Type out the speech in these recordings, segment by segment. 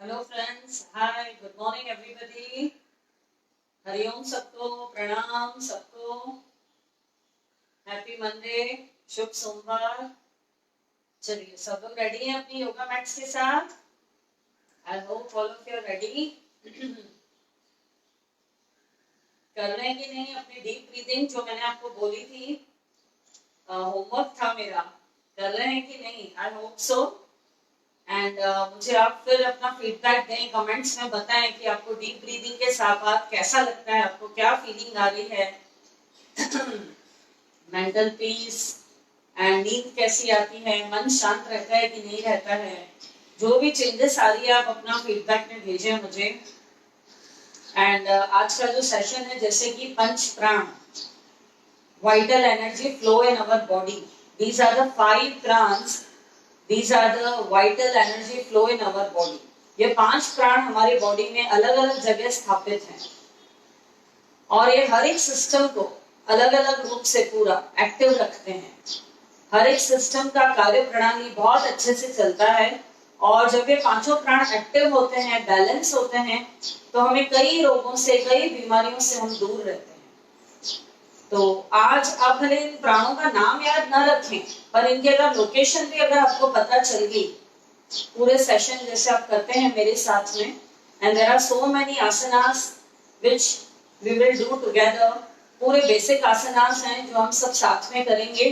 Hello friends, हाय, good morning everybody. Hariom सबको, प्रणाम सबको। हैप्पी मंडे, शुभ सोमवार। चलिए, सब लोग रेडी हैं अपनी योगा मैट्स के साथ? I hope all of you are ready. कर रहे हैं कि नहीं अपनी डीप ब्रीदिंग जो मैंने आपको बोली थी, होमवर्क था मेरा, कर रहे हैं कि नहीं? I hope so. एंड मुझे आप फिर अपना फीडबैक दें, कमेंट्स में बताएं कि आपको डीप ब्रीदिंग के साथ कैसा लगता है, आपको क्या फीलिंग आ रही है, मेंटल पीस एंड नींद कैसी आती है, मन शांत रहता है कि नहीं रहता है। जो भी चेंजेस आ रही है आप अपना फीडबैक में भेजें मुझे। एंड आज का जो सेशन है, जैसे कि पंच प्राण, vital energy flow in our body, these are the 5 pranas, These are the vital energy flow in our body. ये 5 प्राण हमारी बॉडी में अलग अलग जगह स्थापित हैं और ये हर एक सिस्टम को अलग अलग रूप से पूरा एक्टिव रखते हैं। हर एक सिस्टम का कार्य प्रणाली बहुत अच्छे से चलता है और जब ये पांचों प्राण एक्टिव होते हैं, बैलेंस होते हैं, तो हमें कई रोगों से, कई बीमारियों से हम दूर रहते हैं। तो आज आप भले इन प्राणों का नाम याद ना रखें, पर इनकी अगर लोकेशन भी अगर आपको पता चल गई पूरे सेशन जैसे आप करते हैं मेरे साथ में, and there are so many asanas which we will do together. पूरे बेसिक आसनास हैं जो हम सब साथ में करेंगे।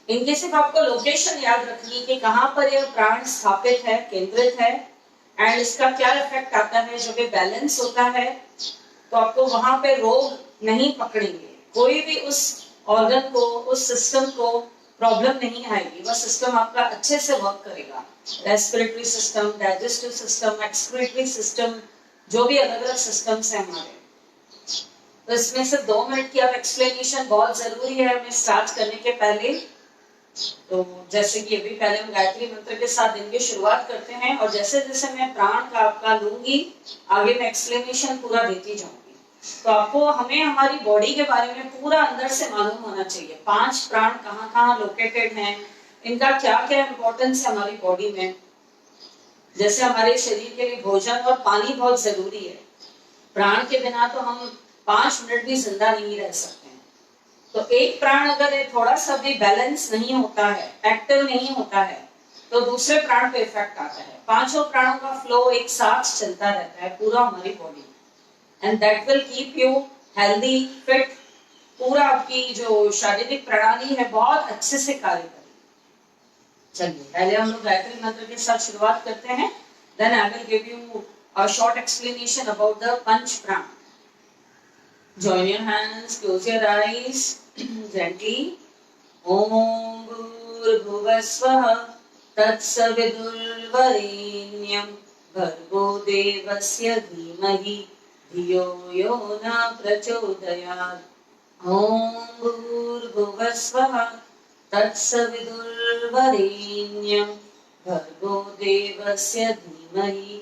इनके सिर्फ आपको लोकेशन याद रखनी कि कहाँ पर यह प्राण स्थापित है, केंद्रित है, एंड इसका क्या इफेक्ट आता है जब ये बैलेंस होता है। तो आपको वहां पे रोग नहीं पकड़ेंगे, कोई भी उस ऑर्गन को, उस सिस्टम को प्रॉब्लम नहीं आएगी। वह सिस्टम आपका अच्छे से वर्क करेगा। Respiratory system, digestive system, excretory system, जो भी अलग अलग सिस्टम्स हैं हमारे, तो इसमें से 2 मिनट की अब एक्सप्लेनेशन बहुत जरूरी है हमें स्टार्ट करने के पहले। तो जैसे कि अभी पहले हम गायत्री मंत्र के साथ दिन की शुरुआत करते हैं और जैसे जैसे मैं प्राण का आपका लूंगी, आगे मैं एक्सप्लेनेशन पूरा देती जाऊंगी। तो आपको, हमें हमारी बॉडी के बारे में पूरा अंदर से मालूम होना चाहिए। 5 प्राण कहाँ कहाँ लोकेटेड हैं, इनका क्या क्या इंपॉर्टेंस है हमारी बॉडी में। जैसे हमारे शरीर के लिए भोजन और पानी बहुत जरूरी है। प्राण के बिना तो हम 5 मिनट भी जिंदा नहीं रह सकते हैं। तो एक प्राण अगर थोड़ा सा भी बैलेंस नहीं होता है, एक्टिव नहीं होता है, तो दूसरे प्राण पे इफेक्ट आता है। पांचों प्राणों का फ्लो एक साथ चलता रहता है पूरा हमारी body, and that will keep you healthy, fit. पूरा आपकी जो शारीरिक प्रणाली है बहुत अच्छे से कार्य करेगी। चलिए, पहले हम लोग गायत्री मंत्र के साथ शुरुआत करते हैं, then I will give you a short explanation about the Panch Pran. Join your hands, close your eyes gently. Om Bhurbhuvasvah Tatsavitulvarenyam Bhargo Devasya Dhimahi Dhiyo Yo Na Prachodayat. Om Bhurbhuvasvah Tatsavitulvarenyam Bhargo Devasya Dhimahi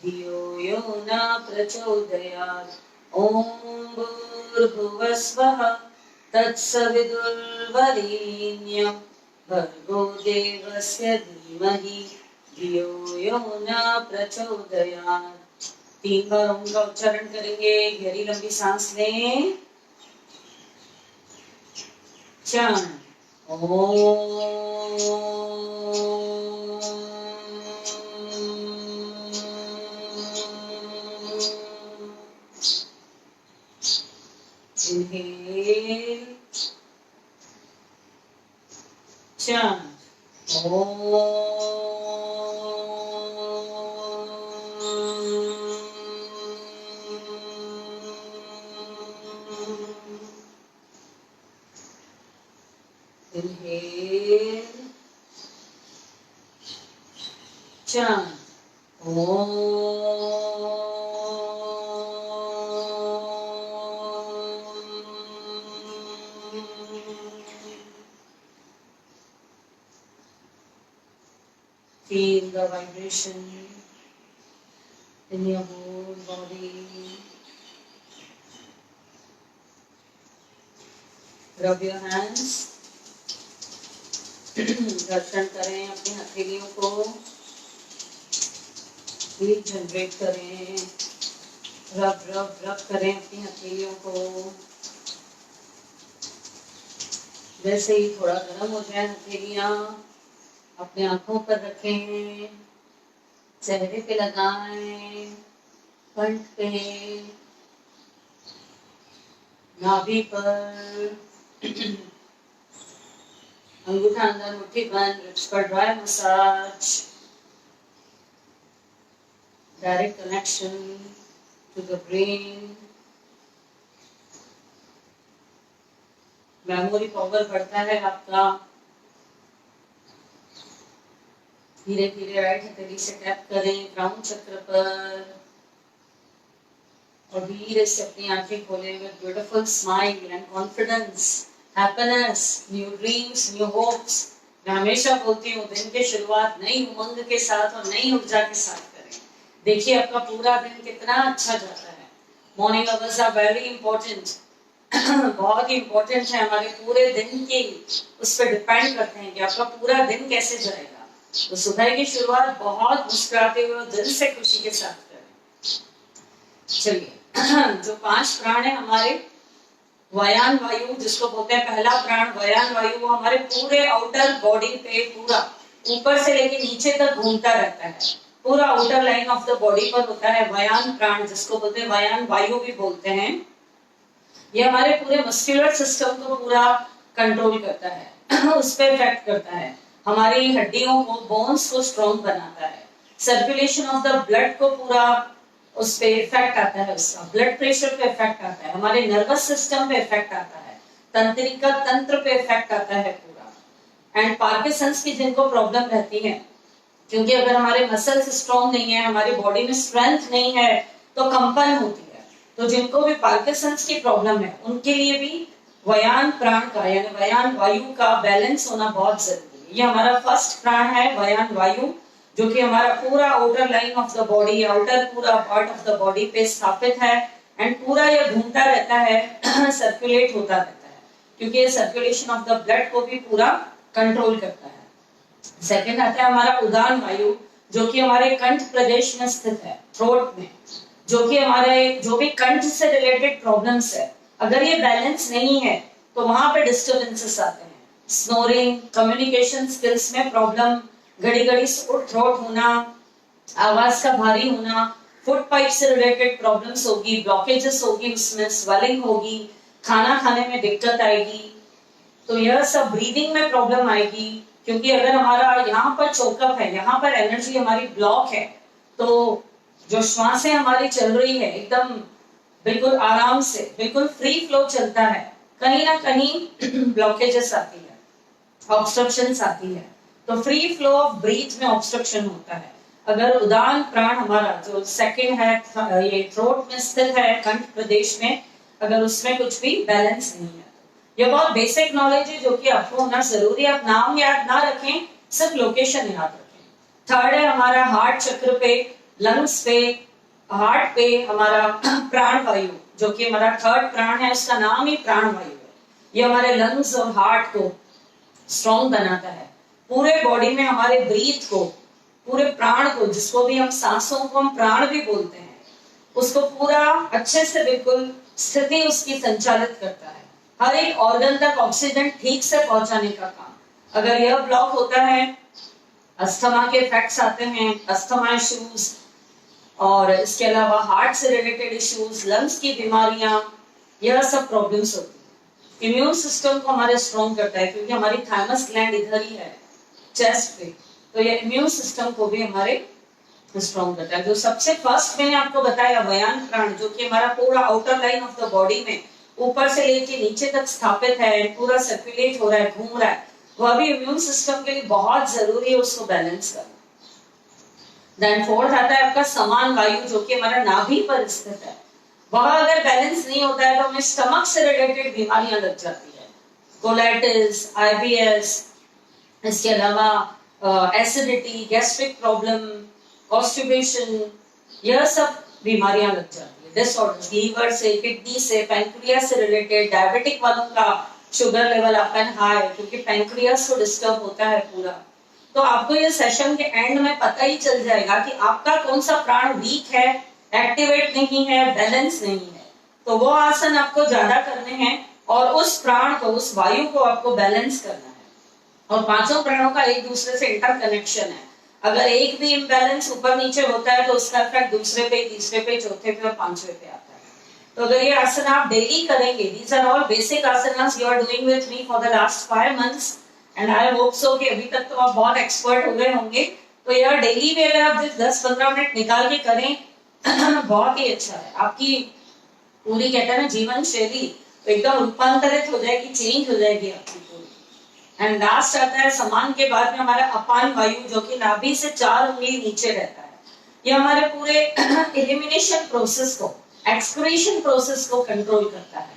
Dhiyo Yo Na Prachodayat. Om भूर्भुवस्वः तत्सवितुर्वरेण्यं भर्गो देवस्य धीमहि धियो यो न प्रचोदयात्। 3 बार ओम का उच्चारण करेंगे। गहरी लंबी सांस लें। चन Inhale, chant Om. Inhale, chant Om. Feel the vibration in your whole body. Rub your hands. घर्षण करें अपनी हथेलियों को। हीट जनरेट करें, रब रब रब करें अपनी हथेलियों को। जैसे ही थोड़ा गर्म हो जाए हथेलियां, अपने आंखों पर रखें, चेहरे पे लगाएं, कंठ पे, नाभि पर, अंगूठा अंदर मुट्ठी बंद, लिप्स पर dry massage, direct connection to the brain. Memory power बढ़ता है आपका। धीरे धीरे राइट हथेली से टैप करें क्राउन चक्र पर और धीरे से अपनी आंखें खोलें with beautiful smile and confidence, happiness, new dreams, new hopes. मैं हमेशा बोलती हूँ दिन की शुरुआत नई उमंग के साथ और नई ऊर्जा के साथ करें। देखिए आपका पूरा दिन कितना अच्छा जाता है। Morning hours are very important, बहुत ही इंपॉर्टेंट है। हमारे पूरे दिन की उस पर डिपेंड करते हैं कि आपका पूरा दिन कैसे जाएगा। तो सुबह की शुरुआत बहुत मुस्कुराते हुए और दिल से खुशी के साथ करें। चलिए, जो 5 प्राण है हमारे, वायान वायु जिसको बोलते हैं पहला प्राण वायान वायु, वो हमारे पूरे आउटर बॉडी पे पूरा ऊपर से लेके नीचे तक घूमता रहता है। पूरा outer line of the body पर होता है वायान प्राण, जिसको बोलते हैं वायान वायु भी बोलते हैं। ये हमारे पूरे मस्कुलर सिस्टम को पूरा कंट्रोल करता है, उस पर इफेक्ट करता है। हमारी हड्डियों को, बोन्स को स्ट्रॉन्ग बनाता है। सर्कुलेशन ऑफ द ब्लड को पूरा उस पे इफेक्ट आता है, उसका ब्लड प्रेशर पे इफेक्ट आता है, हमारे नर्वस सिस्टम पे इफेक्ट आता है, तंत्रिका तंत्र पे इफेक्ट आता है पूरा। एंड पार्किंसंस की जिनको प्रॉब्लम रहती है, क्योंकि अगर हमारे मसल्स स्ट्रॉन्ग नहीं है, हमारी बॉडी में स्ट्रेंथ नहीं है, तो कंपन होती है। तो जिनको भी पार्किंसंस की प्रॉब्लम है उनके लिए भी वायान प्राण का यानी वायान वायु का बैलेंस होना बहुत जरूरी है। ये हमारा फर्स्ट प्राण है वायान वायु, जो कि हमारा पूरा outer line of the body, outer पूरा पार्ट ऑफ द बॉडी पे स्थापित है। एंड पूरा ये घूमता रहता है, सर्कुलेट होता रहता है, क्योंकि ये सर्कुलेशन ऑफ द ब्लड को भी पूरा कंट्रोल करता है। सेकंड आता है हमारा उदान वायु, जो कि हमारे कंठ प्रदेश में स्थित है, थ्रोट में, जो कि हमारे जो भी कंठ से रिलेटेड प्रॉब्लम्स है, अगर ये बैलेंस नहीं है तो वहां पे डिस्टर्बेंसेस आते हैं। स्नोरिंग, कम्युनिकेशन स्किल्स में प्रॉब्लम, घड़ी घड़ी थ्रोट होना, आवाज का भारी होना, फुट पाइप से रिलेटेड प्रॉब्लम्स होगी, ब्लॉकेजेस होगी, उसमें स्वेलिंग होगी, खाना खाने में दिक्कत आएगी। तो यह सब ब्रीदिंग में प्रॉब्लम आएगी, क्योंकि अगर हमारा यहाँ पर चोकअप है, यहाँ पर एनर्जी हमारी ब्लॉक है, तो जो श्वासें हमारी चल रही है एकदम बिल्कुल आराम से, बिल्कुल फ्री फ्लो चलता है, कहीं ना कहीं ब्लॉकेजेस आती है, ऑब्स्ट्रक्शंस आती है। तो फ्री फ्लो ऑफ ब्रीथ में ऑब्स्ट्रक्शन होता है। अगर उदान प्राण हमारा जो सेकंड है, ये थ्रोट में स्थित है, कंठ प्रदेश में, अगर उसमें कुछ भी बैलेंस नहीं है, ये बहुत बेसिक नॉलेज है जो कि आपको होना जरूरी है। आप नाम याद ना रखें, सिर्फ लोकेशन याद रखें। थर्ड है हमारा हार्ट चक्र पे, लंग्स पे, हार्ट पे हमारा प्राण वायु, जो कि हमारा थर्ड प्राण है, उसका नाम ही प्राण वायु है। ये हमारे लंग्स और हार्ट को स्ट्रॉन्ग बनाता है। पूरे बॉडी में हमारे ब्रीथ को, पूरे प्राण को, जिसको भी हम सांसों को हम प्राण भी बोलते हैं, उसको पूरा अच्छे से बिल्कुल स्थिति उसकी संचालित करता है। हर एक ऑर्गन तक ऑक्सीजन ठीक से पहुंचाने का काम। अगर यह ब्लॉक होता है, अस्थमा के इफेक्ट्स आते हैं, अस्थमा इश्यूज, और इसके अलावा हार्ट से रिलेटेड इश्यूज, लंग्स की बीमारियां, यह सब प्रॉब्लम्स होती है। इम्यून सिस्टम को हमारे स्ट्रॉन्ग करता है, क्योंकि हमारी थाइमस ग्लैंड इधर ही है, चेस्ट पे, तो ये इम्यून सिस्टम को भी हमारे स्ट्रॉन्ग करता है। जो सबसे फर्स्ट मैंने आपको बताया वायान प्राण, जो कि हमारा पूरा outer line of the body में ऊपर से लेके नीचे तक स्थापित है, पूरा सर्कुलेट हो रहा है, घूम रहा है, वह भी इम्यून सिस्टम के लिए बहुत जरूरी है उसको बैलेंस करना। देन फोर्थ आता है आपका समान वायु, जो कि हमारा नाभि पर स्थित है। वह अगर बैलेंस नहीं होता है तो हमें स्टमक से रिलेटेड बीमारियां लग जाती है, कोलाइटिस, IBS, इसके अलावा एसिडिटी, गैस्ट्रिक प्रॉब्लम, कॉन्स्टिपेशन, यह सब बीमारियां लग जाती है। डिसऑर्डर्स लीवर से, किडनी से, पैंक्रियास से रिलेटेड, डायबिटिक वालों का sugar level up and high, क्योंकि पैंक्रियास को डिस्टर्ब होता है पूरा। तो आपको ये सेशन के एंड में पता ही चल जाएगा कि आपका कौन सा प्राण वीक है, एक्टिवेट नहीं है, बैलेंस नहीं है। तो वो आसन आपको ज्यादा करने हैं और उस प्राण को, उस वायु को आपको बैलेंस करना है। और पांचों प्राणों का एक दूसरे से इंटरकनेक्शन है। अगर एक भी इम्बैलेंस ऊपर नीचे होता है तो उसका इफेक्ट दूसरे पे, तीसरे पे, चौथे पे और पांचवे पे आता है। तो अगर ये आसन आप डेली करेंगे, these are all basic asanas you are doing with me for the last 5 months and I hope so कि अभी तक तो आप बहुत एक्सपर्ट हो गए होंगे। तो यार डेली में अगर आप 10-15 मिनट निकाल के करें बहुत ही अच्छा है। आपकी पूरी कहते हैं ना जीवन शैली तो एकदम रूपांतरित हो जाएगी, चेंज हो जाएगी आपकी पूरी। एंड लास्ट आता है समान के बाद में हमारा अपान वायु, जो कि नाभि से 4 उंगली नीचे रहता है। ये हमारे पूरे एलिमिनेशन प्रोसेस को, एक्सक्रीशन प्रोसेस को कंट्रोल करता है।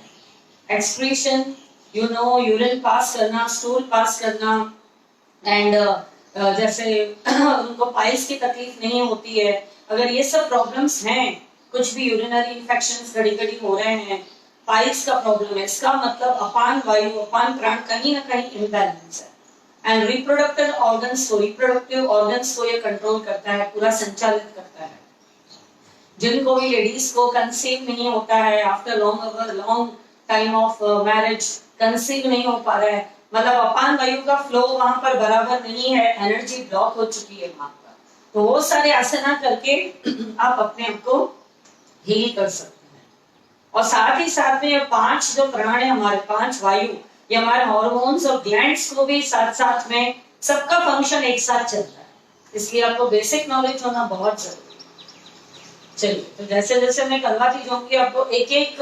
Excretion, you know, urine pass करना, स्टूल पास करना, एंड जैसे उनको पाइल्स की तकलीफ नहीं होती है। अगर ये सब प्रॉब्लम्स हैं, कुछ भी यूरिनरी इन्फेक्शंस घड़ी-घड़ी हो रहे हैं, पाइल्स का प्रॉब्लम है, इसका मतलब अपान वायु, अपान प्राण कहीं ना कहीं इम्बैलेंस है। एंड रिप्रोडक्टिव ऑर्गन्स को ये कंट्रोल करता है, पूरा संचालित करता है। जिनको भी लेडीज को कंसीव नहीं होता है, after long time of marriage conceive नहीं हो पा रहा है, मतलब अपान वायु का फ्लो वहां पर बराबर नहीं है, एनर्जी ब्लॉक हो चुकी है वहां पर, तो वो सारे आसना करके आप अपने आप को हील कर सकते हैं। और साथ ही साथ में ये 5 जो प्राण है हमारे, 5 वायु, ये हमारे हार्मोन्स और ग्लैंड्स को भी साथ साथ में, सबका फंक्शन एक साथ चलता है, इसलिए आपको बेसिक नॉलेज होना बहुत जरूरी है। चलिए, तो जैसे जैसे मैं करवाती जाऊंगी आपको एक एक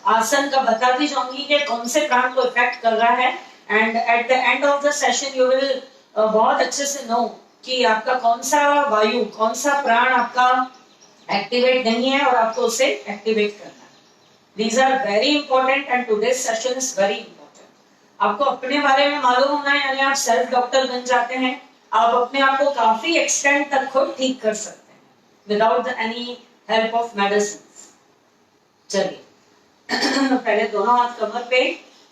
आसन का बताती जाऊंगी कि कौन से प्राण को इफेक्ट कर रहा है। And at the end of the session you will बहुत अच्छे से नो कि आपका कौन सा वायु, कौन सा प्राण आपका एक्टिवेट नहीं है और आपको उसे एक्टिवेट करना है। These are very important and today's session is very important. आपको अपने बारे में मालूम होना है, यानी आप सेल्फ डॉक्टर बन जाते हैं। आप अपने आप को काफी एक्सटेंड तक खुद ठीक कर सकते हैं without any help of medicine. चलिए पहले दोनों हाथ कमर पे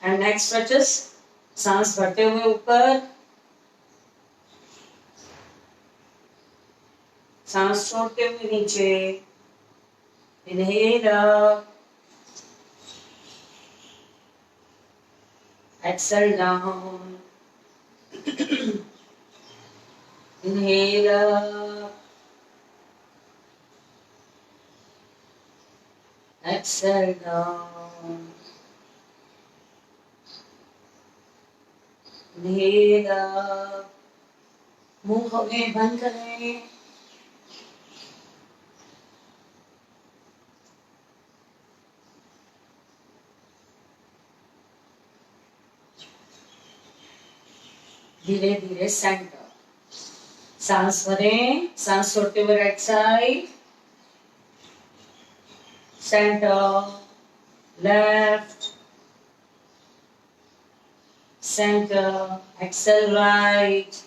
एंड नेक स्ट्रेचेस, सांस भरते हुए ऊपर, सांस छोड़ते हुए नीचे, inhale up, exhale down, inhale up, exhale down, inhale up, मुंह खोलें, बंद करें, धीरे धीरे सेंटर, सांस भरें, सांस छोड़ते हुए right side, center, left, center, exhale right,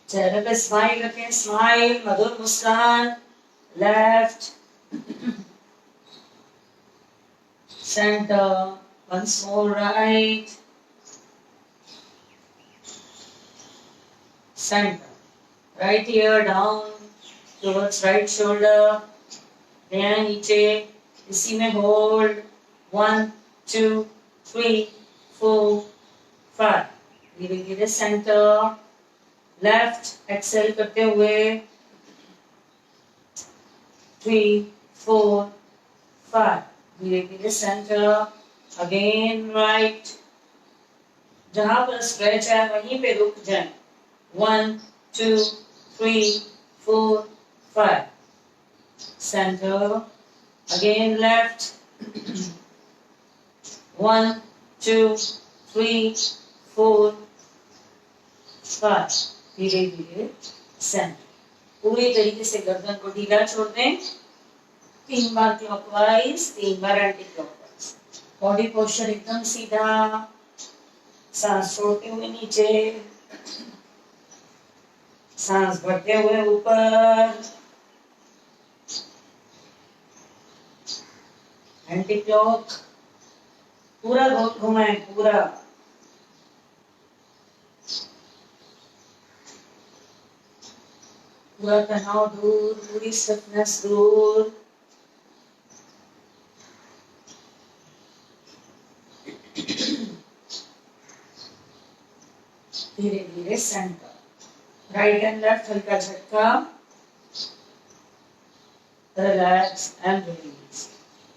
चेहरे पे स्माइल रखें, स्माइल, मधुर मुस्कान, left, center, once more right, center, right ear down towards right shoulder, ध्यान नीचे, इसी में होल्ड, 1 2 3 4 5, धीरे धीरे सेंटर, लेफ्ट एक्सेल करते हुए, 3 4 5, धीरे धीरे सेंटर, अगेन राइट, जहां पर स्ट्रेच है वहीं पे रुक जाए, 1 2 3 4 5, center, again left, 1 2 3 4 5, धीरे धीरे सेंटर, पूरी तरीके से गर्दन को ढीला छोड़ दें, 3 बार क्लॉकवाइज, 3 बार एंटी क्लॉकवाइज, बॉडी पोस्चर एकदम सीधा, सांस छोड़ते हुए नीचे, सांस भरते हुए ऊपर, एंटी क्लॉक, पूरा घुमाएं, पूरा, पूरा तनाव दूर, पूरी स्टिफनेस दूर। धीरे धीरे सेंटर, राइट एंड लेफ्ट हल्का झटका, रिलैक्स एंड रिलीज।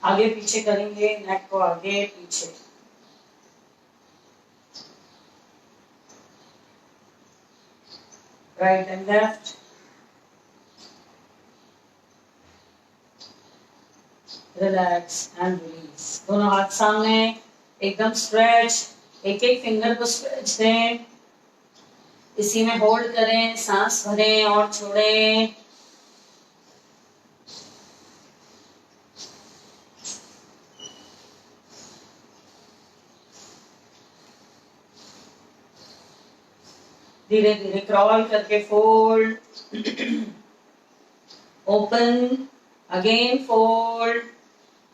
आगे पीछे करेंगे, नेक को आगे पीछे, right and left, relax and release. दोनों हाथ सामने, एकदम स्ट्रेच, एक एक फिंगर को स्ट्रेच दें, इसी में होल्ड करें, सांस भरें और छोड़ें। धीरे धीरे क्रॉल करके fold, open, again fold,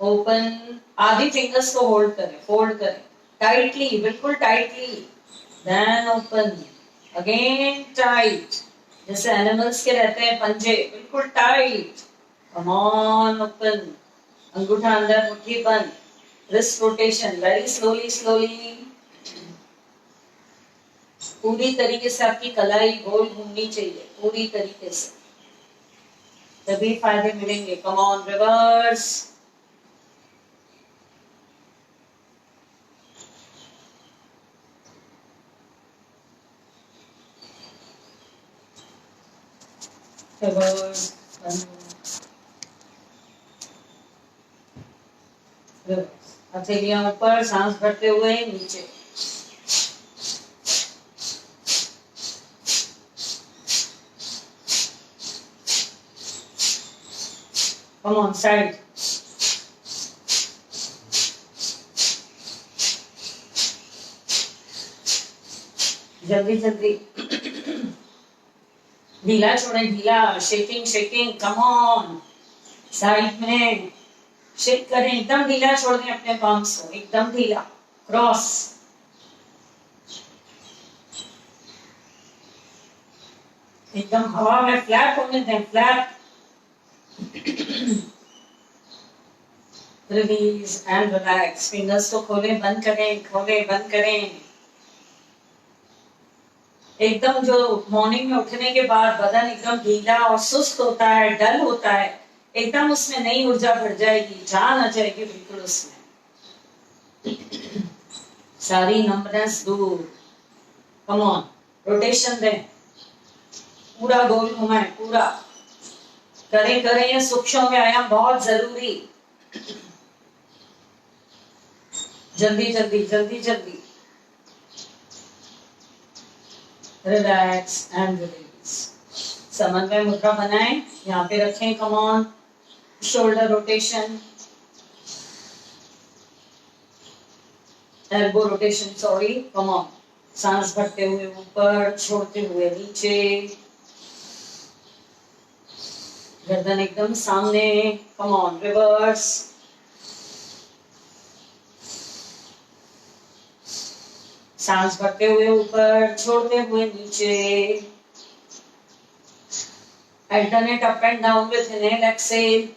open. आधी फिंगर्स को होल्ड करें, फोल्ड करें टाइटली, बिल्कुल tightly, then open, again tight, जैसे एनिमल्स के रहते हैं पंजे, बिल्कुल टाइट। कम ऑन, ओपन, अंगूठा अंदर, मुट्ठी बंद, wrist rotation, very slowly slowly. पूरी तरीके से आपकी कलाई गोल घूमनी चाहिए, पूरी तरीके से, तभी फायदे मिलेंगे। Come on, reverse, reverse, reverse. हथेलियां ऊपर, सांस भरते हुए नीचे। Come on, side. जल्दी जल्दी, ढीला छोड़े, ढीला, shaking shaking, come on, side में शेक करें, एकदम ढीला छोड़ दें अपने पाम्स को, एकदम ढीला, क्रॉस, एकदम हवा में फ्लैप होने दें, flap. Release and relax, fingers को खोलें बंद करें, खोलें बंद करें। एकदम जो मॉर्निंग में उठने के बाद बदन एकदम ढीला और सुस्त होता है, डल होता है, एकदम उसमें नई ऊर्जा भर जाएगी, जान आ जाएगी बिल्कुल उसमें, सारी नंबनेस दूर। कम ऑन, रोटेशन दें, पूरा गोल घुमाएं, पूरा करें करें, ये सूक्ष्म व्यायाम बहुत जरूरी। जल्दी जल्दी जल्दी जल्दी, रिलैक्स एंड रिलीज। समन्वय मुद्रा बनाएं, यहाँ पे रखें, come on, shoulder rotation, elbow rotation, sorry, come on, सांस भरते हुए ऊपर, छोड़ते हुए नीचे, गर्दन एकदम सामने, कम ऑन, रिवर्स, सांस भरते हुए ऊपर, छोड़ते हुए नीचे, alternate up and down with inhale, exhale.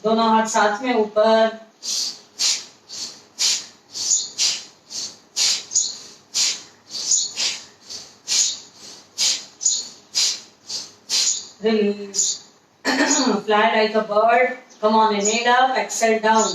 दोनों हाथ साथ में ऊपर, release, fly like a bird. Come on, inhale up, exhale down.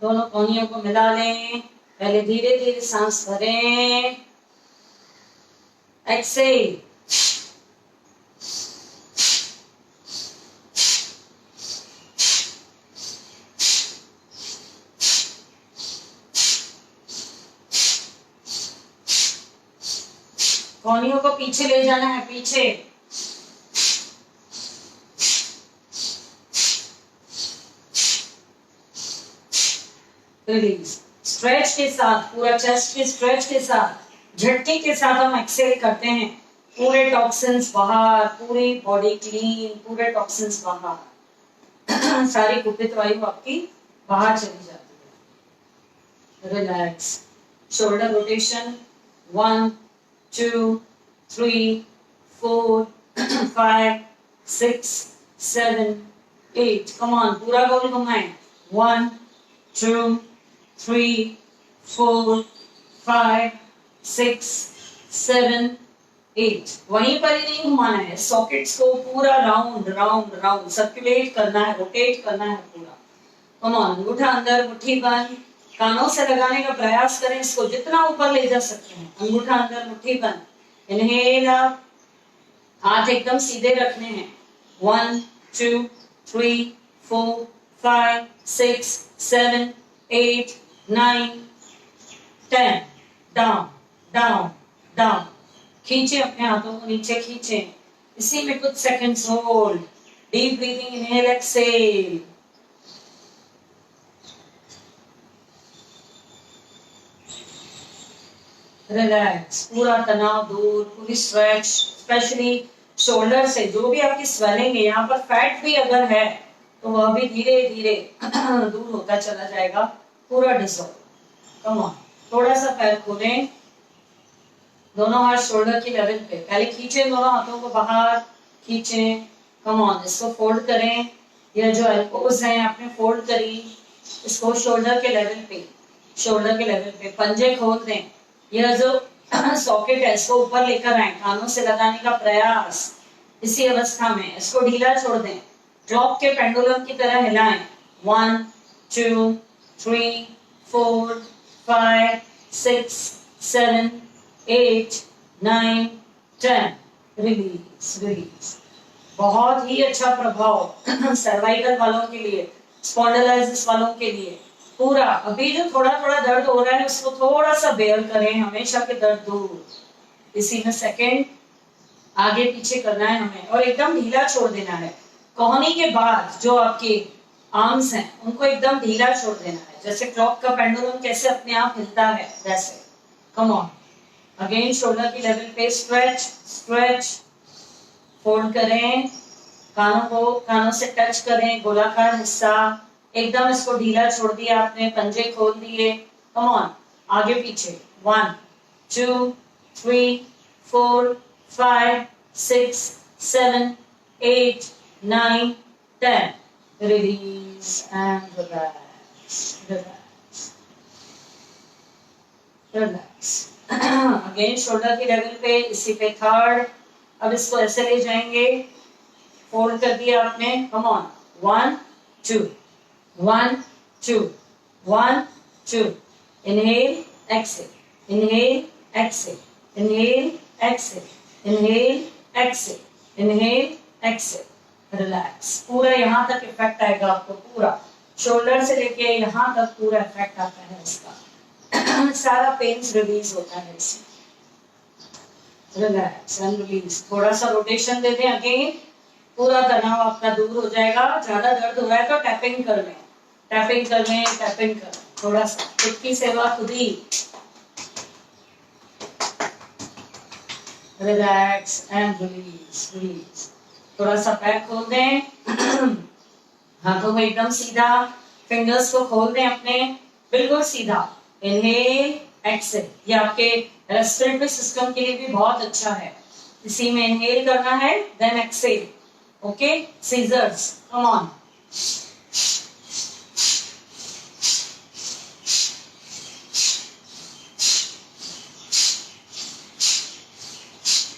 दोनों कोहनियों को मिला लें, पहले धीरे धीरे सांस भरें, एक्सेल, कोहनियों को पीछे ले जाना है, पीछे, रिलीज। स्ट्रेच के साथ, पूरा चेस्ट के स्ट्रेच के साथ, झटके के साथ हम एक्सेल करते हैं, पूरे टॉक्सिन्स बाहर, पूरी बॉडी क्लीन, पूरे टॉक्सिन्स बाहर सारी कुपित वायु आपकी बाहर चली जाती है। Relax, shoulder rotation 1 2 3 4 5 6 7 8, come on, पूरा गोल घुमाएं, 1 2 3 4 5 6 7 8, वहीं पर ही नहीं घुमाना है, सॉकेट्स को पूरा राउंड राउंड राउंड सर्कुलेट करना है, रोटेट करना है पूरा। कम ऑन, अंगूठा अंदर, मुट्ठी बंद, कानों से लगाने का प्रयास करें, इसको जितना ऊपर ले जा सकते हैं, अंगूठा अंदर, मुट्ठी बंद। इनहेल अप, हाथ एकदम सीधे रखने हैं, 1 2 3 4 5 6 7 8 9 10, डाउन डाउन डाउन, खींचे अपने हाथों को नीचे, खींचे, इसी में कुछ seconds hold, deep breathing, inhale exhale. Relax, पूरा तनाव दूर, पूरी स्ट्रेच, स्पेशली शोल्डर से जो भी आपकी स्वेलिंग है, यहाँ पर फैट भी अगर है तो वह भी धीरे धीरे दूर होता चला जाएगा, पूरा डिसॉल्व। कम ऑन, थोड़ा सा पैर खोलें, दोनों हाथ शोल्डर की लेवल पे, पहले खींचें दोनों हाथों को बाहर, खींचें, कम ऑन, इसको फोल्ड करें, यह जो एल्बोज हैं आपने फोल्ड करी, इसको शोल्डर के लेवल पे, शोल्डर के लेवल पे, पंजे खोल दें, यह जो सॉकेट है इसको ऊपर लेकर आए, कानों से लगाने का प्रयास, इसी अवस्था में इसको ढीला छोड़ दें, क्लॉक के पेंडुलम की तरह हिलाएं, 1 2 3 4 5 6 7 8 9 10, रिलीज रिलीज। बहुत ही अच्छा प्रभाव सर्वाइकल वालों के लिए, स्पॉन्डिलाइटिस वालों के लिए, पूरा। अभी जो थोड़ा थोड़ा दर्द हो रहा है उसको थोड़ा सा बेयर करें, हमेशा के दर्द दूर, इसी में सेकंड आगे पीछे करना है हमें, और एकदम ढीला छोड़ देना है, कोहनी के बाद जो आपके आर्म्स हैं उनको एकदम ढीला छोड़ देना है, जैसे क्लॉक का पेंडुलम कैसे अपने आप हिलता है वैसे। कम ऑन, अगेन शोल्डर की लेवल पे स्ट्रेच स्ट्रेच, फोल्ड करें, कानों से टच करें, गोलाकार हिस्सा, एकदम इसको ढीला छोड़ दिया आपने, पंजे खोल दिए, कम ऑन, आगे पीछे, 1 2 3 4 5 6 7 8 9 10, release and relax relax relax. Again shoulder की लेवल पे, इसी पे थर्ड, अब इसको ऐसे ले जाएंगे, फोल्ड कर दिया आपने, come on, 1 2 1 2 1 2, inhale exhale, inhale exhale, inhale exhale, inhale exhale, inhale exhale, relax. पूरा यहाँ तक इफेक्ट आएगा आपको, पूरा शोल्डर से लेके यहाँ तक पूरा इफेक्ट आता है इसका सारा पेन्स रिलीज होता है इसमें। रिलैक्स एंड रिलीज, थोड़ा सा रोटेशन दे दें, अगेन पूरा तनाव आपका दूर हो जाएगा। ज्यादा दर्द हो रहा है तो टैपिंग कर लें, टैपिंग कर लें, टैपिंग कर, थोड़ा सा खुद की सेवा खुद ही। रिलैक्स एंड रिलीज रिलीज, थोड़ा सा पैर खोल दें हाथों को एकदम सीधा, फिंगर्स को खोल दें अपने, बिल्कुल सीधा, इनहेल एक्सेल, ये आपके रेस्पिरेटरी सिस्टम के लिए भी बहुत अच्छा है। इसी में इनहेल करना है, then exhale, okay, scissors, come on,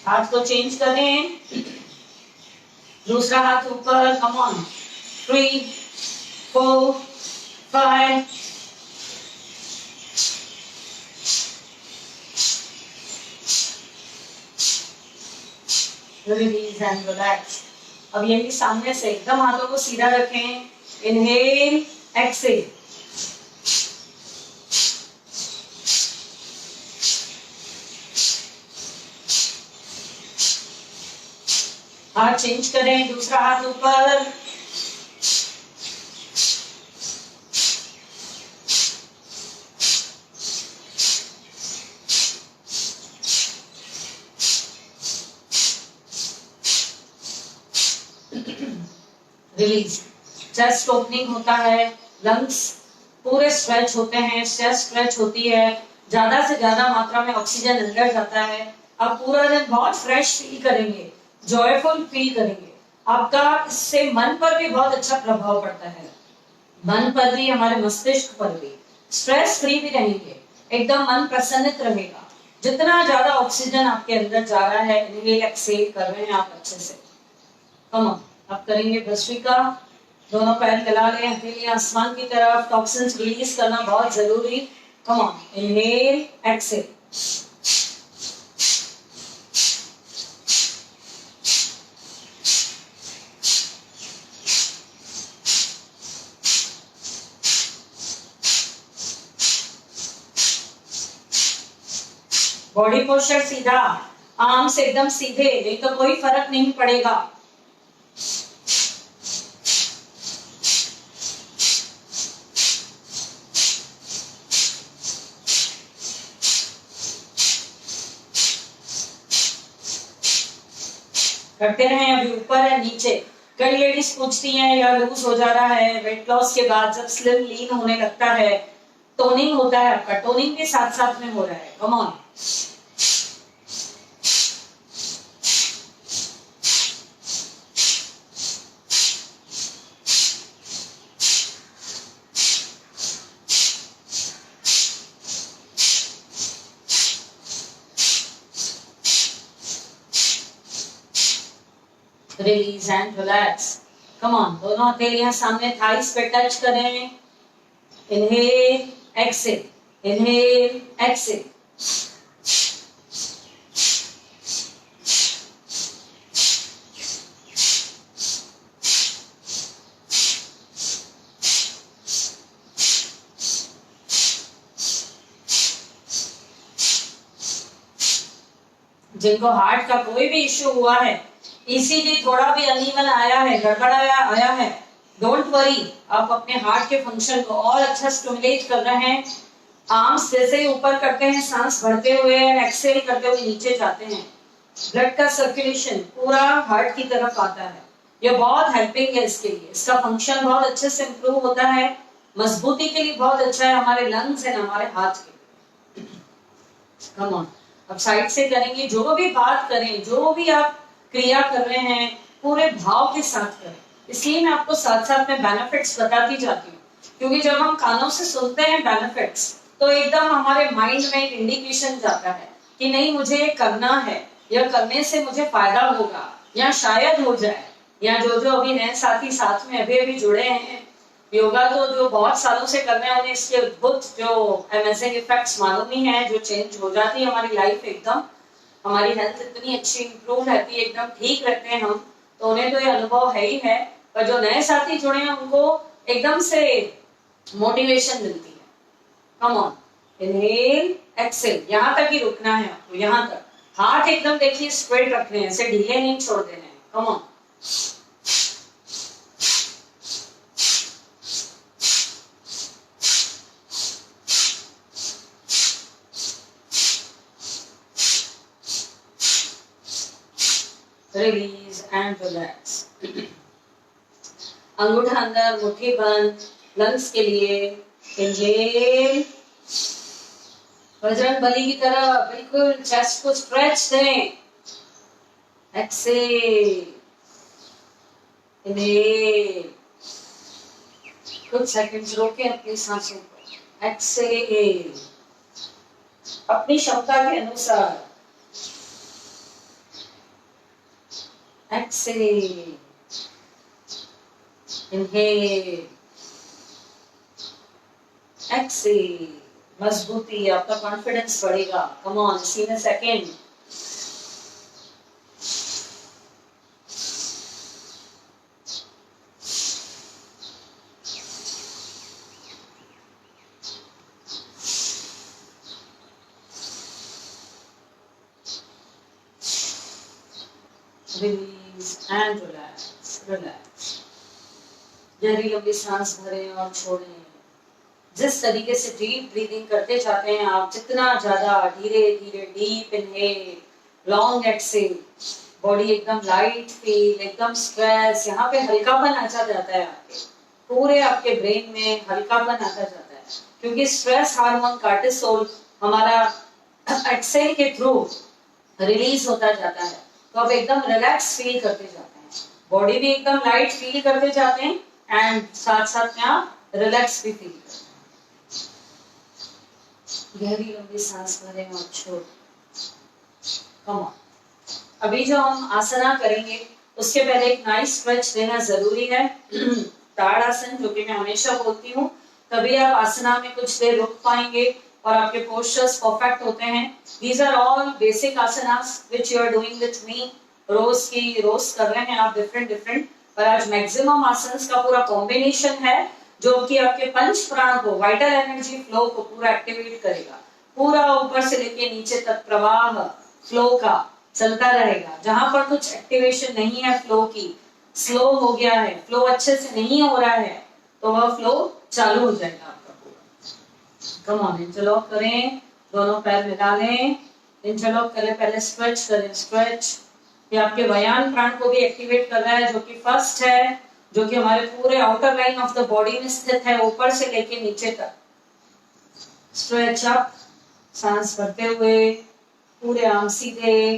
हाथ को चेंज करें, दूसरा हाथ ऊपर, come on, 3 4 5 release and relax. अब यही सामने से एकदम हाथों को सीधा रखें, इनहेल एक्सेल, हाथ चेंज करें, दूसरा हाथ ऊपर, रिलीज, चेस्ट ओपनिंग होता है, लंग्स पूरे स्ट्रेच होते हैं, चेस्ट स्ट्रेच होती है, ज्यादा से ज्यादा मात्रा में ऑक्सीजन अंदर जाता है। आप पूरा दिन बहुत फ्रेश फील करेंगे, जॉयफुल फील करेंगे। आपका इससे मन पर भी बहुत अच्छा प्रभाव पड़ता है, मन पर भी, हमारे मस्तिष्क पर भी। स्ट्रेस फ्री भी रहेंगे, एकदम मन प्रसन्नित रहेगा। जितना ज्यादा ऑक्सीजन आपके अंदर जा रहा है, इनहेल एक्सहेल कर रहे हैं आप अच्छे से। कम ऑन, आप करेंगे भस्त्रिका, दोनों पैर फैला लें, हथेली आसमान की तरफ, टॉक्सिन्स रिलीज करना बहुत जरूरी। Come on, inhale exhale. Body posture सीधा, आर्म्स एकदम सीधे, नहीं तो कोई फर्क नहीं पड़ेगा। करते रहें। अभी ऊपर है नीचे। कई लेडीज पूछती हैं यार लूज हो जा रहा है, वेट लॉस के बाद जब स्लिम लीन होने लगता है, टोनिंग होता है आपका, टोनिंग के साथ साथ में हो रहा है। Come on, release and relax. Come on, दोनों हथेलियां सामने थाइस पे टच करें। Inhale exhale, inhale exhale. जिनको हार्ट का कोई भी इश्यू हुआ है, ईसीजी थोड़ा भी अनइवन आया है, गड़बड़ाया आया है, डोंट वरी, आप अपने हार्ट के फंक्शन को और अच्छा स्टिमुलेट कर रहे हैं। आर्म्स जैसे ही ऊपर करते हैं, सांस भरते हुए एक्सहेल करते हुए नीचे जाते हैं, ब्लड का सर्कुलेशन पूरा हार्ट की तरफ आता है। ये बहुत हेल्पिंग है इसके लिए, इसका फंक्शन बहुत अच्छे से इंप्रूव होता है, मजबूती के लिए बहुत अच्छा है, हमारे लंग्स एंड हमारे हार्ट के लिए। कम ऑन, अब साइड से करेंगे। जो भी बात करें, जो भी आप क्रिया कर रहे हैं, पूरे भाव के साथ करें। इसलिए मैं आपको साथ साथ में बेनिफिट्स बताती जाती हूँ, क्योंकि जब हम कानों से सुनते हैं बेनिफिट्स, तो एकदम हमारे माइंड में एक इंडिकेशन जाता है कि नहीं मुझे ये करना है, या करने से मुझे फायदा होगा, या शायद हो जाए। या जो जो अभी नए साथी साथ में अभी अभी जुड़े हैं, योगा तो जो बहुत सालों से कर रहे हैं, उन्हें इसके अद्भुत जो अमेजिंग इफेक्ट्स मालूम ही है, जो चेंज हो जाती है हमारी लाइफ, एकदम हमारी हेल्थ इतनी अच्छी इंप्रूव रहती है, एकदम ठीक रहते हैं हम, तो उन्हें तो ये अनुभव है ही है। पर जो नए साथी जुड़े हैं उनको एकदम से मोटिवेशन मिलती है। कम ऑन, इनहेल एक्सहेल, यहाँ तक ही रुकना है आपको, यहाँ तक। हाथ एकदम देखिए स्ट्रेट रखने हैं, ऐसे ढीले नहीं छोड़ देने हैं। Come on, release and relax. अंगूठा अंदर, मुट्ठी बंद, लंग्स के लिए। इनहेल, बजरंग बली की तरह बिल्कुल चेस्ट को स्ट्रेच दें। एक्सहेल, इनहेल, कुछ सेकंड्स रोकें अपनी सांसों को। एक्सहेल, अपनी क्षमता के अनुसार। Exhale, inhale, exhale. मजबूती, आपका कॉन्फिडेंस बढ़ेगा। कम ऑन, इसी में second. Release and relax, relax. गहरी लंबी सांस भरें और छोड़ें। जिस तरीके से डीप ब्रीदिंग करते जाते हैं आप, जितना ज्यादा धीरे धीरे deep inhale, long exhale, body एकदम लाइट फील, एकदम स्ट्रेस, यहाँ पे हल्कापन आ जाता है आपके पूरे आपके ब्रेन में हल्कापन आता जाता है, क्योंकि स्ट्रेस हार्मोन कार्टिसोल हमारा एक्सेल के थ्रू रिलीज होता जाता है, तो आप एकदम रिलैक्स फील करते जाते हैं, बॉडी भी एकदम लाइट फील करते जाते हैं एंड साथ साथ में आप रिलैक्स भी फील करते हैं। गहरी लंबी सांस भरें और छोड़। Come on. अभी जो हम आसना करेंगे उसके पहले एक नाइस स्ट्रेच देना जरूरी है। ताड़ आसन, जो कि मैं हमेशा बोलती हूँ, तभी आप आसना में कुछ देर रुक पाएंगे और आपके पोस्चर्स परफेक्ट होते हैं। These are all basic asanas which you are doing with me. रोज कर रहे हैं आप डिफरेंट डिफरेंट, पर आज मैक्सिमम आसन्स का पूरा कॉम्बिनेशन है जो कि आपके पंच प्राण को, वाइटल एनर्जी फ्लो को पूरा एक्टिवेट करेगा। पूरा ऊपर से लेके नीचे तक प्रवाह फ्लो का चलता रहेगा। जहां पर कुछ एक्टिवेशन नहीं है फ्लो की, स्लो हो गया है, फ्लो अच्छे से नहीं हो रहा है, तो वह फ्लो चालू हो जाएगा आपका पूरा। कम ऑन, इंटरलॉक करें, दोनों पैर मिला लें, इंटरलॉक करें, पहले स्ट्रेच करें। स्ट्रेच ये आपके व्यान प्राण को भी एक्टिवेट कर रहा है, जो कि फर्स्ट है, जो कि हमारे पूरे outer line of the body में स्थित है, ऊपर से लेके नीचे तक। स्ट्रेच अप, सांस भरते हुए पूरे आर्म सीधे,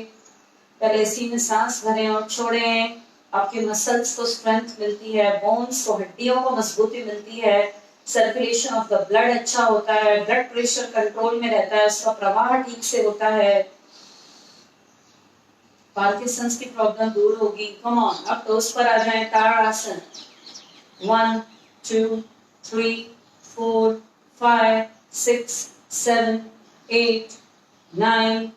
पहले सीने सांस भरें और छोड़ें। आपके मसल्स को स्ट्रेंथ मिलती है, बोन्स को, हड्डियों को मजबूती मिलती है, सर्कुलेशन ऑफ द ब्लड अच्छा होता है, ब्लड प्रेशर कंट्रोल में रहता है, उसका प्रवाह ठीक से होता है, पार्किंसंस की प्रॉब्लम दूर होगी। कम ऑन, अब टोस पर आ जाएं, ताड़ आसन। 1 2 3 4 5 6 7 8 9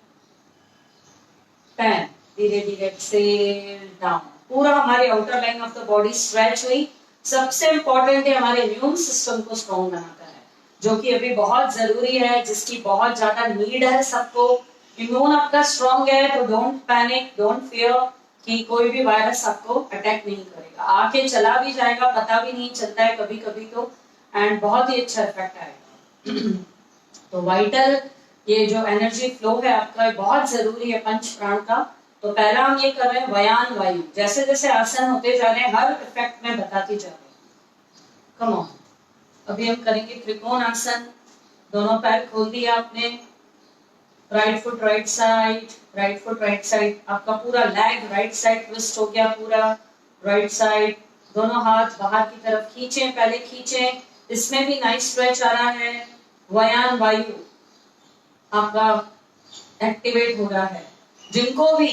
10। धीरे धीरे एक्सेल डाउन। पूरा हमारी outer line of the body stretch हुई। सबसे इंपॉर्टेंट है, हमारे इम्यून सिस्टम को स्ट्रॉन्ग बनाता है, जो कि अभी बहुत जरूरी है, जिसकी बहुत ज्यादा नीड है सबको। इम्यून आपका स्ट्रॉन्ग है तो डोंट पैनिक, डोंट फियर कि कोई भी वायरस आपको अटैक नहीं करेगा। आके चला भी जाएगा, पता भी नहीं चलता है कभी कभी तो, एंड बहुत ही अच्छा इफेक्ट आएगा। तो वाइटल ये जो एनर्जी फ्लो है आपका बहुत जरूरी है पंच प्राण का। तो पहला हम ये कर रहे हैं व्यान वायु, जैसे जैसे आसन होते जा रहे हैं हर इफेक्ट में बताती जा रही हूँ। कम ऑन, अभी हम करेंगे त्रिकोण आसन। दोनों पैर खोल दिया आपने, right foot right side, right foot right side, आपका पूरा लेग राइट साइड ट्विस्ट हो गया, पूरा राइट साइड। दोनों हाथ बाहर की तरफ खींचें, पहले खींचें, इसमें भी नाइस स्ट्रेच आ रहा है, व्यान वायु आपका एक्टिवेट हो रहा है। जिनको भी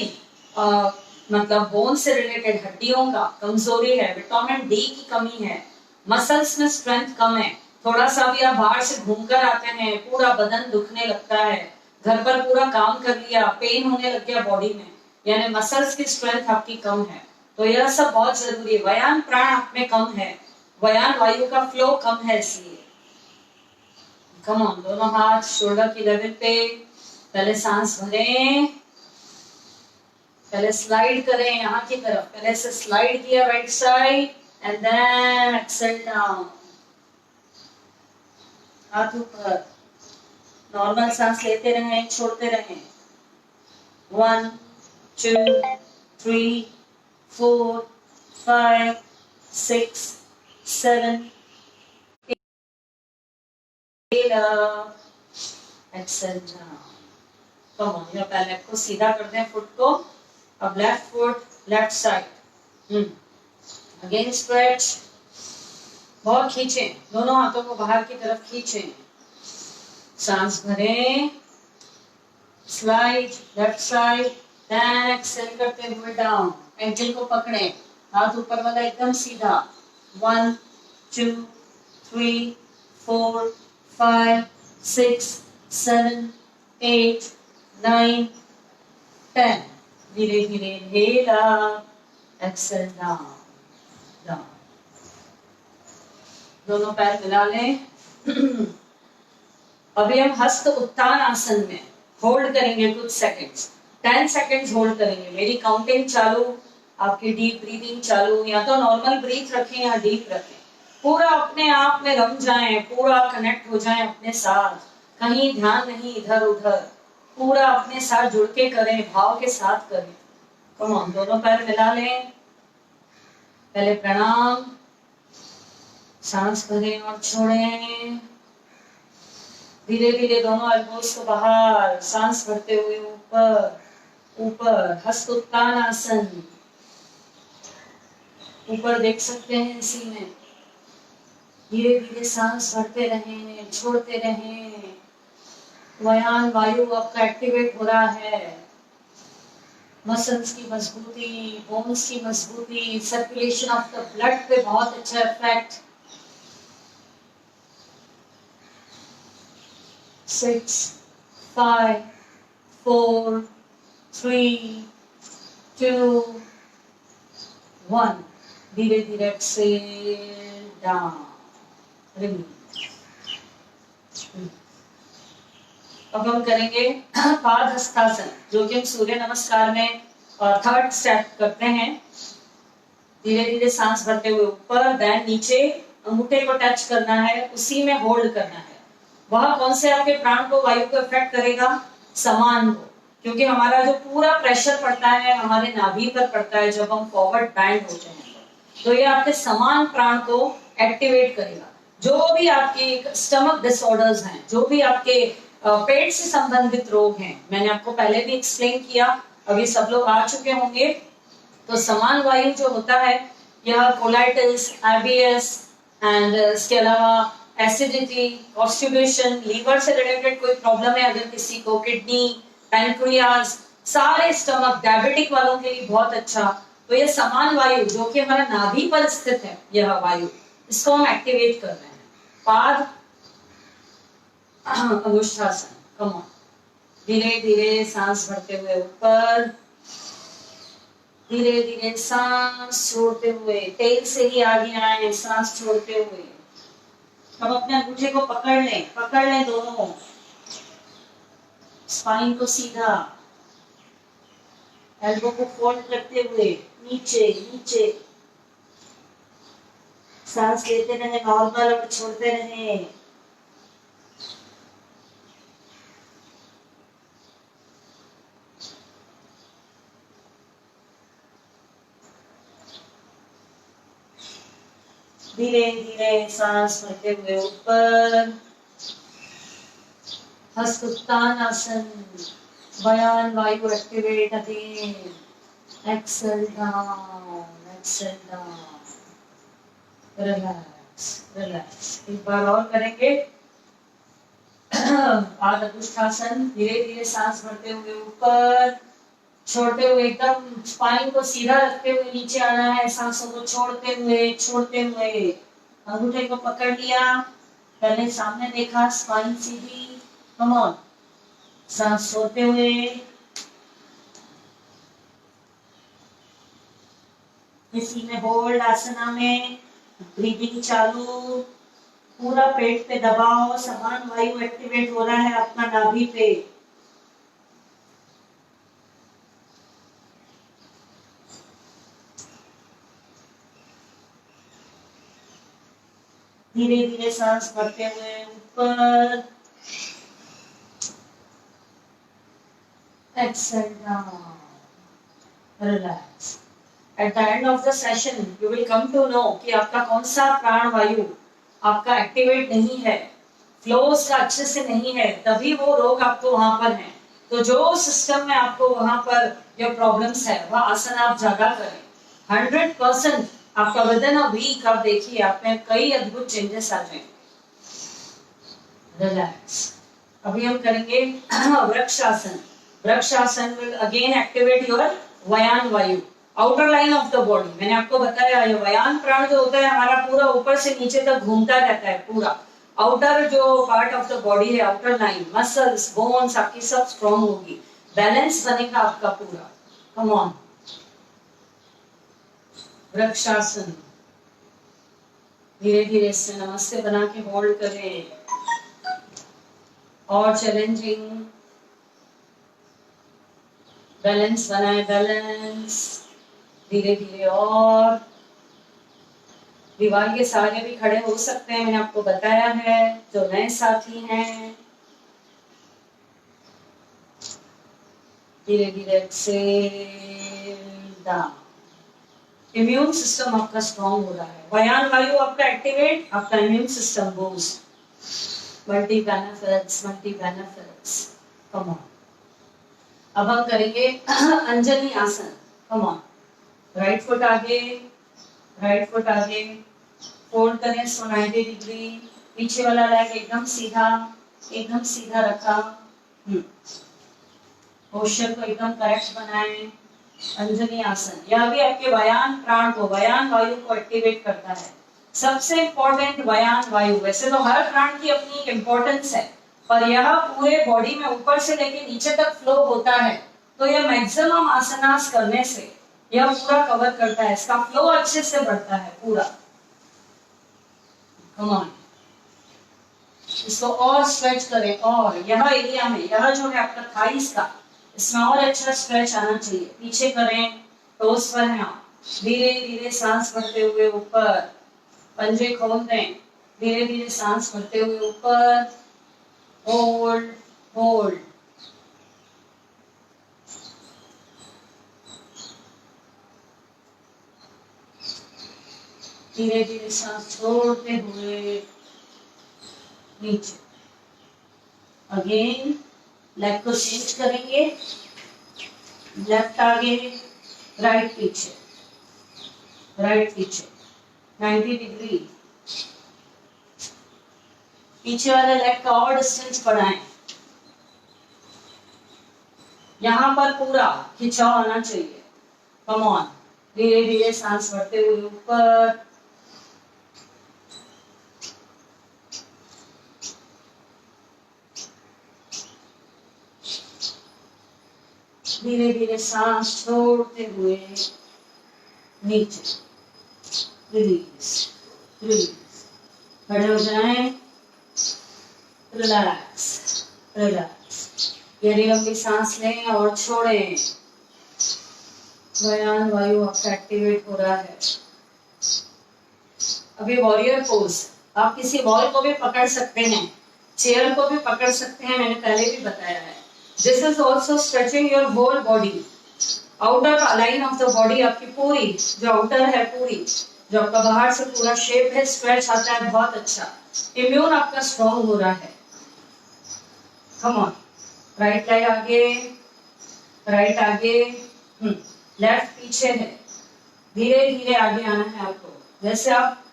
मतलब बोन से रिलेटेड हड्डियों का कमजोरी है, विटामिन डी की कमी है, मसल्स में स्ट्रेंथ कम है, थोड़ा सा भी आप बाहर से घूमकर आते हैं, पूरा बदन दुखने लगता है, घर पर पूरा काम कर लिया, पेन होने लग गया बॉडी में, यानी मसल्स की स्ट्रेंथ आपकी कम है, तो यह सब बहुत जरूरी है। व्यान प्राण आप में कम है, व्यान वायु का फ्लो कम है, इसलिए कम ऑन। दोनों हाथ शोल्डर की लेवल पे, पहले सांस भरें, पहले स्लाइड करें यहाँ की तरफ, पहले से स्लाइड किया right side and then exhale down, हाथ ऊपर, नॉर्मल सांस लेते रहें, छोड़ते रहें। 1 2 3 4 5 6 7 एक्सेल डाउन। कम ऑन, या पहले को सीधा कर दें फुट को। अब left foot left side, again stretch, बहुत खींचें, दोनों हाथों को बाहर की तरफ खींचें, सांस भरें, slide left side, then exhale करते हुए डाउन, एंकल को पकड़ें, हाथ ऊपर वाला एकदम सीधा। 1 2 3 4 5 6 7 8 9 10। धीरे धीरे inhale up, exhale down down. दोनों पैर मिला लें। अभी हम हस्त उत्तान आसन में होल्ड करेंगे कुछ सेकंड्स, 10 सेकंड्स होल्ड करेंगे। मेरी काउंटिंग चालू, आपकी डीप ब्रीदिंग चालू, या तो नॉर्मल ब्रीथ रखें या डीप रखें, पूरा अपने आप में रम जाएं, पूरा कनेक्ट हो जाएं अपने साथ, कहीं ध्यान नहीं इधर उधर, पूरा अपने साथ जुड़ के करें, भाव के साथ करें। कम ऑन, दोनों पैर मिला लें। पहले प्रणाम, सांस भरें और छोड़ें। धीरे धीरे दोनों एल्बोज को बाहर, सांस भरते हुए ऊपर ऊपर। हस्त उत्तान आसन, ऊपर देख सकते हैं इसी में। धीरे धीरे सांस भरते रहें, छोड़ते रहें। व्यान वायु आपका एक्टिवेट हो रहा है। मसल्स की मजबूती, बोन्स की मजबूती, सर्कुलेशन ऑफ द ब्लड पे बहुत अच्छा इफेक्ट। 6, 5, 4, 3, 2, 1। धीरे धीरे एक्सेल डाउन, अब हम करेंगे पाद हस्तासन, जो कि हम सूर्य नमस्कार में थर्ड स्टेप करते हैं। धीरे धीरे सांस भरते हुए ऊपर, देन नीचे अंगूठे को टच करना है, उसी में होल्ड करना है। वह कौन से आपके प्राण को, वायु को इफेक्ट करेगा? समान को, क्योंकि हमारा जो पूरा प्रेशर पड़ता है हमारे नाभि पर पड़ता है जब हम फॉरवर्ड बैंड होते हैं, तो ये आपके समान प्राण को एक्टिवेट करेगा। जो भी आपके स्टमक डिसऑर्डर्स हैं, जो भी आपके पेट से संबंधित रोग हैं, मैंने आपको पहले भी एक्सप्लेन किया, अभी सब लोग आ चुके होंगे। तो समान वायु जो होता है, यह कोलाइटिस, आईबीएस एंड इसके अलावा एसिडिटी, कॉन्स्टिपेशन, लीवर से रिलेटेड कोई प्रॉब्लम है अगर किसी को, किडनी, पैनक्रियाज, सारे स्टमक, डायबिटिक वालों के लिए बहुत अच्छा। तो ये समान वायु जो कि हमारा नाभि पर स्थित है, यह वायु, इसको हम एक्टिवेट कर रहे हैं। पाद अनुष्ठासन, कम ऑन। धीरे धीरे सांस भरते हुए ऊपर, धीरे धीरे सांस छोड़ते हुए, तेल से ही आगे आए, सांस छोड़ते हुए। अब अपने अंगूठे को पकड़ लें दोनों, स्पाइन को सीधा, एल्बो को फोल्ड करते हुए नीचे नीचे। सांस लेते रहे नॉर्मल और छोड़ते रहे। धीरे धीरे सांस भरते हुए ऊपर, हस्त उत्तान आसन, व्यान वायु activate again, Excel down, relax relax. एक बार और करेंगे पाद अनुष्ठासन। धीरे धीरे सांस भरते हुए ऊपर, छोड़ते हुए एकदम स्पाइन को सीधा रखते हुए नीचे आना है। सांसों को छोड़ते हुए अंगूठे को पकड़ लिया, पहले सामने देखा, स्पाइन सीधी, कम ऑन। सांस छोड़ते हुए, इसी में होल्ड आसना में, ब्रीदिंग चालू, पूरा पेट पे दबाओ, समान वायु एक्टिवेट हो रहा है अपना नाभि पे। धीरे धीरे सांस भरते हुए ऊपर, exhale down, relax. At the end of the session, you will come to know कि आपका कौन सा प्राण वायु आपका एक्टिवेट नहीं है, फ्लो उसका अच्छे से नहीं है, तभी वो रोग आपको वहां पर है। तो जो सिस्टम में आपको वहां पर जो प्रॉब्लम्स है, वह आसन आप ज्यादा करें। 100% आपका विदिन अ वीक आप देखिए आप में कई अद्भुत चेंजेस आ जाएंगे। रिलैक्स। अभी हम करेंगे vrikshasana. Vrikshasana will again activate your व्यान वायु, outer line of the body. मैंने आपको बताया ये व्यान प्राण जो होता है हमारा पूरा ऊपर से नीचे तक घूमता रहता है। पूरा आउटर जो पार्ट ऑफ द बॉडी है, आउटर लाइन, मसल्स, बोन्स आपकी सब स्ट्रॉन्ग होगी, बैलेंस बनेगा आपका पूरा। Come on, vrikshasana. धीरे धीरे इससे नमस्ते बना के होल्ड करें और चैलेंजिंग बैलेंस बनाए, बैलेंस। धीरे धीरे और दीवार के सहारे भी खड़े हो सकते हैं, मैंने आपको बताया है। जो नए साथी हैं धीरे धीरे एक्सेल डाउन। इम्यून सिस्टम आपका स्ट्रॉन्ग हो रहा है। व्यान वायु आपका एक्टिवेट, आपका immune system boost. Multi benefits. Come on. अब हम करेंगे अंजनी आसन। Come on. राइट फुट आगे, राइट फुट आगे, फोल्ड करें 190 डिग्री। पीछे वाला लेग एकदम सीधा रखा। पोस्चर को एकदम करेक्ट बनाएं। अंजनी आसन, यह भी आपके व्यान प्राण को, व्यान वायु को एक्टिवेट करता है। सबसे इंपॉर्टेंट व्यान वायु। वैसे तो हर प्राण की अपनी इंपॉर्टेंस है, पर यह पूरे बॉडी में ऊपर से लेके नीचे तक फ्लो होता है, तो यह मैक्सिमम आसनास करने से यह पूरा कवर करता है, इसका फ्लो अच्छे से बढ़ता है पूरा। कम ऑन, इसको और स्ट्रेच करें, और यह एरिया में, यह जो है आपका थाइस का, इसमें और अच्छा स्ट्रेच आना चाहिए। पीछे करें, टोस पर हैं, धीरे धीरे सांस भरते हुए ऊपर, पंजे खोल दें, धीरे धीरे सांस भरते हुए ऊपर, होल्ड होल्ड। धीरे धीरे सांस छोड़ते हुए नीचे। अगेन लेग को चेंज करेंगे, लेफ्ट आगे, राइट पीछे, राइट पीछे 90 डिग्री। पीछे वाले लेग का और डिस्टेंस बढ़ाएं। यहां पर पूरा खिंचाव आना चाहिए। कम ऑन, धीरे धीरे सांस भरते हुए ऊपर, धीरे धीरे सांस छोड़ते हुए नीचे। Release release. खड़े हो जाएं, रिलैक्स रिलैक्स। गहरी लंबी सांस लें और छोड़ें। व्यान वायु आपका एक्टिवेट हो रहा है। अभी वॉरियर पोज, आप किसी बॉल को भी पकड़ सकते हैं, चेयर को भी पकड़ सकते हैं, मैंने पहले भी बताया है। This is also stretching your whole body. Outer line of the body, आपकी पूरी जो आउटर है, पूरी जो आपका बाहर से पूरा शेप है, स्ट्रेच आता है बहुत अच्छा। इम्यून आपका स्ट्रॉन्ग हो रहा है। कम ऑन, राइट लेग आगे, राइट आगे, लेफ्ट पीछे है। धीरे धीरे आगे आना है आपको, जैसे आप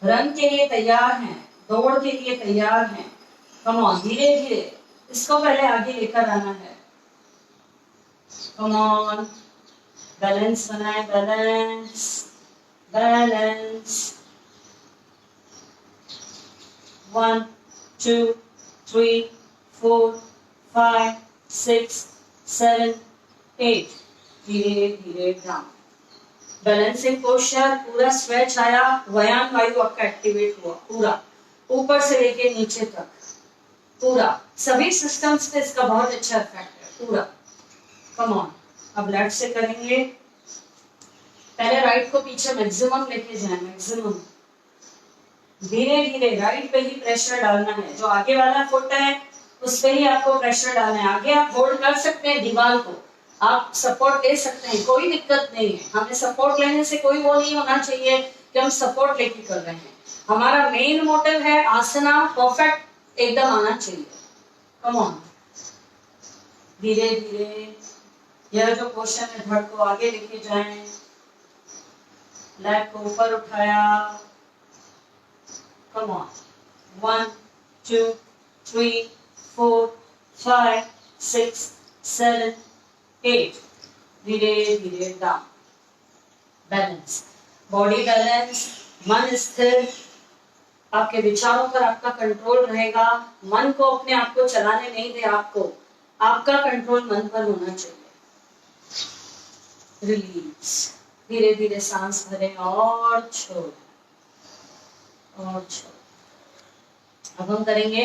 रन के लिए तैयार हैं, दौड़ के लिए तैयार हैं। कम ऑन, धीरे धीरे इसको पहले आगे लेकर आना है। कम ऑन, बैलेंस बनाए, बैलेंस बैलेंस। 1 2 3 4 5 6 7 8। धीरे धीरे डाउन। बैलेंसिंग पोस्चर, पूरा स्ट्रेच आया, व्यान वायु आपका एक्टिवेट हुआ पूरा, ऊपर से लेके नीचे तक पूरा। सभी सिस्टम्स पे इसका बहुत अच्छा इफेक्ट है पूरा। कम ऑन, अब लेफ्ट से करेंगे। पहले राइट को पीछे मैक्सिमम लेके जाए, मैक्सिमम। धीरे धीरे राइट पे ही प्रेशर डालना है, जो आगे वाला फुट है उस पे ही आपको प्रेशर डालना है। आगे आप होल्ड कर सकते हैं दीवार को, आप सपोर्ट ले सकते हैं, कोई दिक्कत नहीं है। हमें सपोर्ट लेने से कोई वो नहीं होना चाहिए कि हम सपोर्ट लेके कर रहे हैं। हमारा मेन मोटिव है आसना परफेक्ट एकदम आना चाहिए। कम ऑन, धीरे धीरे यह जो पोर्शन है धड़ को आगे लेके जाएं, लेग को ऊपर उठाया। Come on, 1 2 3 4 5 6 7 8। धीरे धीरे डाउन। बैलेंस, बॉडी बैलेंस, मन स्थिर, आपके विचारों पर आपका कंट्रोल रहेगा। मन को अपने आप को चलाने नहीं दे, आपको आपका कंट्रोल मन पर होना चाहिए। रिलीज, धीरे धीरे सांस भरें और छोड़ें और छोड़ें। अब हम करेंगे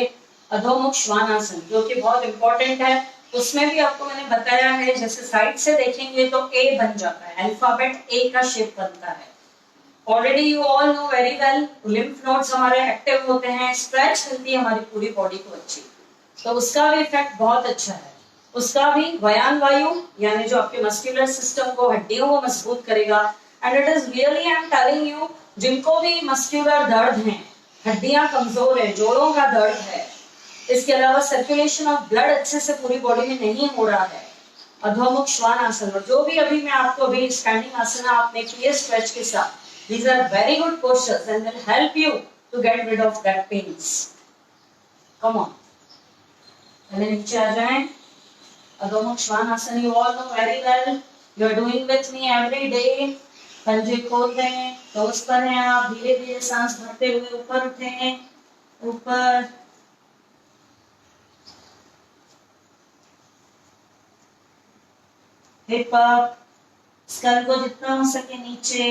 अधोमुख श्वानासन, जो कि बहुत इंपॉर्टेंट है। उसमें भी आपको मैंने बताया है, जैसे साइड से देखेंगे तो ए बन जाता है, अल्फाबेट ए का शेप बनता है। Already you all know very well, lymph nodes हमारे एक्टिव होते हैं, स्ट्रेच मिलती है हमारी पूरी बॉडी को अच्छी, तो उसका भी इफेक्ट बहुत अच्छा है। उसका भी व्यान वायु यानी जो आपके मस्कुलर सिस्टम को, हड्डियों को मजबूत करेगा। And it is really I am telling you, जिनको भी मस्कुलर दर्द है, हड्डियां कमजोर है, जोड़ों का दर्द है, इसके अलावा सर्कुलेशन ऑफ ब्लड अच्छे से पूरी बॉडी में नहीं हो रहा है, अधोमुख श्वान आसन और जो भी अभी मैं आपको अभी स्टैंडिंग आसन आपने क्लियर स्ट्रेच के साथ, these are very good postures and will help you to get rid of back pains. Come on, पहले नीचे आ जाएं। अधोमुख श्वान आसन you all know very well, you are doing with me every day। पंजे खोल दें, टोस पर हैं आप, धीरे धीरे सांस भरते हुए ऊपर उठें, ऊपर, हिप अप, स्कल को जितना हो सके नीचे,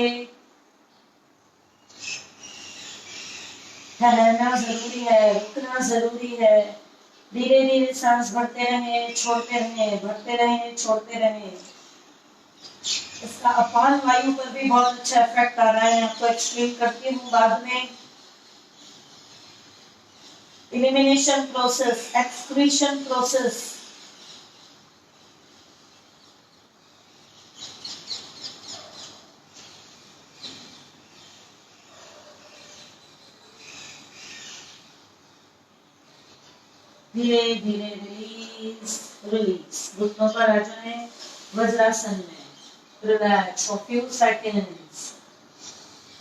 ठहरना जरूरी है, रुकना जरूरी है, धीरे धीरे सांस भरते रहें, छोड़ते रहें, भरते रहें, छोड़ते रहें। इसका अपान वायु पर भी बहुत अच्छा इफेक्ट आ रहा है, आपको एक्सप्लेन करती हूँ बाद में। एलिमिनेशन प्रोसेस, एक्सक्रीशन प्रोसेस, धीरे धीरे रिलीज रिलीज। घुटनों पर आ जाए, वज्रासन में रिलैक्स फॉर फ्यू सेकंड्स,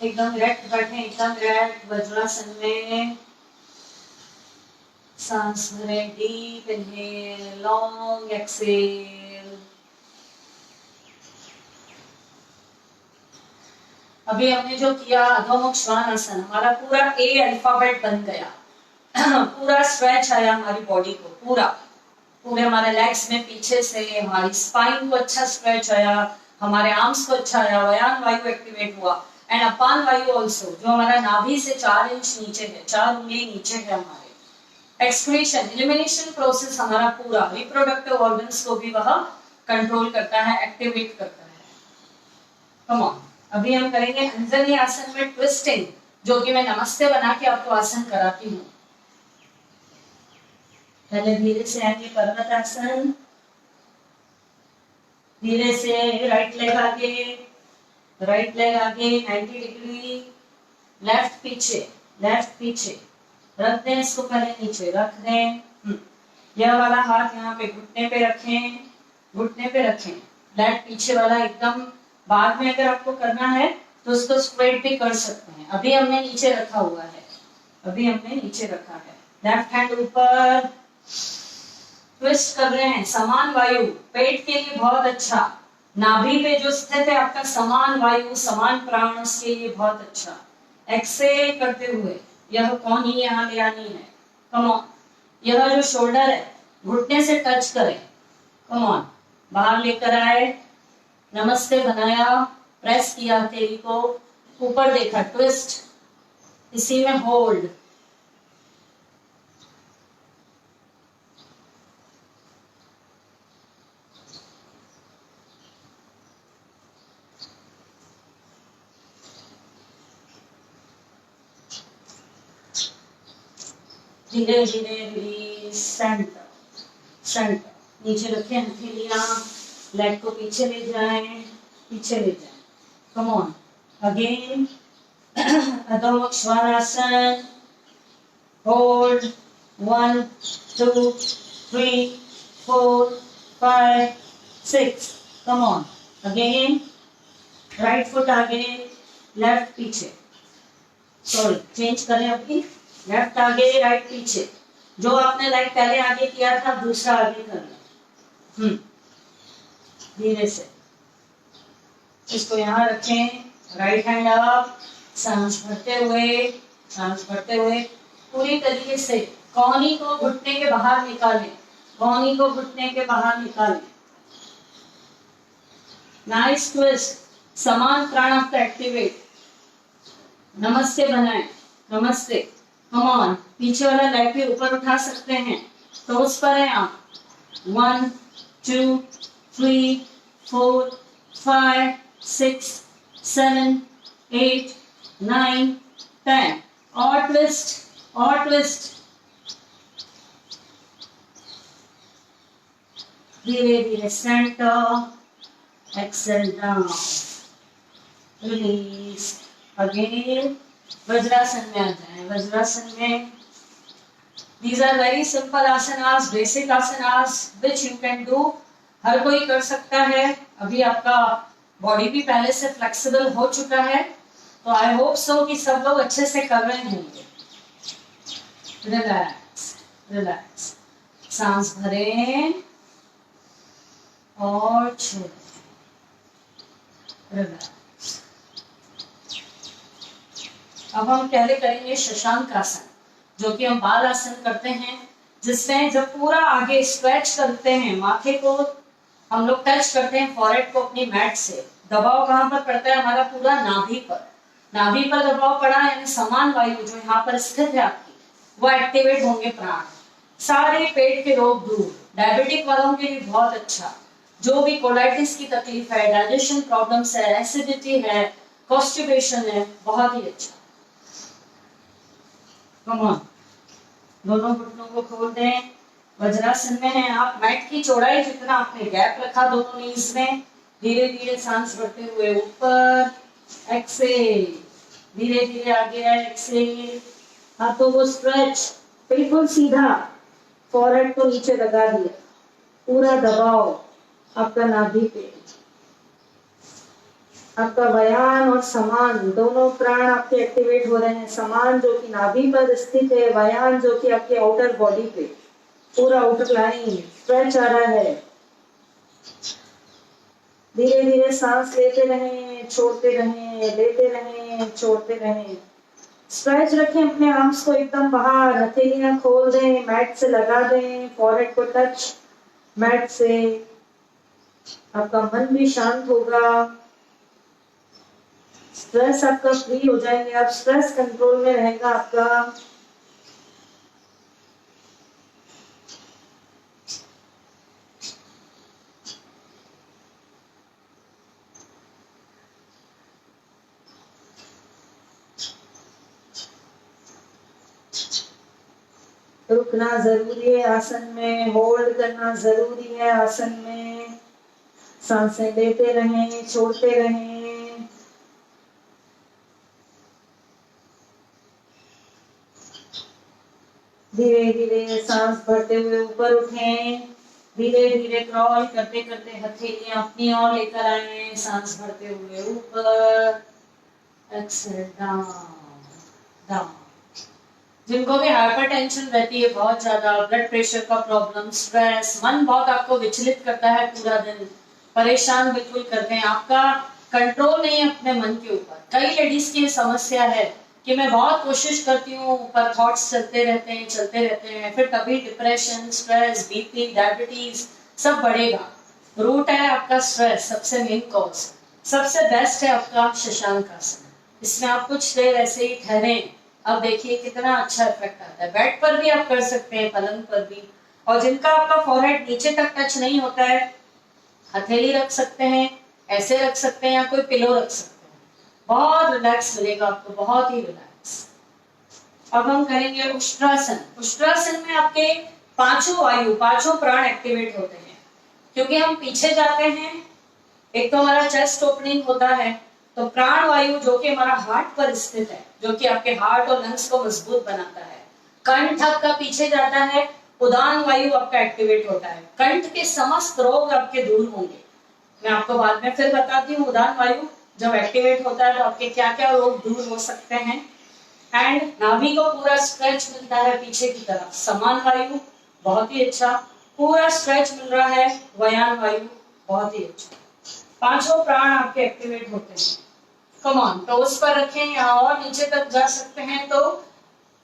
एकदम डायरेक्ट बैठे, एकदम डायरेक्ट वज्रासन में। सांस भरें, डीप इनहेल, लॉन्ग एक्सहेल। अभी हमने जो किया अधोमुख श्वान आसन, हमारा पूरा ए अल्फाबेट बन गया, पूरा स्ट्रेच आया हमारी बॉडी को, पूरे हमारे लेग्स में पीछे से, हमारी स्पाइन को अच्छा स्ट्रेच आया, हमारे आर्म्स को अच्छा आया, व्यान वायु एक्टिवेट हुआ। एंड अपान वायु ऑल्सो, जो हमारा नाभि से 4 इंच नीचे है, 4 उंगली नीचे है हमारे। एक्सक्रीशन, एलिमिनेशन प्रोसेस हमारा पूरा, रिप्रोडक्टिव ऑर्गन्स को भी वह कंट्रोल करता है, एक्टिवेट करता है। कम ऑन, अभी हम करेंगे अंजनी आसन में ट्विस्टिंग, जो कि मैं नमस्ते बना के आपको आसन कराती हूँ। पहले धीरे से आएंगे पर्वत आसन, धीरे से राइट लेग आगे, राइट लेग आगे 90 डिग्री, लेफ्ट पीछे, लेफ्ट पीछे, रख दें इसको, पहले नीचे रख दें। यह वाला हाथ यहाँ पे घुटने पे रखें, घुटने पे रखें, लेफ्ट पीछे वाला एकदम। बाद में अगर आपको करना है तो उसको स्ट्रेट भी कर सकते हैं। अभी हमने नीचे रखा हुआ है, अभी हमने नीचे रखा है। लेफ्ट हैंड ऊपर, ट्विस्ट कर रहे हैं, समान वायु, पेट के लिए बहुत अच्छा, नाभि पे जो स्थित है आपका समान वायु, समान प्राण, उसके लिए बहुत अच्छा। एक्सेल करते हुए यह कोहनी यहाँ ले आनी है। कम ऑन, यह जो शोल्डर है घुटने से टच करें। कम ऑन, बाहर लेकर आए, नमस्ते बनाया, प्रेस किया हथेली को, ऊपर देखा, ट्विस्ट, इसी में होल्ड। धीरे धीरे रिलीज, सेंटर, सेंटर, नीचे रखें हथेलियां, लेग को पीछे ले जाएं, पीछे ले जाएं। कम ऑन, अगेन अधोमुख श्वानासन, hold, 1 2 3 4 5 6। Come on, again, right foot आगे, लेफ्ट पीछे, सॉरी चेंज करें अभी, लेफ्ट आगे, राइट पीछे। जो आपने लेग पहले आगे किया था दूसरा आगे करना। धीरे से इसको यहाँ रखें, राइट हैंड अप, सांस भरते हुए, सांस भरते हुए पूरी तरीके से कोहनी को घुटने के बाहर निकालें, कोहनी को घुटने के बाहर निकालें। नाइस ट्विस्ट, समान प्राण आपका एक्टिवेट। नमस्ते बनाएं, नमस्ते। कम ऑन, पीछे वाला लेग भी ऊपर उठा सकते हैं, तो उस पर है आप। 1 2 3 4 5 6 7 8 9 10। और ट्विस्ट, और ट्विस्ट। धीरे धीरे centre, exhale down, release, again vajrasana में आ जाए। वज्रासन में these are very simple asanas, basic asanas which you can do, हर कोई कर सकता है। अभी आपका बॉडी भी पहले से फ्लेक्सिबल हो चुका है, तो आई होप सो कि सब लोग अच्छे से कर रहे होंगे। रिलैक्स रिलैक्स, सांस भरें और छोड़ें, रिलैक्स। अब हम पहले करेंगे शशांक आसन, जो कि हम बाल आसन करते हैं, जिसमें जब पूरा आगे स्ट्रेच करते हैं, माथे को हम लोग टच करते हैं फॉरहेड को अपनी मैट से। दबाव कहाँ पर पड़ता है? हमारा पूरा नाभि पर। नाभि पर दबाव पड़ा यानी समान वायु जो यहाँ पर स्थित है आपकी, वो एक्टिवेट होंगे प्राण। सारे पेट के रोग दूर, डायबिटिक वालों के लिए बहुत अच्छा, जो भी कोलाइटिस की तकलीफ है, डाइजेशन प्रॉब्लम्स है, एसिडिटी है, कॉन्स्टिपेशन है, बहुत ही अच्छा। कम ऑन, दोनों घुटनों को खोल दें। वज्रासन में हैं आप, मैट की चौड़ाई जितना आपने गैप रखा दोनों नीज में। धीरे धीरे सांस भरते हुए ऊपर, एक्सेल, धीरे धीरे आगे आए, एक्सेल। हाथों को स्ट्रेच, बिल्कुल सीधा, फॉरहेड को नीचे लगा दिया, पूरा दबाव आपका नाभि पे। आपका व्यान और समान दोनों प्राण आपके एक्टिवेट हो रहे हैं। समान जो कि नाभि पर स्थित है, व्यान जो कि आपके आउटर बॉडी पे, पूरा आउटर लाइन स्ट्रेच आ रहा है। धीरे धीरे सांस लेते रहें, छोड़ते रहें, लेते रहें, छोड़ते रहें। स्ट्रेच रखें अपने आर्म्स को एकदम बाहर, हथेलियां खोल दें, मैट से लगा दें, फॉरहेड को टच मैट से। आपका मन भी शांत होगा, स्ट्रेस आपका फ्री हो जाएंगे, आप स्ट्रेस कंट्रोल में रहेगा आपका। रुकना जरूरी है आसन में, होल्ड करना जरूरी है आसन में। सांसें लेते रहें, छोड़ते रहें। धीरे धीरे सांस भरते हुए ऊपर उठें। धीरे धीरे क्रॉल करते करते हथेलियां अपनी ओर लेकर आए, सांस भरते हुए ऊपर, एक्सेल डाउन डाउन। जिनको भी हाइपरटेंशन रहती है बहुत ज्यादा, ब्लड प्रेशर का प्रॉब्लम, स्ट्रेस, मन बहुत आपको विचलित करता है, पूरा दिन परेशान बिल्कुल करते हैं, आपका कंट्रोल नहीं है अपने मन के ऊपर। कई लेडीज की समस्या है कि मैं बहुत कोशिश करती हूँ पर थॉट्स चलते रहते हैं, फिर कभी डिप्रेशन, स्ट्रेस, बीपी, डायबिटीज सब बढ़ेगा। रूट है आपका स्ट्रेस, सबसे मेन कॉज। सबसे बेस्ट है आपका शशांक आसन। इसमें आप कुछ देर ऐसे ही ठहरें, अब देखिए कितना अच्छा इफेक्ट आता है। बेड पर भी आप कर सकते हैं, पलंग पर भी। और जिनका आपका फॉरहेड नीचे तक टच नहीं होता है, हथेली रख सकते हैं, ऐसे रख सकते हैं, या कोई पिलो रख सकते हैं। बहुत रिलैक्स मिलेगा आपको, बहुत ही रिलैक्स। अब हम करेंगे उष्ट्रासन। उष्ट्रासन में आपके पांचों वायु, पांचों प्राण एक्टिवेट होते हैं। क्योंकि हम पीछे जाते हैं, एक तो हमारा चेस्ट ओपनिंग होता है, तो प्राण वायु जो कि हमारा हार्ट पर स्थित है, जो कि आपके हार्ट और लंग्स को मजबूत बनाता है। कंठ आपका पीछे जाता है, उदान वायु आपका एक्टिवेट होता है। कंठ के समस्त रोग आपके दूर होंगे। मैं आपको बाद में फिर बताती हूँ, उदान वायु जब एक्टिवेट होता है तो आपके क्या क्या रोग दूर हो सकते हैं। एंड नाभि को पूरा स्ट्रेच मिलता है पीछे की तरफ। समान वायु बहुत ही अच्छा, पूरा स्ट्रेच मिल रहा है। व्यान वायु बहुत ही अच्छा। पांचों प्राण आपके एक्टिवेट होते हैं। कम ऑन, टोस पर रखें, यहाँ और नीचे तक जा सकते हैं तो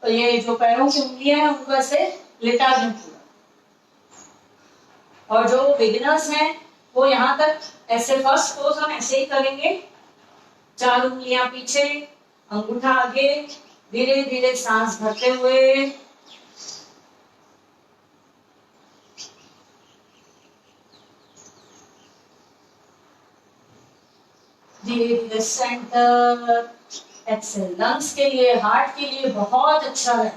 ये जो पैरों की उंगलियां हैं उनको ऐसे लिटा दें पूरा। और जो बिगिनर्स हैं वो यहाँ तक ऐसे फर्स्ट पोज हम ऐसे ही करेंगे, 4 उंगलियां पीछे, अंगूठा आगे, धीरे धीरे सांस भरते हुए, धीरे धीरे सेंटर, एक्सेल। लंग्स के लिए, हार्ट के लिए बहुत अच्छा है।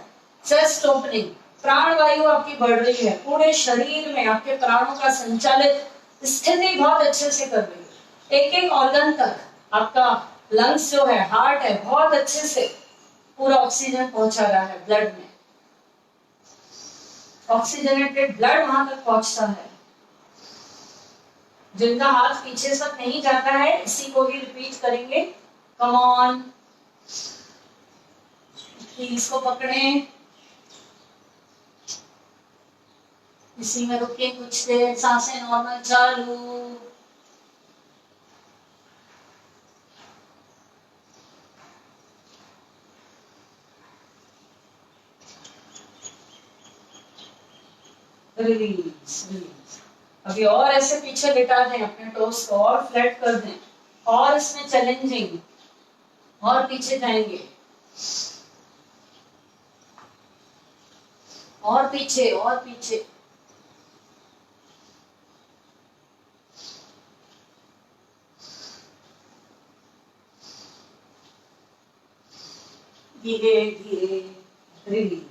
चेस्ट ओपनिंग, प्राण वायु आपकी बढ़ रही है, पूरे शरीर में आपके प्राणों का संचालित स्थिति बहुत अच्छे से कर रही है। एक एक ऑर्गन तक आपका लंग्स जो है, हार्ट है, बहुत अच्छे से पूरा ऑक्सीजन पहुंचा रहा है ब्लड में। ऑक्सीजनेटेड ब्लड वहां तक पहुंचता है। जिनका हाथ पीछे तक नहीं जाता है, इसी को ही रिपीट करेंगे। कम ऑन, इसको पकड़ें, इसी में रुके कुछ देर, सांसें नॉर्मल चालू। Release release. अभी और ऐसे पीछे लिटा दें, अपने टोस को और फ्लैट कर दें, और इसमें चैलेंजिंग, और पीछे जाएंगे, और पीछे और पीछे। धीरे धीरे रिलीज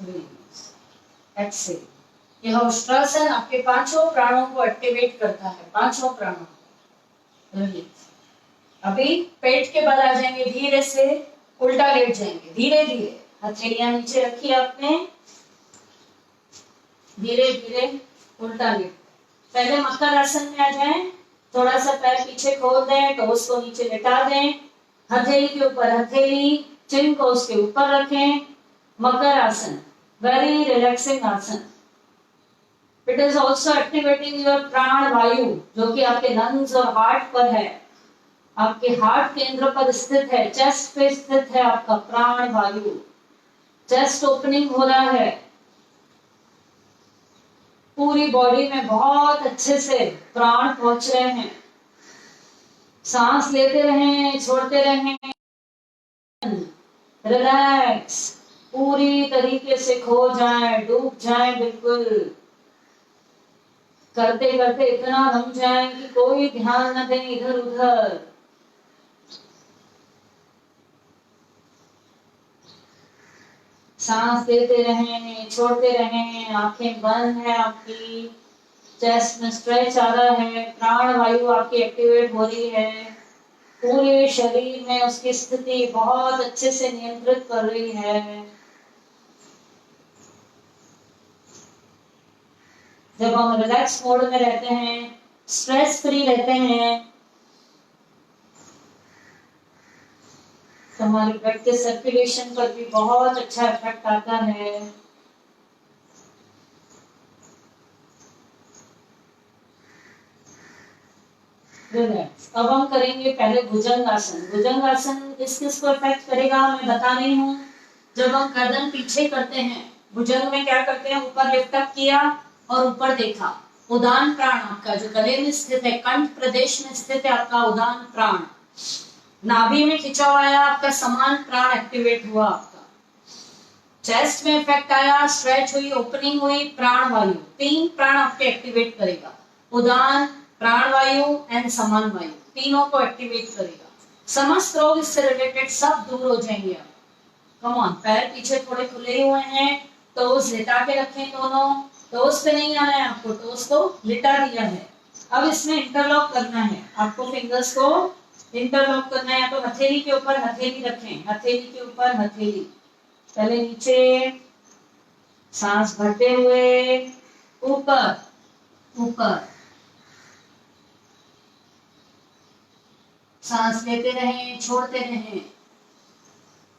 रिलीज, एक्सेल। यह उष्ट्रासन आपके पांचों प्राणों को एक्टिवेट करता है, पांचों प्राणों। अभी पेट के बल आ जाएंगे, धीरे से उल्टा लेट जाएंगे, धीरे धीरे। हथेलियां नीचे रखी आपने, धीरे धीरे उल्टा लेट। पहले मकर आसन में आ जाएं, थोड़ा सा पैर पीछे खोल दें, टोस को नीचे लेटा दें, हथेली के ऊपर हथेली, चिन को उसके ऊपर रखें। मकर आसन, वेरी रिलैक्सिंग आसन। It is also activating your प्राण वायु, जो कि आपके लंग्स और हार्ट पर है, आपके हार्ट केंद्र पर स्थित है, चेस्ट पे स्थित है आपका प्राण वायु। चेस्ट ओपनिंग हो रहा है, पूरी बॉडी में बहुत अच्छे से प्राण पहुंच रहे हैं। सांस लेते रहें, छोड़ते रहें, रिलैक्स, पूरी तरीके से खो जाएं, डूब जाएं, बिल्कुल करते करते इतना रम जाएं कि कोई ध्यान न दें इधर उधर। सांस लेते रहें, छोड़ते रहें, आंखें बंद है आपकी, चेस्ट में स्ट्रेच आ रहा है, प्राण वायु आपकी एक्टिवेट हो रही है, पूरे शरीर में उसकी स्थिति बहुत अच्छे से नियंत्रित कर रही है। जब हम रिलैक्स मोड में रहते हैं, स्ट्रेस फ्री रहते हैं, तो हमारे ब्लड के सर्कुलेशन पर भी बहुत अच्छा इफेक्ट आता है। रिलैक्स। अब हम करेंगे पहले भुजंगासन। भुजंगासन किस किस को इफेक्ट करेगा मैं बता रही हूँ। जब हम गर्दन पीछे करते हैं, भुजंग में क्या करते हैं, ऊपर लिफ्ट अप किया और ऊपर देखा। उदान प्राण आपका जो गले में स्थित है, कंठ प्रदेश में स्थित है आपका उदान प्राण। नाभि में खिंचाव आया, आपका समान प्राण एक्टिवेट हुआ आपका। चेस्ट में इफेक्ट आया, स्ट्रेच हुई, ओपनिंग हुई, प्राण वायु। 3 प्राण आपके एक्टिवेट करेगा, उदान, प्राण वायु एंड समान वायु, तीनों को एक्टिवेट करेगा। समस्त रोग इससे रिलेटेड सब दूर हो जाएंगे। कम ऑन, पैर पीछे थोड़े खुले हुए हैं, टोस लिटा के रखें दोनों। टोस पे नहीं आना है आपको, टोस को लिटा दिया है। अब इसमें इंटरलॉक करना है आपको, फिंगर्स को इंटरलॉक करना है। तो हथेली के ऊपर हथेली रखें, हथेली के ऊपर हथेली, पहले नीचे, सांस भरते हुए ऊपर ऊपर, सांस लेते रहें, छोड़ते रहें।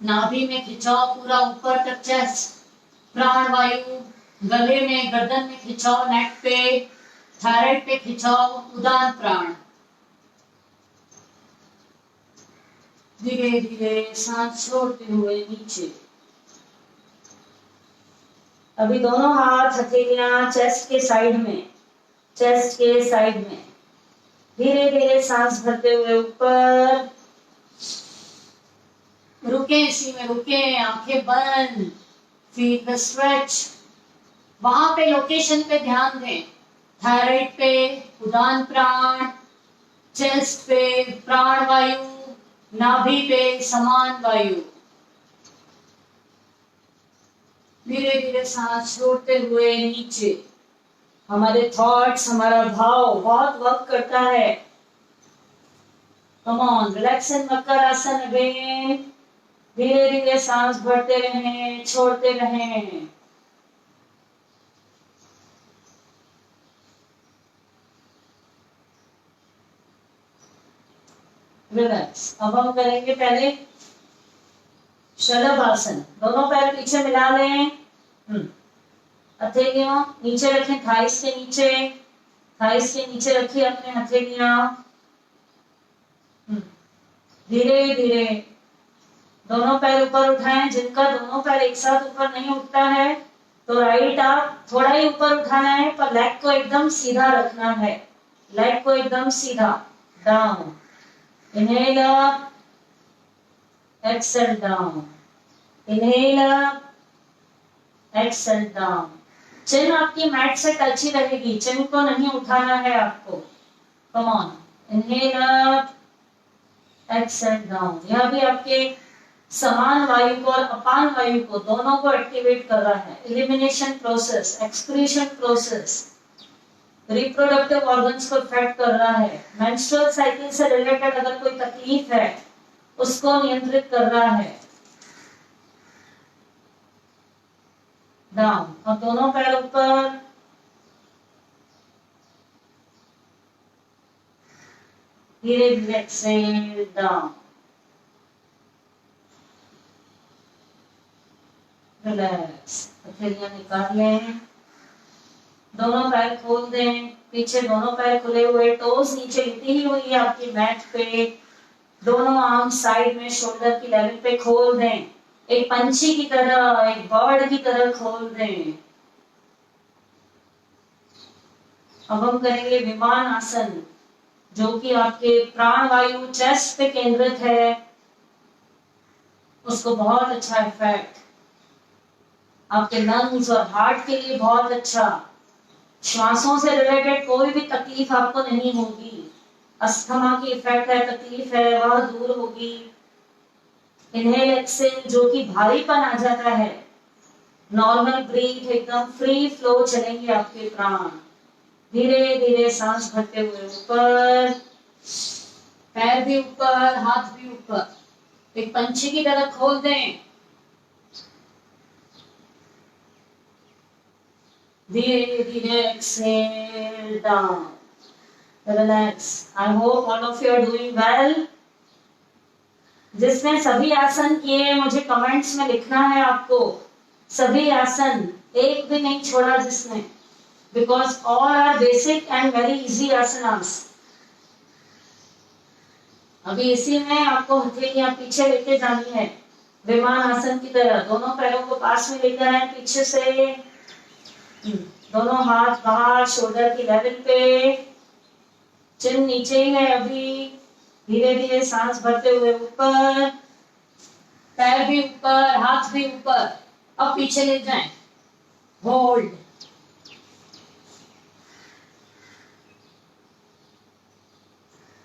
नाभि में खिंचाव पूरा ऊपर तक, चेस्ट, प्राण वायु, गले में, गर्दन में खिंचाव, नेक पे, थायराइड पे खिंचाव, उदान प्राण। धीरे धीरे सांस छोड़ते हुए नीचे। अभी दोनों हाथ, हथेलियां चेस्ट के साइड में, चेस्ट के साइड में। धीरे धीरे सांस भरते हुए ऊपर, रुके, इसी में रुके, आंखें बंद, फील द स्ट्रेच। वहां पे लोकेशन पे ध्यान दें, थायराइड पे उदान प्राण, चेस्ट पे प्राण वायु, नाभि पे समान वायु। धीरे धीरे सांस छोड़ते हुए नीचे। हमारे थॉट्स, हमारा भाव बहुत वर्क करता है। Come on, relax in makar आसन अगेन। धीरे धीरे सांस भरते रहें, छोड़ते रहें। रिलैक्स। अब हम करेंगे पहले शलभासन। दोनों पैर पीछे मिला लें। हथेलियां नीचे रखें, थाइस के नीचे। थाइस के नीचे रखिए अपने हथेलियां। धीरे धीरे दोनों पैर ऊपर उठाएं। जिनका दोनों पैर एक साथ ऊपर नहीं उठता है तो राइट आप थोड़ा ही ऊपर उठाना है, पर लेग को एकदम सीधा रखना है। लेग को एकदम सीधा। Down, inhale up, exhale down, inhale up, exhale down. Chin आपकी मैट से टच ही रहेगी, चिन को नहीं उठाना है आपको। Come on, inhale up, exhale down. यह भी आपके समान वायु को और अपान वायु को दोनों को एक्टिवेट कर रहा है। Elimination process, excretion process, reproductive organs को इफेक्ट कर रहा है। मेंस्ट्रुअल साइकिल से रिलेटेड अगर कोई तकलीफ है उसको नियंत्रित कर रहा है। डाउन। अब दोनों पैर ऊपर। धीरे धीरे एक्सेल डाउन। रिलैक्स। हथेलियां निकाल लें। दोनों पैर खोल दें। पीछे दोनों पैर खुले हुए, टोज नीचे लिटी ही हुई है आपकी मैट पे। दोनों आर्म साइड में शोल्डर की लेवल पे खोल दें। एक पंछी की तरह, एक बर्ड की तरह खोल दें। अब हम करेंगे विमान आसन, जो कि आपके प्राण वायु चेस्ट पे केंद्रित है। उसको बहुत अच्छा इफेक्ट, आपके लंग्स और हार्ट के लिए बहुत अच्छा। श्वासों से रिलेटेड कोई भी तकलीफ आपको नहीं होगी। अस्थमा की इफेक्ट है, तकलीफ है, वह दूर होगी। इनहेल एक्सेल, जो कि भारीपन आ जाता है, नॉर्मल ब्रीथ, एकदम फ्री फ्लो चलेंगे आपके प्राण। धीरे धीरे सांस भरते हुए ऊपर, पैर भी ऊपर, हाथ भी ऊपर, एक पंछी की तरह खोल दें। धीरे धीरे exhale down. Relax. I hope all of you are doing well. जिसने सभी आसन किए मुझे कमेंट्स में लिखना है आपको। सभी आसन, एक भी नहीं छोड़ा जिसने, because all are basic and very easy asanas. अभी इसी में आपको हथेलियां पीछे लेके जानी है, विमान आसन की तरह। दोनों पैरों को पास में लेकर आए पीछे से। दोनों हाथ बाहर शोल्डर की लेवल पे, चिन नीचे ही है अभी। धीरे धीरे सांस भरते हुए ऊपर, पैर भी ऊपर, हाथ भी ऊपर। अब पीछे ले जाएं, होल्ड।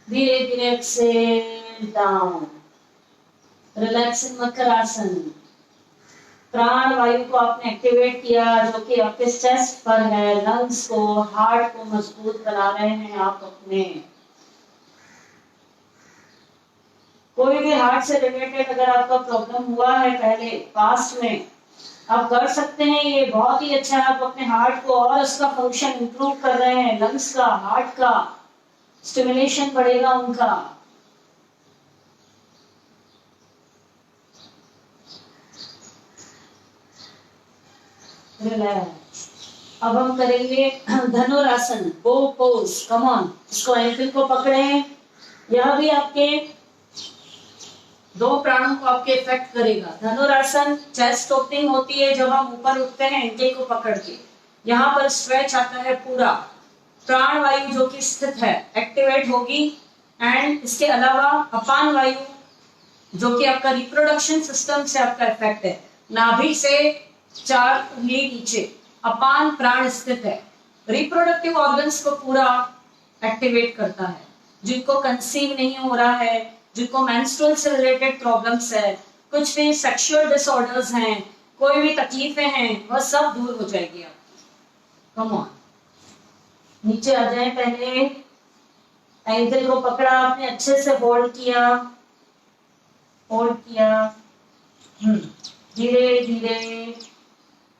धीरे धीरे exhale down. Relax in makar आसन। प्राण वायु को आपने एक्टिवेट किया, जो कि आपके चेस्ट पर है। लंग्स को, हार्ट को मजबूत बना रहे हैं आप अपने। कोई भी हार्ट से रिलेटेड अगर आपका प्रॉब्लम हुआ है पहले पास्ट में, आप कर सकते हैं। ये बहुत ही अच्छा है, आप अपने हार्ट को और उसका फंक्शन इंप्रूव कर रहे हैं। लंग्स का, हार्ट का स्टिमुलेशन बढ़ेगा उनका। रिलैक्स। अब हम करेंगे धनुरासन, बो पोज। कम ऑन, इसको एंकल को पकड़ें। यह भी आपके दो प्राणों को आपके इफेक्ट करेगा। धनुरासन चेस्ट ओपनिंग होती है जब हम ऊपर उठते हैं एंकल को पकड़ के। यहाँ पर स्ट्रेच आता है पूरा। प्राण वायु जो कि स्थित है एक्टिवेट होगी। एंड इसके अलावा अपान वायु जो कि आपका रिप्रोडक्शन सिस्टम से आपका इफेक्ट है। नाभि से 4 उंगली नीचे अपान प्राण स्थित है। रिप्रोडक्टिव ऑर्गन्स को पूरा एक्टिवेट करता है। जिनको कंसीव नहीं हो रहा है, जिनको मेंस्ट्रुअल से रिलेटेड प्रॉब्लम्स है, कुछ भी सेक्सुअल डिसऑर्डर्स हैं, कोई भी तकलीफें हैं वह सब दूर हो जाएगी आपकी। कम ऑन, नीचे आ जाए। पहले एंकल को पकड़ा आपने, अच्छे से होल्ड किया, होल्ड किया। धीरे धीरे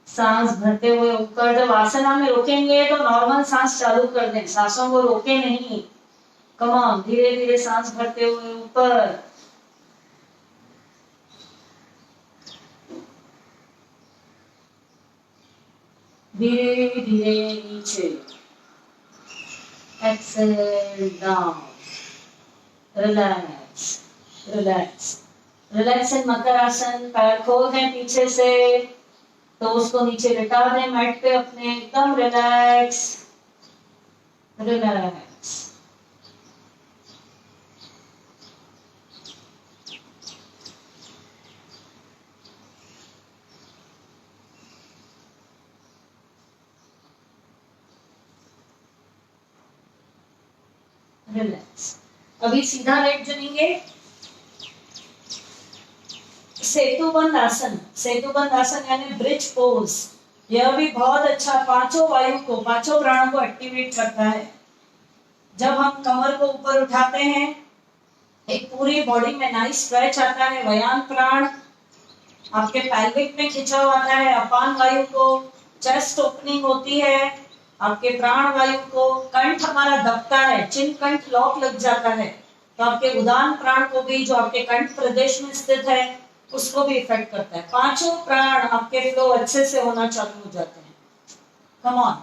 सांस भरते हुए ऊपर। जब आसना में रोकेंगे तो नॉर्मल सांस चालू कर दें, सांसों को रोके नहीं। कम ऑन, धीरे धीरे सांस भरते हुए ऊपर, धीरे धीरे नीचे। Exhale down, relax relax relax in makar asana. पैर खोल दें पीछे से, तो उसको नीचे लिटा दें मैट पे अपने, एकदम रिलैक्स रिलैक्स। रिलैक्स। अभी सीधा लेट जाएंगे। सेतुबंद आसन, सेतुबंद आसन यानी ब्रिज पोज। यह भी बहुत अच्छा पांचों वायु को, पांचों प्राणों को एक्टिवेट करता है। जब हम कमर को ऊपर उठाते हैं, एक पूरी बॉडी में नाइस स्ट्रेच आता है। वयान प्राण आपके पैल्विक में खिंचाव आता है, अपान वायु को चेस्ट ओपनिंग होती है, आपके प्राण वायु को। कंठ हमारा दबता है, चिन कंठ लॉक लग जाता है, तो आपके उदान प्राण को भी, जो आपके कंठ प्रदेश में स्थित है, उसको भी इफेक्ट करता है। पांचों प्राण आपके फ्लो अच्छे से होना चालू हो जाते हैं। कम ऑन,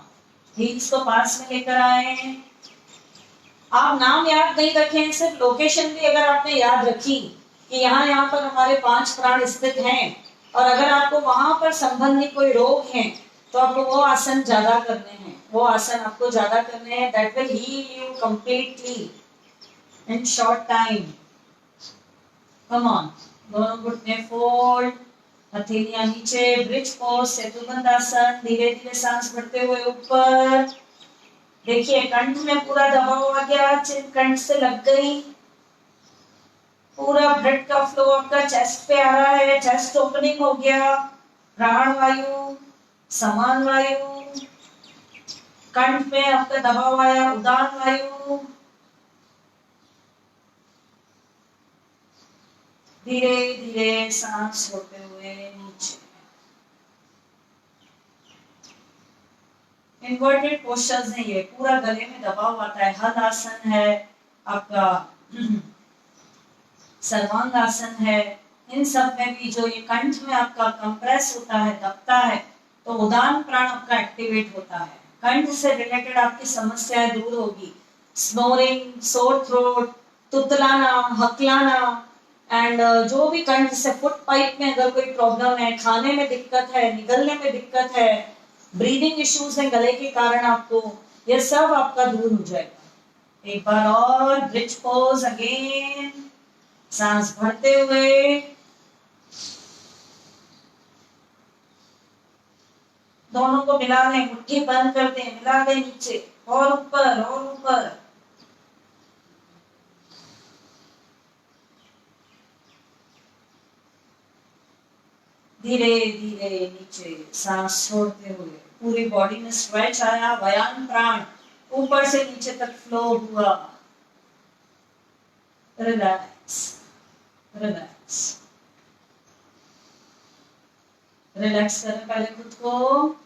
हील्स को पास में लेकर आए। आप नाम याद नहीं रखें, सिर्फ लोकेशन भी अगर आपने याद रखी कि यहाँ पर हमारे 5 प्राण स्थित हैं, और अगर आपको वहां पर संबंधित कोई रोग है तो आपको वो आसन ज्यादा करने हैं, वो आसन आपको ज्यादा करने हैं। That will heal you completely in short time. Come on, दोनों घुटने फोल्ड, हथेलियां नीचे, ब्रिज पोज, सेतुबंद आसन। धीरे धीरे सांस भरते हुए ऊपर। देखिए कंठ में पूरा दबाव आ गया, चिन कंठ से लग गई, पूरा ब्लड का फ्लो आपका चेस्ट पे आ रहा है, चेस्ट ओपनिंग हो गया। प्राण वायु, समान वायु, कंठ में आपका दबाव आया, उदान वायु। धीरे धीरे सांस छोड़ते हुए नीचे। इन्वर्टेड पोस्चर्स है, ये पूरा गले में दबाव आता है। हल आसन है आपका, सर्वांग आसन है। इन सब में भी जो ये कंठ में आपका कंप्रेस होता है, दबता है, तो उदान प्राण आपका एक्टिवेट होता है। कंठ से रिलेटेड आपकी समस्याएं दूर होगी। स्नोरिंग, सोर थ्रोट, तुतलाना, हकलाना, एंड जो भी कंठ से फुट पाइप में अगर कोई प्रॉब्लम है, खाने में दिक्कत है, निगलने में दिक्कत है, ब्रीदिंग इश्यूज है गले के कारण आपको, ये सब आपका दूर हो जाएगा। एक बार और ब्रिज पोज अगेन, सांस भरते हुए, दोनों को मिला लें, मुट्ठी बंद कर दें, मिला दें नीचे और ऊपर और ऊपर। धीरे धीरे नीचे सांस छोड़ते हुए, पूरी बॉडी में स्ट्रेच आया, वयान प्राण ऊपर से नीचे तक फ्लो हुआ। रिलैक्स रिलैक्स रिलैक्स करें पहले खुद को।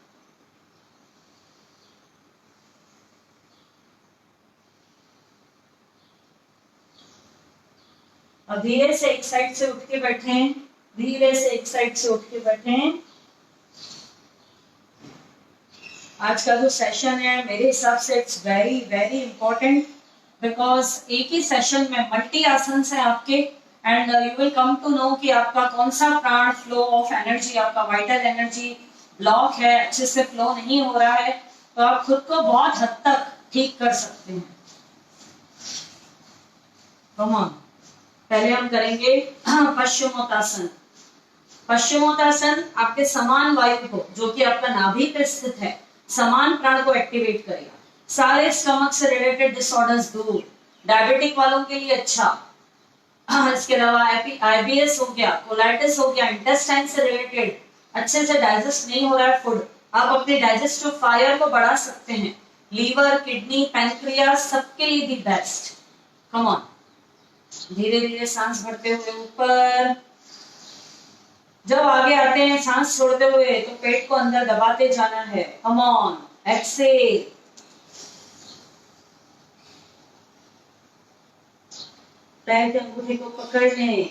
अब धीरे से एक साइड से उठ के बैठें, धीरे से एक साइड से उठ के बैठें। आज का जो सेशन है मेरे हिसाब से it's very very important, because एक ही सेशन में मल्टी आसन है आपके, and you will come to know कि आपका कौन सा प्राण फ्लो ऑफ एनर्जी, आपका वाइटल एनर्जी ब्लॉक है, अच्छे से फ्लो नहीं हो रहा है, तो आप खुद को बहुत हद तक ठीक कर सकते हैं। कम ऑन, पहले हम करेंगे पश्चिमोत्तासन। पश्चिमोत्तासन आपके समान वायु को, जो कि आपका नाभि पे स्थित है, समान प्राण को एक्टिवेट करेगा। सारे स्टमक से रिलेटेड डिसऑर्डर्स दूर, डायबिटिक वालों के लिए अच्छा। इसके अलावा आईबीएस हो गया, कोलाइटिस हो गया, इंटेस्टाइन से रिलेटेड अच्छे से डाइजेस्ट नहीं हो रहा है फूड, आप अपने डाइजेस्टिव फायर को बढ़ा सकते हैं। लीवर, किडनी, पैंक्रियास सबके लिए दी बेस्ट। कम ऑन, धीरे धीरे सांस भरते हुए ऊपर। जब आगे आते हैं सांस छोड़ते हुए तो पेट को अंदर दबाते जाना है। Come on, exhale. पैर के अंगूठे को पकड़ लें,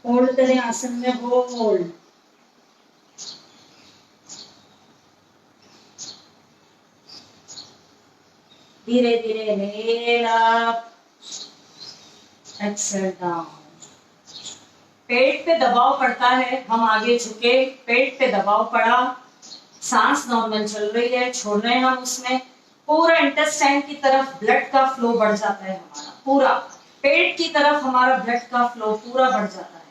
होल्ड करें, आसन में होल्ड। धीरे धीरे इनहेल अप, एक्सेल डाउन। पेट पे दबाव पड़ता है, हम आगे झुके, पेट पे दबाव पड़ा, सांस नॉर्मल चल रही है, छोड़ रहे हैं हम उसमें, पूरा इंटेस्टाइन की तरफ ब्लड का फ्लो बढ़ जाता है हमारा, पूरा पेट की तरफ हमारा ब्लड का फ्लो पूरा बढ़ जाता है,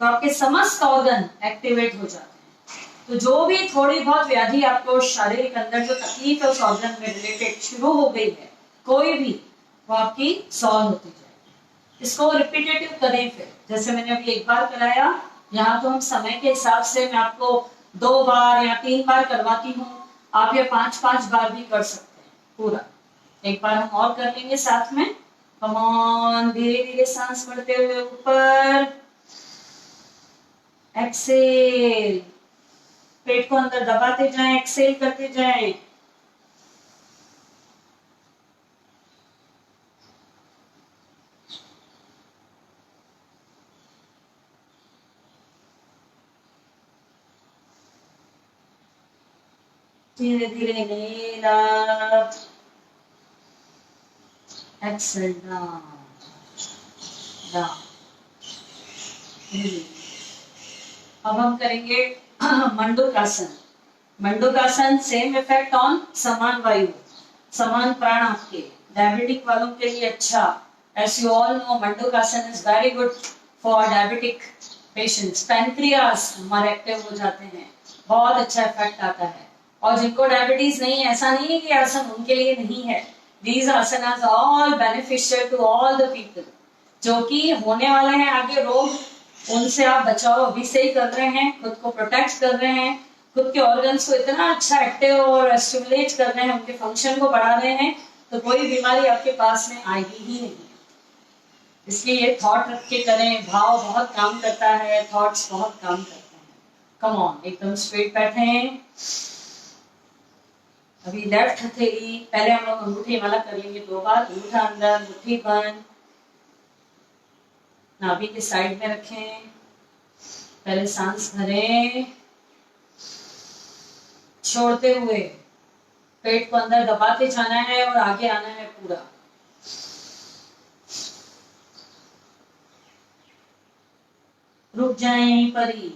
तो आपके समस्त ऑर्गन एक्टिवेट हो जाते हैं। तो जो भी थोड़ी बहुत व्याधि आपको शारीरिक अंदर जो तकलीफ है उस ऑर्गन में रिलेटेड शुरू हो गई है, कोई भी, वो आपकी सॉल्व होती जाएगी। इसको रिपीटेटिव करें फिर, जैसे मैंने अभी एक बार कराया, यहाँ तो हम समय के हिसाब से मैं आपको 2 बार या 3 बार करवाती हूँ, आप ये 5-5 बार भी कर सकते हैं पूरा। एक बार हम और कर लेंगे साथ में। कम ऑन, धीरे धीरे सांस बढ़ते हुए ऊपर, एक्सेल। पेट को अंदर दबाते जाएं, एक्सेल करते जाएं। धीरे धीरे inhale up, exhale down, down. अब हम करेंगे मंडूकासन। मंडूकासन सेम इफेक्ट ऑन समान वायु, समान प्राण आपके डायबिटिक वालों के लिए अच्छा। As you all know, Mandukasana is very good for diabetic patients. Pancreas हमारे एक्टिव हो जाते हैं, बहुत अच्छा इफेक्ट आता है। और जिनको डायबिटीज नहीं है, ऐसा नहीं है कि आसन उनके लिए नहीं है, these asanas all beneficial to all the people. जो कि होने वाले हैं आगे रोग, उनसे आप बचाओ अभी से ही कर रहे हैं, खुद को प्रोटेक्ट कर रहे हैं, खुद के ऑर्गन्स को इतना अच्छा एक्टिव और स्टिमुलेट कर रहे हैं, उनके फंक्शन को बढ़ा रहे हैं, तो कोई बीमारी आपके पास में आएगी ही नहीं। इसलिए ये थॉट रख के करें, भाव बहुत काम करता है, थॉट्स बहुत काम करते हैं। कम ऑन, एकदम स्ट्रेट बैठें। अभी लेफ्ट हथेली, पहले हम लोग अंगूठे वाला कर लेंगे 2 बार। अंगूठा अंदर, मुट्ठी बंद, नाभि के साइड में रखें। पहले सांस भरें, छोड़ते हुए पेट को अंदर दबाते जाना है और आगे आना है पूरा। रुक जाएं यहीं पर ही।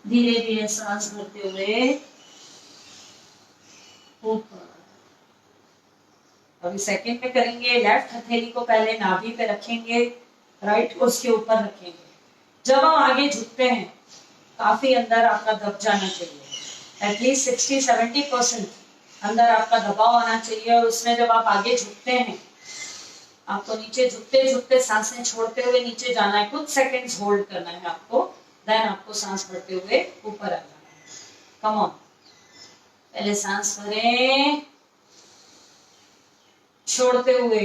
धीरे धीरे सांस भरते हुए ऊपर। अभी सेकंड में करेंगे, लेफ्ट हथेली को पहले नाभि पे रखेंगे, राइट को उसके ऊपर रखेंगे। जब हम आगे झुकते हैं, काफी अंदर आपका दब जाना चाहिए, एटलीस्ट 60-70% अंदर आपका दबाव आना चाहिए। और उसमें जब आप आगे झुकते हैं, आपको नीचे झुकते झुकते सांसें छोड़ते हुए नीचे जाना है, कुछ सेकंड्स होल्ड करना है आपको, देन आपको सांस भरते हुए ऊपर आ जाना है। कम ऑन, पहले सांस भरें, छोड़ते हुए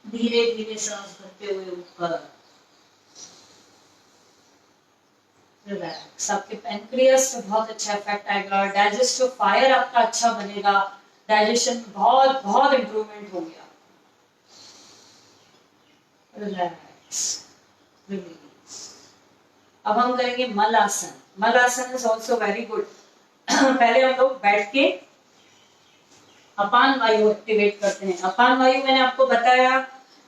धीरे धीरे सांस भरते हुए ऊपर। रिलैक्स, आपके पैंक्रियास पे बहुत अच्छा इफेक्ट आएगा, डाइजेस्टिव फायर आपका अच्छा बनेगा, डाइजेशन में बहुत बहुत इंप्रूवमेंट हो गया। Relax, release. अब हम करेंगे malasana. Malasana is also very good. पहले हम लोग बैठ के अपान वायु एक्टिवेट करते हैं। अपान वायु मैंने आपको बताया,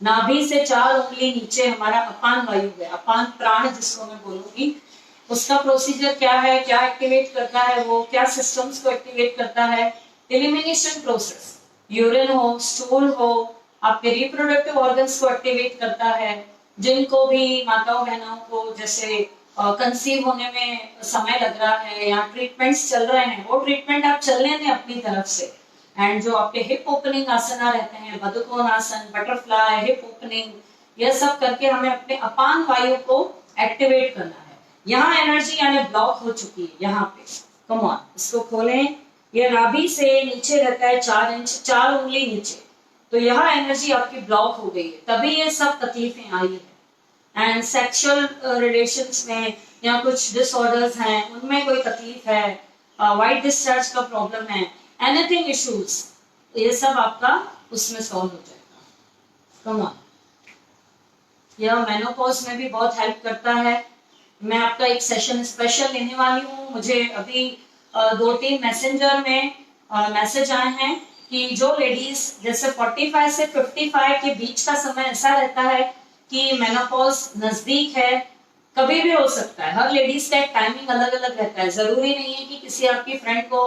नाभि से 4 उंगली नीचे हमारा अपान वायु है, अपान प्राण जिसको मैं बोलूंगी। उसका प्रोसीजर क्या है, क्या एक्टिवेट करता है वो, क्या सिस्टम्स को एक्टिवेट करता है। एलिमिनेशन प्रोसेस, यूरिन हो, स्टूल हो, आपके रिप्रोडक्टिव ऑर्गन्स को एक्टिवेट करता है, जिनको भी माताओं बहनों को जैसे कंसीव होने में समय लग रहा है या ट्रीटमेंट्स चल रहे हैं, वो ट्रीटमेंट आप चलने दें अपनी तरफ से। एंड जो आपके हिप ओपनिंग आसना रहते हैं, बदकोन आसन, बटरफ्लाई, हिप ओपनिंग, यह सब करके हमें अपने अपान वायु को एक्टिवेट करना है। यहाँ एनर्जी यानी ब्लॉक हो चुकी है यहाँ पे। कम ऑन, इसको खोलें। ये नाभि से नीचे रहता है 4 इंच, 4 उंगली नीचे, तो यह एनर्जी आपकी ब्लॉक हो गई है, तभी ये सब तकलीफें आई है। एंड सेक्सुअल रिलेशंस में या कुछ डिसऑर्डर्स हैं, उनमें कोई तकलीफ है, वाइट डिस्चार्ज का प्रॉब्लम है, एनीथिंग इश्यूज, ये सब आपका उसमें सॉल्व हो जाएगा। कम ऑन, यह मेनोपॉज में भी बहुत हेल्प करता है। मैं आपका एक सेशन स्पेशल लेने वाली हूँ। मुझे अभी 2-3 मैसेंजर में मैसेज आए हैं कि जो लेडीज जैसे 45 से 55 के बीच का समय ऐसा रहता है कि मेनोपॉज नजदीक है, कभी भी हो सकता है। हर लेडीज का एक टाइमिंग अलग अलग रहता है। जरूरी नहीं है कि किसी आपकी फ्रेंड को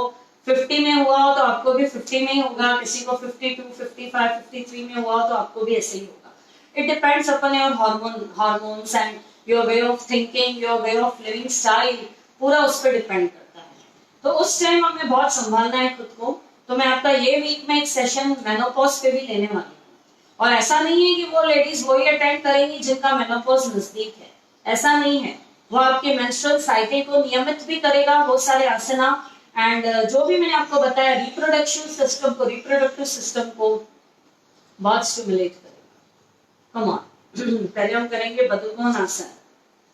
50 में हुआ हो तो आपको भी 50 में ही होगा, किसी को 52, 55, 53 में हुआ हो तो आपको भी ऐसे ही होगा। It depends upon your hormones and your way of thinking, your way of living style, पूरा उस पर डिपेंड करता है। तो उस टाइम हमें बहुत संभालना है खुद को। तो मैं आपका ये वीक में एक सेशन मेनोपॉज पे भी लेने वाली हूँ। और ऐसा नहीं है कि वो लेडीज वही अटेंड करेंगी जिनका मेनोपॉज नजदीक है, ऐसा नहीं है। वो आपके मेंस्ट्रुअल साइकिल को नियमित भी करेगा, बहुत सारे आसना, एंड जो भी मैंने आपको बताया रिप्रोडक्शन सिस्टम को, रिप्रोडक्टिव सिस्टम को बहुत स्टिमुलेट करेगा। कम ऑन, पहले हम करेंगे बदकोन आसन।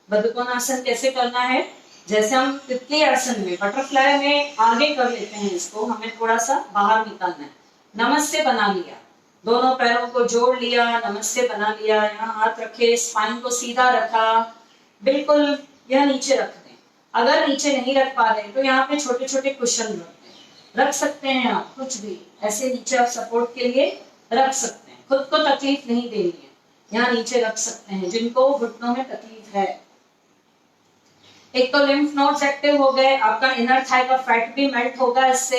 बदकोन आसन कैसे करना है? जैसे हम तितली आसन में, बटरफ्लाई में आगे कर लेते हैं, इसको हमें थोड़ा सा बाहर निकालना है। नमस्ते बना लिया, दोनों पैरों को जोड़ लिया, नमस्ते बना लिया, यहाँ हाथ रखे, स्पाइन को सीधा रखा, बिल्कुल यह नीचे रख दें। अगर नीचे नहीं रख पा रहे तो यहाँ पे छोटे छोटे कुशन रख सकते हैं आप, कुछ भी ऐसे नीचे आप सपोर्ट के लिए रख सकते हैं। खुद को तकलीफ नहीं देनी है, यहाँ नीचे रख सकते हैं जिनको घुटनों में तकलीफ है। एक तो लिम्फ नोड्स एक्टिव हो गए, आपका इनर थाई का फैट भी मेल्ट होगा इससे।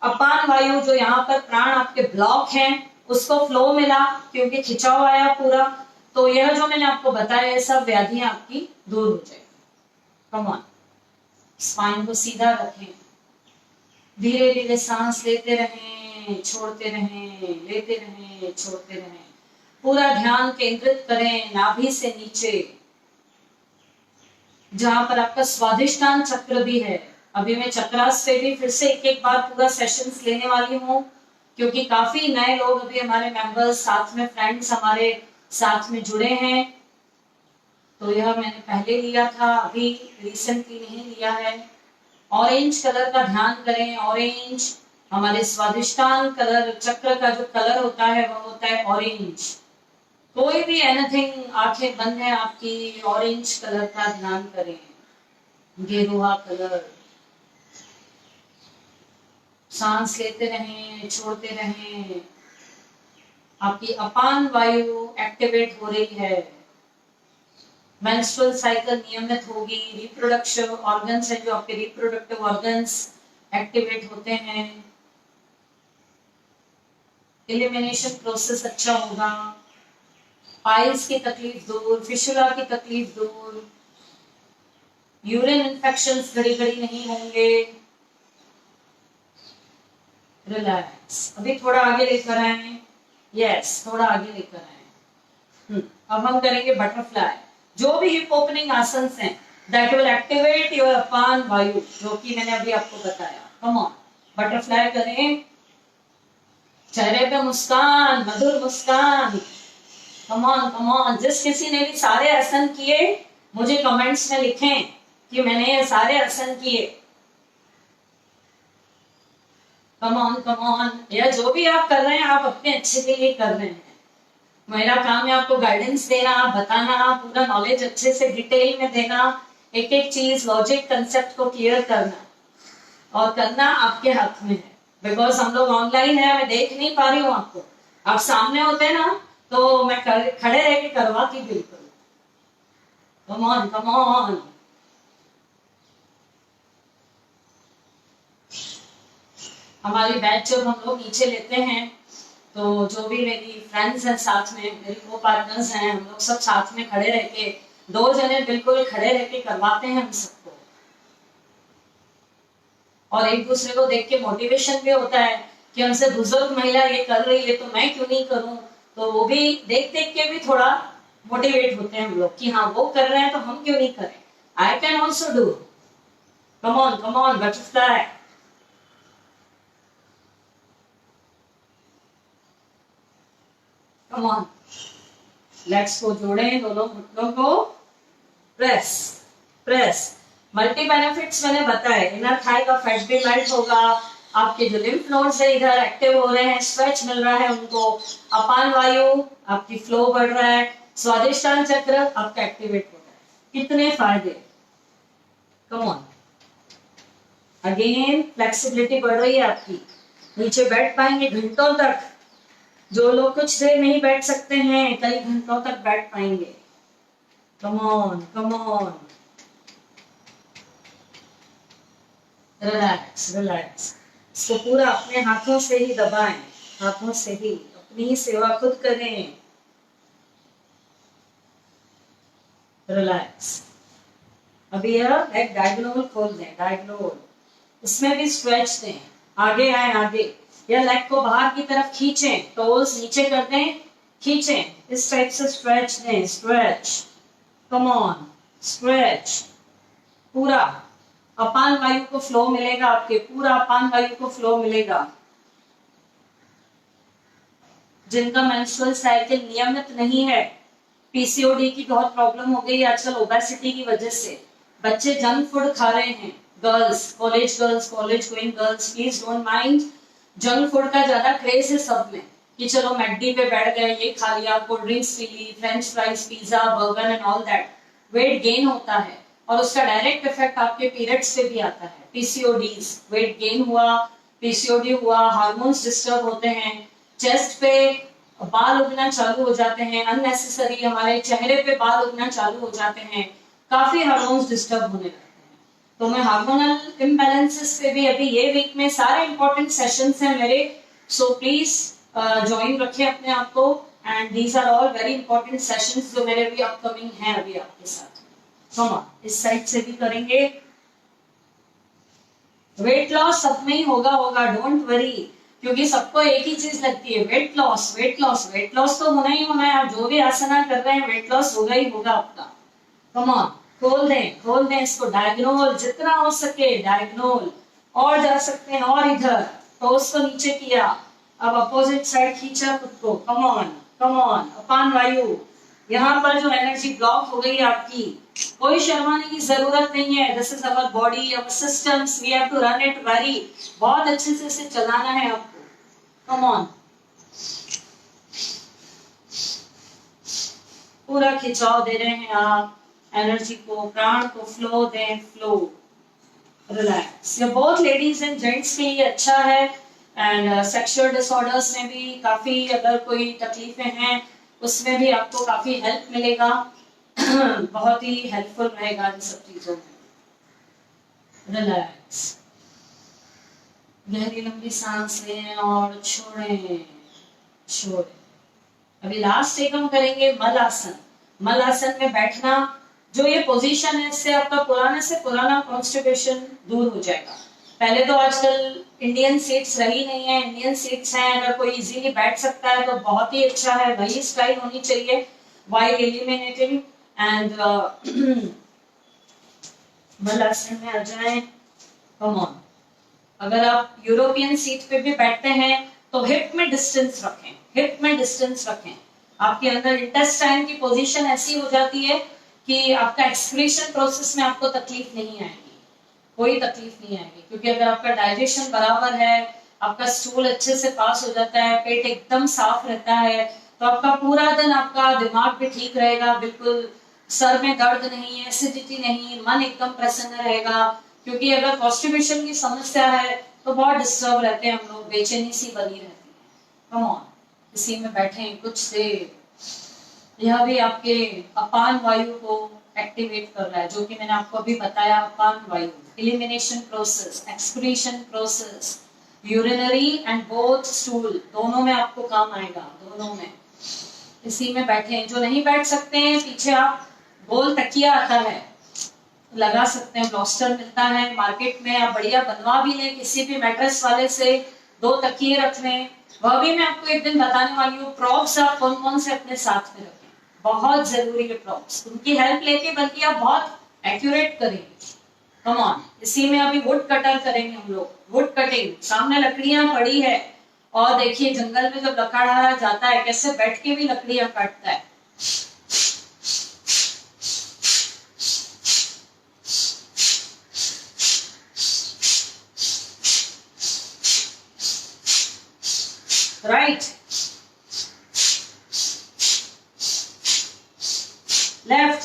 अपान वायु जो यहाँ पर प्राण आपके ब्लॉक हैं उसको फ्लो मिला, क्योंकि खिंचाव आया पूरा। तो यह जो मैंने आपको बताया ये सब व्याधियां आपकी दूर हो जाएगी। कम ऑन, स्पाइन को सीधा रखें, धीरे धीरे सांस लेते रहें, छोड़ते रहें, लेते रहें, छोड़ते रहें। पूरा ध्यान केंद्रित करें नाभि से नीचे, जहां पर आपका स्वादिष्टान चक्र भी है। अभी मैं चक्रास से भी फिर से एक एक बार पूरा सेशंस लेने वाली हूँ, क्योंकि काफी नए लोग अभी हमारे मेंबर्स, साथ में फ्रेंड्स हमारे साथ में जुड़े हैं। तो यह मैंने पहले लिया था, अभी रिसेंटली नहीं लिया है। ऑरेंज कलर का ध्यान करें। ऑरेंज हमारे स्वादिष्टान कलर चक्र का जो कलर होता है वह होता है ऑरेंज। कोई भी एनीथिंग, आंखें बंद है आपकी, ऑरेंज कलर का ध्यान करें, गेरुआ कलर। सांस लेते रहें, छोड़ते रहें। आपकी अपान वायु एक्टिवेट हो रही है, मेंस्ट्रुअल साइकिल नियमित होगी, रिप्रोडक्टिव ऑर्गन्स है जो आपके रिप्रोडक्टिव ऑर्गन्स एक्टिवेट होते हैं, एलिमिनेशन प्रोसेस अच्छा होगा, पाइल्स की तकलीफ दूर, फिशुला की तकलीफ दूर, यूरिन इन्फेक्शंस घड़ी घड़ी नहीं होंगे। रिलैक्स, अभी थोड़ा आगे लेकर आए, यस थोड़ा आगे लेकर आए। अब हम करेंगे बटरफ्लाई। जो भी हिप ओपनिंग आसन हैं दैट विल एक्टिवेट योर अपान वायु, जो कि मैंने अभी आपको बताया। कम ऑन, बटरफ्लाई करें, चेहरे पे मुस्कान, मधुर मुस्कान। Come on come on. जिस किसी ने भी सारे आसन किए मुझे कमेंट्स में लिखें कि मैंने ये सारे आसन किए। Come on come on. या जो भी आप कर रहे हैं आप अपने अच्छे के लिए कर रहे हैं। मेरा काम है आपको गाइडेंस देना, बताना, पूरा नॉलेज अच्छे से डिटेल में देना, एक एक चीज लॉजिक कंसेप्ट को क्लियर करना, और करना आपके हाथ में है। बिकॉज हम लोग ऑनलाइन है, मैं देख नहीं पा रही हूँ आपको। आप सामने होते ना तो मैं खड़े रह के करवाती बिल्कुल। Come on come on. हमारी बैच जब हम लोग नीचे लेते हैं तो जो भी मेरी फ्रेंड्स हैं साथ में, मेरी को पार्टनर्स हैं, हम लोग सब साथ में खड़े रह के, 2 जने बिल्कुल खड़े रह के करवाते हैं हम सबको, और एक दूसरे को देख के मोटिवेशन भी होता है कि हमसे बुजुर्ग महिला ये कर रही है तो मैं क्यों नहीं करूं, तो वो भी देख देख के भी थोड़ा मोटिवेट होते हैं हम लोग कि हाँ वो कर रहे हैं तो हम क्यों नहीं करें, I can also do, come on butterfly. Come on, legs को जोड़ें, दोनों घुटनों को प्रेस प्रेस। मल्टी बेनिफिट्स मैंने बताए, इनर थाई का फैट भी मेल्ट होगा, आपके जो लिम्फ नोड्स है इधर एक्टिव हो रहे हैं, स्ट्रेच मिल रहा है उनको, अपान वायु आपकी फ्लो बढ़ रहा है, स्वादिष्टान चक्र आपका एक्टिवेट हो रहा है, कितने फायदे। कम ऑन, अगेन फ्लेक्सिबिलिटी बढ़ रही है आपकी, नीचे बैठ पाएंगे घंटों तक, जो लोग कुछ देर नहीं बैठ सकते हैं कई घंटों तक बैठ पाएंगे। कम ऑन, रिलैक्स रिलैक्स, इसको पूरा अपने हाथों से ही दबाएं, हाथों से ही अपनी ही सेवा खुद करें। रिलैक्स। अभी यह एक डायगोनल खोल दें, डायगोनल, इसमें भी स्ट्रेच दें, आगे आए आगे, या लेग को बाहर की तरफ खींचें, टोल्स नीचे कर दें, खींचें, इस टाइप से स्ट्रेच दें, स्ट्रेच, कम ऑन, स्ट्रेच, पूरा अपान वायु को फ्लो मिलेगा, आपके पूरा अपान वायु को फ्लो मिलेगा। जिनका मेंस्ट्रुअल साइकिल नियमित नहीं है, पीसीओडी की बहुत प्रॉब्लम हो गई आजकल ओबेसिटी की वजह से, बच्चे जंक फूड खा रहे हैं, girls, college going girls, please don't mind, junk food का ज्यादा क्रेज है सब में कि चलो मैकडी पे बैठ गए, ये खा लिया, कोल्ड ड्रिंक्स पी ली, french fries, pizza, burger and all that, weight gain होता है और उसका डायरेक्ट इफेक्ट आपके पीरियड्स पे भी आता है। पीसीओडीज, वेट गेन हुआ, पीसीओडी हुआ, हार्मोन्स डिस्टर्ब होते हैं, चेस्ट पे बाल उगना चालू हो जाते हैं, अननेसेसरी हमारे चेहरे पे बाल उगना चालू हो जाते हैं, काफी हार्मोन्स डिस्टर्ब होने लगते हैं। तो मैं हार्मोनल इम्बैलेंसेस पे भी अभी ये वीक में सारे इंपॉर्टेंट सेशंस हैं मेरे, सो प्लीज ज्वाइन रखें अपने आप को, and these are all very important sessions जो मेरे भी अपकमिंग हैं अभी आपके साथ। इस साइड से भी करेंगे। वेट लॉस सब में ही होगा, डोंट वरी, क्योंकि सबको एक ही चीज लगती है, weight loss, weight loss, weight loss तो होना ही होना है। आप जो भी आसना कर रहे हैं वेट लॉस होगा ही होगा आपका। कम ऑन, खोल दें इसको, डायगोनल जितना हो सके, डायगोनल, और जा सकते हैं, और इधर टोस को नीचे किया, अब अपोजिट साइड खींचा खुद को, कम ऑन, अपान वायु, यहाँ पर जो एनर्जी ब्लॉक हो गई आपकी, कोई शर्माने की जरूरत नहीं है, this is our body, our systems, we have to run it very, बहुत अच्छे से इसे चलाना है आपको। कम ऑन, पूरा खिंचाव दे रहे हैं आप, एनर्जी को, प्राण को फ्लो दें, फ्लो, रिलैक्स। ये बोथ लेडीज एंड जेंट्स के लिए अच्छा है, एंड सेक्सुअल डिसऑर्डर्स में भी काफी अगर कोई तकलीफें हैं उसमें भी आपको काफी हेल्प मिलेगा, बहुत ही हेल्पफुल रहेगा इन सब चीजों में। रिलैक्स, गहरी लंबी सांस लें और छोड़ें। अभी लास्ट एक हम करेंगे मल आसन। मल आसन में बैठना, जो ये पोजीशन है इससे आपका पुराने से पुराना कॉन्स्टिपेशन दूर हो जाएगा। पहले तो आजकल इंडियन सीट्स रही नहीं है, इंडियन सीट्स हैं, अगर कोई इजीली बैठ सकता है तो बहुत ही अच्छा है, वही स्टाइल होनी चाहिए, वाइल एलिमिनेटिंग एंड मल आसन में आ जाएं। कम ऑन, अगर आप यूरोपियन सीट पे भी बैठते हैं तो हिप में डिस्टेंस रखें, आपके अंदर इंटेस्टाइन की पोजीशन ऐसी हो जाती है कि आपका एक्सक्रीशन प्रोसेस में आपको तकलीफ नहीं आएगी, कोई तकलीफ नहीं आएगी, क्योंकि अगर आपका डाइजेशन बराबर है, आपका स्टूल अच्छे से पास हो जाता है, पेट एकदम साफ रहता है, तो आपका पूरा दिन, आपका दिमाग भी ठीक रहेगा, बिल्कुल सर में दर्द नहीं है, एसिडिटी नहीं, मन एकदम प्रसन्न रहेगा। क्योंकि अगर कॉन्स्टिपेशन की समस्या है तो बहुत डिस्टर्ब रहते हैं हम लोग, बेचैनी सी बनी रहती है। कम ऑन, इसी में बैठें कुछ देर, यह भी आपके अपान वायु को एक्टिवेट कर रहा है, जो कि मैंने आपको अभी बताया, अपान वायु, elimination process, excretion process, urinary and both stool, दोनों में आपको काम आएगा, दोनों में। इसी में बैठे, जो नहीं बैठ सकते हैं पीछे आप गोल तकिया आता है लगा सकते हैं, ब्लॉस्टर मिलता है मार्केट में, आप बढ़िया बनवा भी लें किसी भी मैट्रेस वाले से, 2 तकिए रख लें। वह भी मैं आपको एक दिन बताने वाली हूँ। प्रॉप्स आप कौन कौन से अपने साथ में रखें, बहुत जरूरी है प्रॉप्स, उनकी हेल्प लेके बल्कि आप बहुत एक्यूरेट करेंगे। कम ऑन, इसी में अभी वुड कटर करेंगे हम लोग, वुड कटिंग। सामने लकड़ियां पड़ी है और देखिए जंगल में जब लकड़हारा जाता है कैसे बैठ के भी लकड़ियां काटता है। Right, left,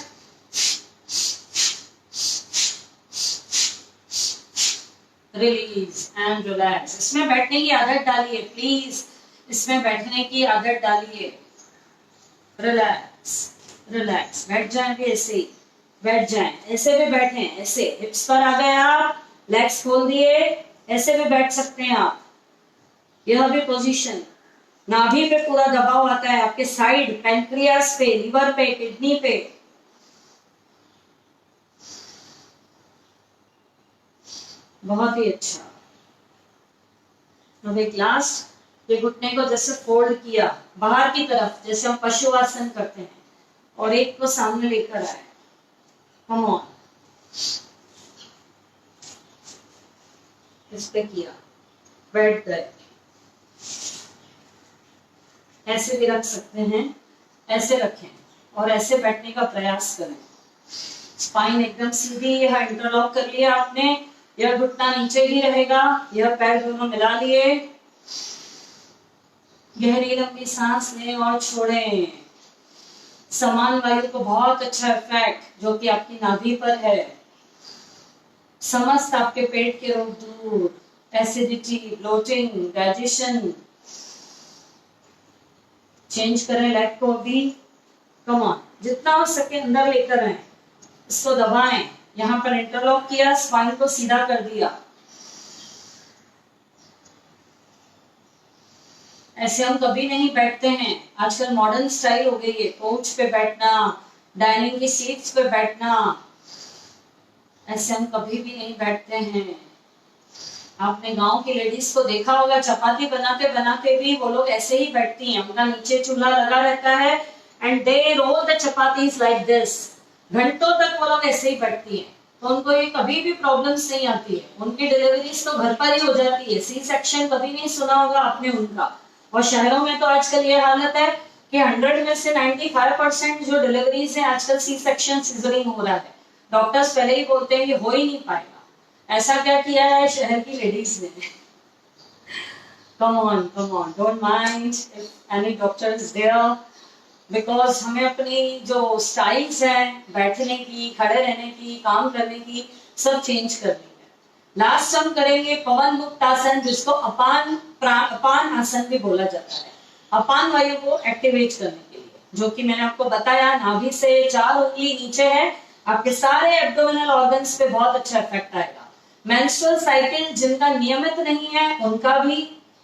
release and relax. इसमें बैठने की आदत डालिए प्लीज, इसमें बैठने की आदत डालिए। रिलैक्स रिलैक्स, बैठ जाएं भी ऐसे ही, बैठ जाएं, ऐसे भी बैठे, ऐसे हिप्स पर आ गए आप, लेग्स खोल दिए, ऐसे भी बैठ सकते हैं आप। यह भी पोजीशन, नाभि पे पूरा दबाव आता है, आपके साइड पैंक्रियास पे, लिवर पे, किडनी पे। बहुत ही अच्छा। अब एक लास्ट, ये घुटने को जैसे फोल्ड किया बाहर की तरफ जैसे हम पशुआसन करते हैं, और एक को सामने लेकर आए। कम ऑन, इस पे किया, बैठ गए। ऐसे भी रख सकते हैं, ऐसे रखें और ऐसे बैठने का प्रयास करें। स्पाइन एकदम सीधी, यह इंटरलॉक कर लिया आपने, यह घुटना नीचे ही रहेगा, यह पैर दोनों मिला लिए। गहरी लंबी सांस लें और छोड़ें। समान वायु को बहुत अच्छा इफेक्ट जो कि आपकी नाभि पर है। समस्त आपके पेट के रोग दूर, एसिडिटी, ब्लोटिंग, डाइजेशन। चेंज करें लेग को भी। कम ऑन, जितना हो सके अंदर लेकर आए, इसको दबाएं, यहां पर इंटरलॉक किया, स्पाइन को सीधा कर दिया। ऐसे हम कभी नहीं बैठते हैं, आजकल मॉडर्न स्टाइल हो गई है, कोच पे बैठना, डाइनिंग की सीट्स पे बैठना, ऐसे हम कभी भी नहीं बैठते हैं। आपने गांव की लेडीज को देखा होगा, चपाती बनाते बनाते भी वो लोग ऐसे ही बैठती हैं, उनका नीचे चूल्हा लगा रहता है and they roll the chapatis like this. घंटों तक वो लोग ऐसे ही बैठती हैं, तो उनको ये कभी भी प्रॉब्लम्स नहीं आती है। उनकी डिलीवरीज तो घर पर ही हो जाती है, सी सेक्शन कभी नहीं सुना होगा आपने उनका। और शहरों में तो आजकल ये हालत है कि 100 में से 95% जो डिलीवरीज है आजकल सी सेक्शन सिजरिंग हो रहा है। डॉक्टर्स पहले ही बोलते हैं कि हो ही नहीं पाएगा। ऐसा क्या किया है शहर की लेडीज ने? Come on, don't mind if any doctor is there, because हमें अपनी जो स्टाइल्स हैं बैठने की, खड़े रहने की, काम करने की, सब चेंज करनी है। लास्ट हम करेंगे पवन मुक्त आसन, जिसको अपान आसन भी बोला जाता है। अपान वायु को एक्टिवेट करने के लिए, जो कि मैंने आपको बताया, नाभि से 4 उंगली नीचे है, आपके सारे एब्डोमिनल ऑर्गन्स पे बहुत अच्छा इफेक्ट आएगा। मेंस्ट्रुअल साइकिल जिनका नियमित नहीं है उनका भी,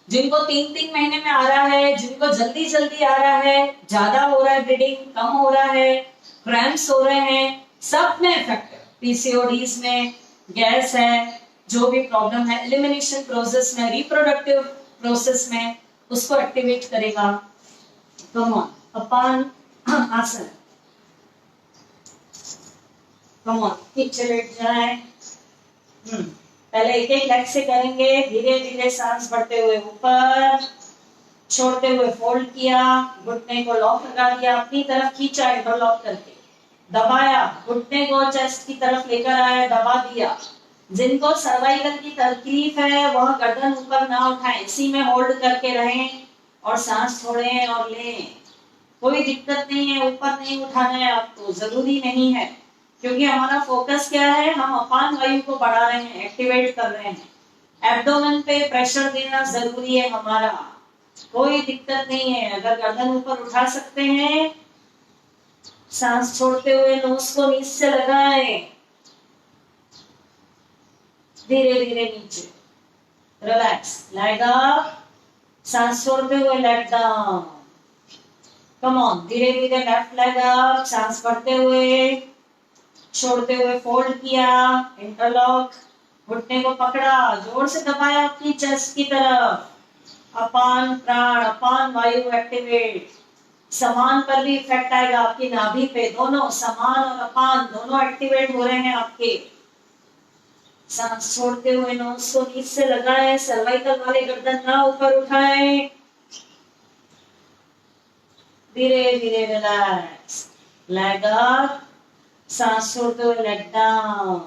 जिनको 3-3 महीने में आ रहा है, जिनको जल्दी जल्दी आ रहा है, ज्यादा हो रहा है ब्लीडिंग, कम हो रहा है, क्रैम्प्स हो रहे हैं, सब में इफेक्ट है। पीसीओडीज में, गैस है, जो भी प्रॉब्लम है, एलिमिनेशन प्रोसेस में, रिप्रोडक्टिव प्रोसेस में, उसको एक्टिवेट करेगा। कम ऑन, अपान आसन। कम ऑन, पीछे लेट जाए। पहले एक एक लेग से करेंगे, धीरे धीरे सांस बढ़ते हुए ऊपर, छोड़ते हुए फोल्ड किया, घुटने को लॉक लगा दिया, अपनी तरफ खींचा इंटरलॉक करके, दबाया, घुटने को चेस्ट की तरफ लेकर आया, दबा दिया। जिनको सर्वाइकल की तकलीफ है वह गर्दन ऊपर ना उठाएं, इसी में होल्ड करके रहें और सांस छोड़ें और लें। कोई दिक्कत नहीं है, ऊपर नहीं उठाना है आपको, जरूरी नहीं है, क्योंकि हमारा फोकस क्या है, हम अपान वायु को बढ़ा रहे हैं, एक्टिवेट कर रहे हैं। एब्डोमेन पे प्रेशर देना जरूरी है हमारा, कोई दिक्कत नहीं है। अगर गर्दन ऊपर उठा सकते हैं, सांस छोड़ते हुए नोज को नीचे से लगाएं, धीरे धीरे नीचे, रिलैक्स, लेग अप, सांस छोड़ते हुए लेग डाउन, कम ऑन, धीरे धीरे लेफ्ट लेग अप, सांस भरते हुए, छोड़ते हुए फोल्ड किया, इंटरलॉक, घुटने को पकड़ा, जोर से दबाया अपनी चेस्ट की तरफ, अपान प्राण, अपान वायु एक्टिवेट, समान पर भी इफेक्ट आएगा आपकी नाभि पे, दोनों समान और अपान दोनों एक्टिवेट हो रहे हैं आपके। सांस छोड़ते हुए नोज को नीचे से लगाएं, सर्वाइकल वाले गर्दन ना ऊपर उठाएं, धीरे धीरे रिलैक्स, लेग अप, सांस छोड़ते हुए लेग डाउन।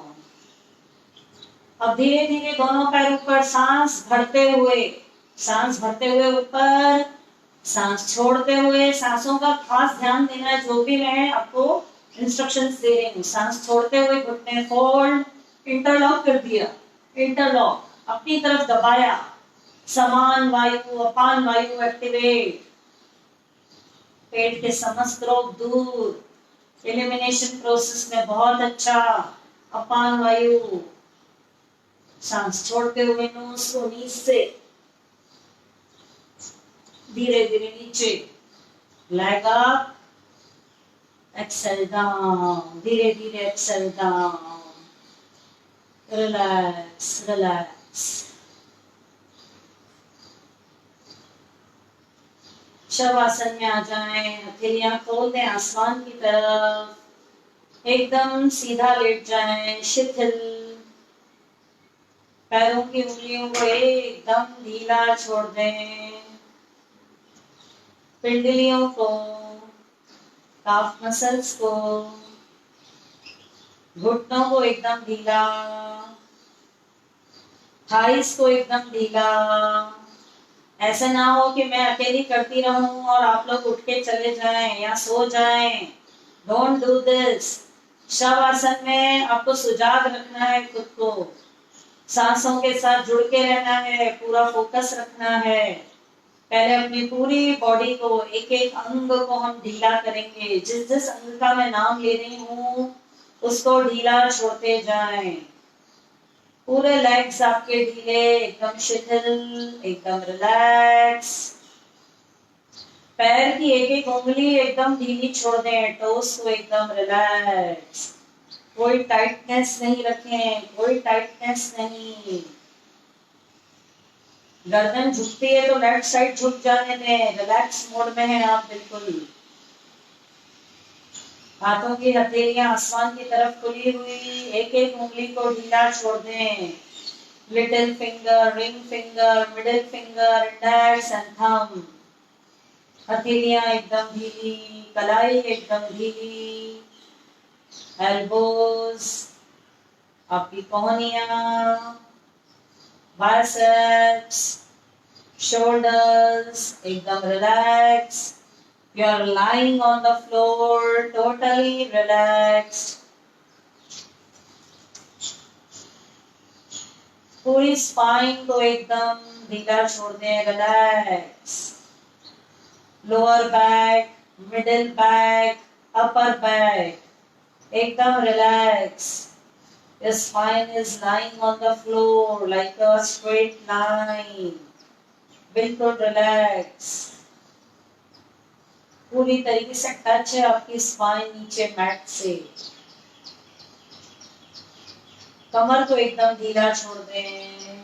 अब धीरे धीरे दोनों पैरों पर सांस भरते हुए ऊपर, सांस छोड़ते हुए, सांसों का खास ध्यान देना है जो भी मैं आपको इंस्ट्रक्शंस दे रही हूँ। सांस छोड़ते हुए घुटने फोल्ड, इंटरलॉक कर दिया, इंटरलॉक, अपनी तरफ दबाया, समान वायु, अपान वायु एक्टिवेट, पेट के समस्त रोग दूर, एलिमिनेशन प्रोसेस में बहुत अच्छा, अपान वायु। सांस छोड़ते हुए नोज को नीचे से धीरे धीरे नीचे, लेग अप, एक्सेल डाउन, धीरे धीरे exhale down, relax relax. Shavasana में आ जाएं, हथेलियां खोल दें आसमान की तरफ, एकदम सीधा लेट जाएं, शिथिल, पैरों की उंगलियों को एकदम ढीला छोड़ दें, पिंडलियों को, काफ मसल्स को, घुटनों को एकदम ढीला, थाइस को एकदम ढीला। ऐसा ना हो कि मैं अकेली करती रहूं और आप लोग उठ के चले जाएं या सो जाएं। Don't do this. शवासन में आपको सुजाग रखना है खुद को, सांसों के साथ जुड़ के रहना है, पूरा फोकस रखना है। पहले अपनी पूरी बॉडी को, एक एक अंग को हम ढीला करेंगे। जिस जिस अंग का मैं नाम ले रही हूँ उसको ढीला छोड़ते जाएं। पूरे लेग्स आपके ढीले, एकदम शिथिल, एकदम रिलैक्स। पैर की एक एक उंगली एकदम ढीली छोड़ दें, टोस को एकदम रिलैक्स। कोई टाइटनेस नहीं रखें, कोई टाइटनेस नहीं। गर्दन झुकती है तो लेफ्ट साइड झुक जाने दें, रिलैक्स मोड में है आप बिल्कुल। हाथों की हथेलियां आसमान की तरफ खुली हुई, एक एक उंगली को ढीला छोड़ दें। Little finger, ring finger, middle finger, index and thumb. हथेलियां एकदम ढीली, कलाई एकदम ढीली, एल्बोज, आपकी कोहनियां, biceps, shoulders ekdam relaxed. You are lying on the floor, totally relaxed. पूरी स्पाइन को एकदम ढीला छोड़ दें, relax. Lower back, middle back, upper back एकदम relax. Your spine is lying on the floor like a straight line. बिल्कुल relax. पूरी तरीके से टच है आपकी स्पाइन नीचे मैट से। कमर को एकदम ढीला छोड़ दें,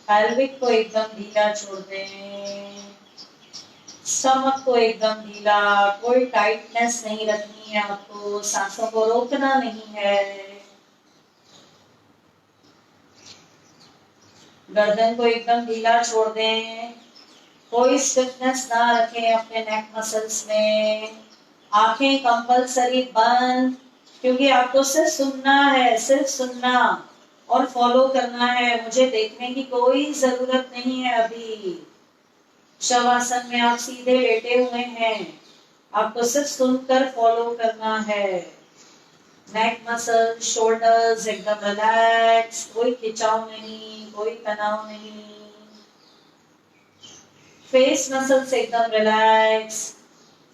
पैल्विक को एकदम ढीला छोड़ दें, स्टमक को एकदम ढीला। कोई टाइटनेस नहीं रखनी है आपको, सांसों को रोकना नहीं है। गर्दन को एकदम ढीला छोड़ दें, कोई स्टिफनेस ना रखें अपने नेक मसल्स में। आंखें कंपलसरी बंद, क्योंकि आपको सिर्फ सुनना है, सिर्फ सुनना और फॉलो करना है। मुझे देखने की कोई जरूरत नहीं है अभी। शवासन में आप सीधे लेटे हुए हैं, आपको सिर्फ सुनकर फॉलो करना है। नेक मसल, शोल्डर्स एकदम रिलैक्स, कोई खिंचाव नहीं, कोई तनाव नहीं। फेस मसल्स एकदम रिलैक्स,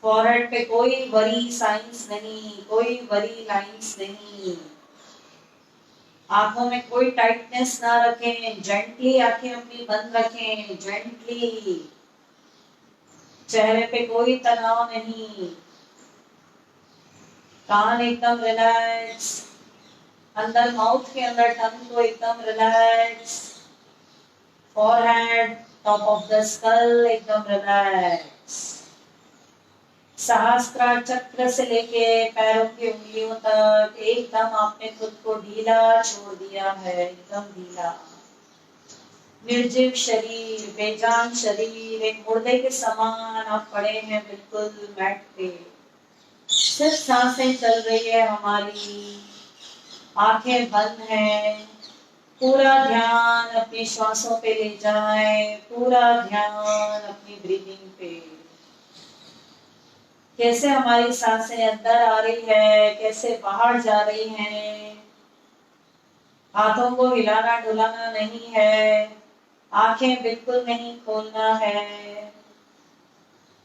फॉरहेड पे कोई वरी साइंस नहीं, कोई वरी लाइंस नहीं। आंखों में कोई टाइटनेस ना रखें, जेंटली आंखें अपनी बंद रखें, जेंटली। चेहरे पे कोई तनाव नहीं, कान एकदम रिलैक्स, अंदर माउथ के अंदर टंग को एकदम relax, forehead, top of the skull एकदम रिलैक्स, सहस्त्रार चक्र से लेके पैरों की उंगलियों तक एकदम आपने खुद को ढीला छोड़ दिया है, एकदम ढीला। निर्जीव शरीर, बेजान शरीर, एक मुर्दे के समान आप पड़े हैं बिल्कुल मैट पे। सिर्फ सांसें चल रही है हमारी, आंखें बंद हैं। पूरा ध्यान अपनी श्वासों पे ले जाएं, पूरा ध्यान अपनी ब्रीदिंग पे। कैसे हमारी सांसें अंदर आ रही है, कैसे बाहर जा रही हैं। हाथों को हिलाना डुलाना नहीं है, आंखें बिल्कुल नहीं खोलना है।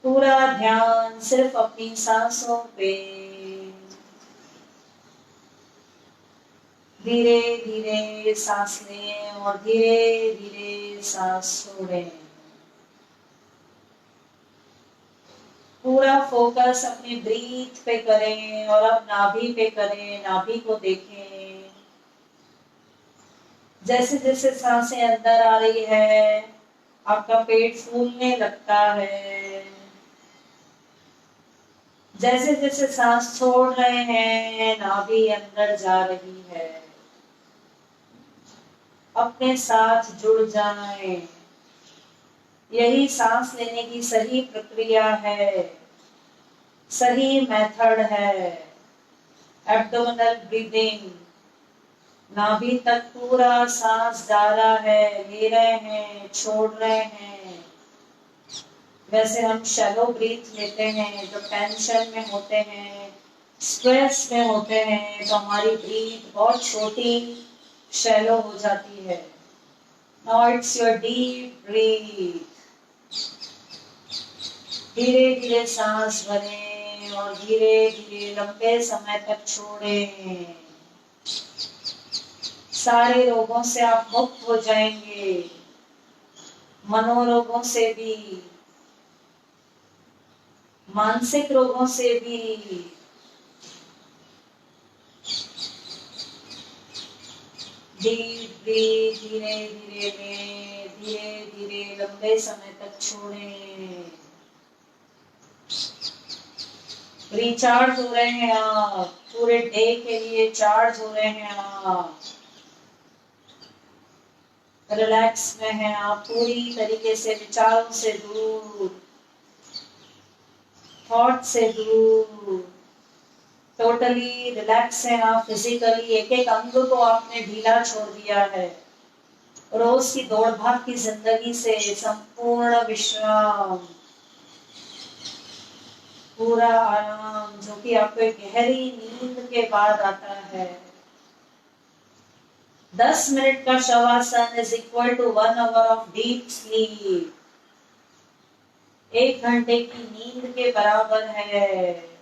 पूरा ध्यान सिर्फ अपनी सांसों पे। धीरे धीरे सांस लें और धीरे धीरे सांस छोड़ें। पूरा फोकस अपनी ब्रीथ पे करें और अब नाभि पे करें, नाभि को देखें। जैसे जैसे सांसें अंदर आ रही है, आपका पेट फूलने लगता है। जैसे जैसे सांस छोड़ रहे हैं, नाभि अंदर जा रही है। अपने साथ जुड़ जाएं। यही सांस लेने की सही प्रक्रिया है, सही मेथड है। एब्डोमिनल ब्रीदिंग, नाभि तक पूरा सांस जा रहा है, ले रहे हैं, छोड़ रहे हैं। वैसे हम शैलो ब्रीथ लेते हैं, जब टेंशन में होते हैं, स्ट्रेस में होते हैं, तो हमारी ब्रीथ बहुत छोटी शैलो हो जाती है। Now it's your deep breath. धीरे धीरे सांस भरें और धीरे धीरे लंबे समय तक छोड़ें। सारे रोगों से आप मुक्त हो जाएंगे, मनोरोगों से भी, मानसिक रोगों से भी। डीप ब्रीथ, धीरे धीरे लें, धीरे धीरे लंबे समय तक छोड़ें। रिचार्ज हो रहे हैं आप, पूरे डे के लिए चार्ज हो रहे हैं आप। रिलैक्स में हैं आप पूरी तरीके से, विचारों से दूर, थॉट से दूर, टोटली रिलैक्स हैं आप फिजिकली। एक एक अंग को आपने ढीला छोड़ दिया है। रोज की दौड़ भाग की जिंदगी से संपूर्ण विश्राम, पूरा आराम, जो कि आपको एक गहरी नींद के बाद आता है। 10 मिनट का Shavasana is equal to 1 hour of deep sleep. 1 घंटे की नींद के बराबर है।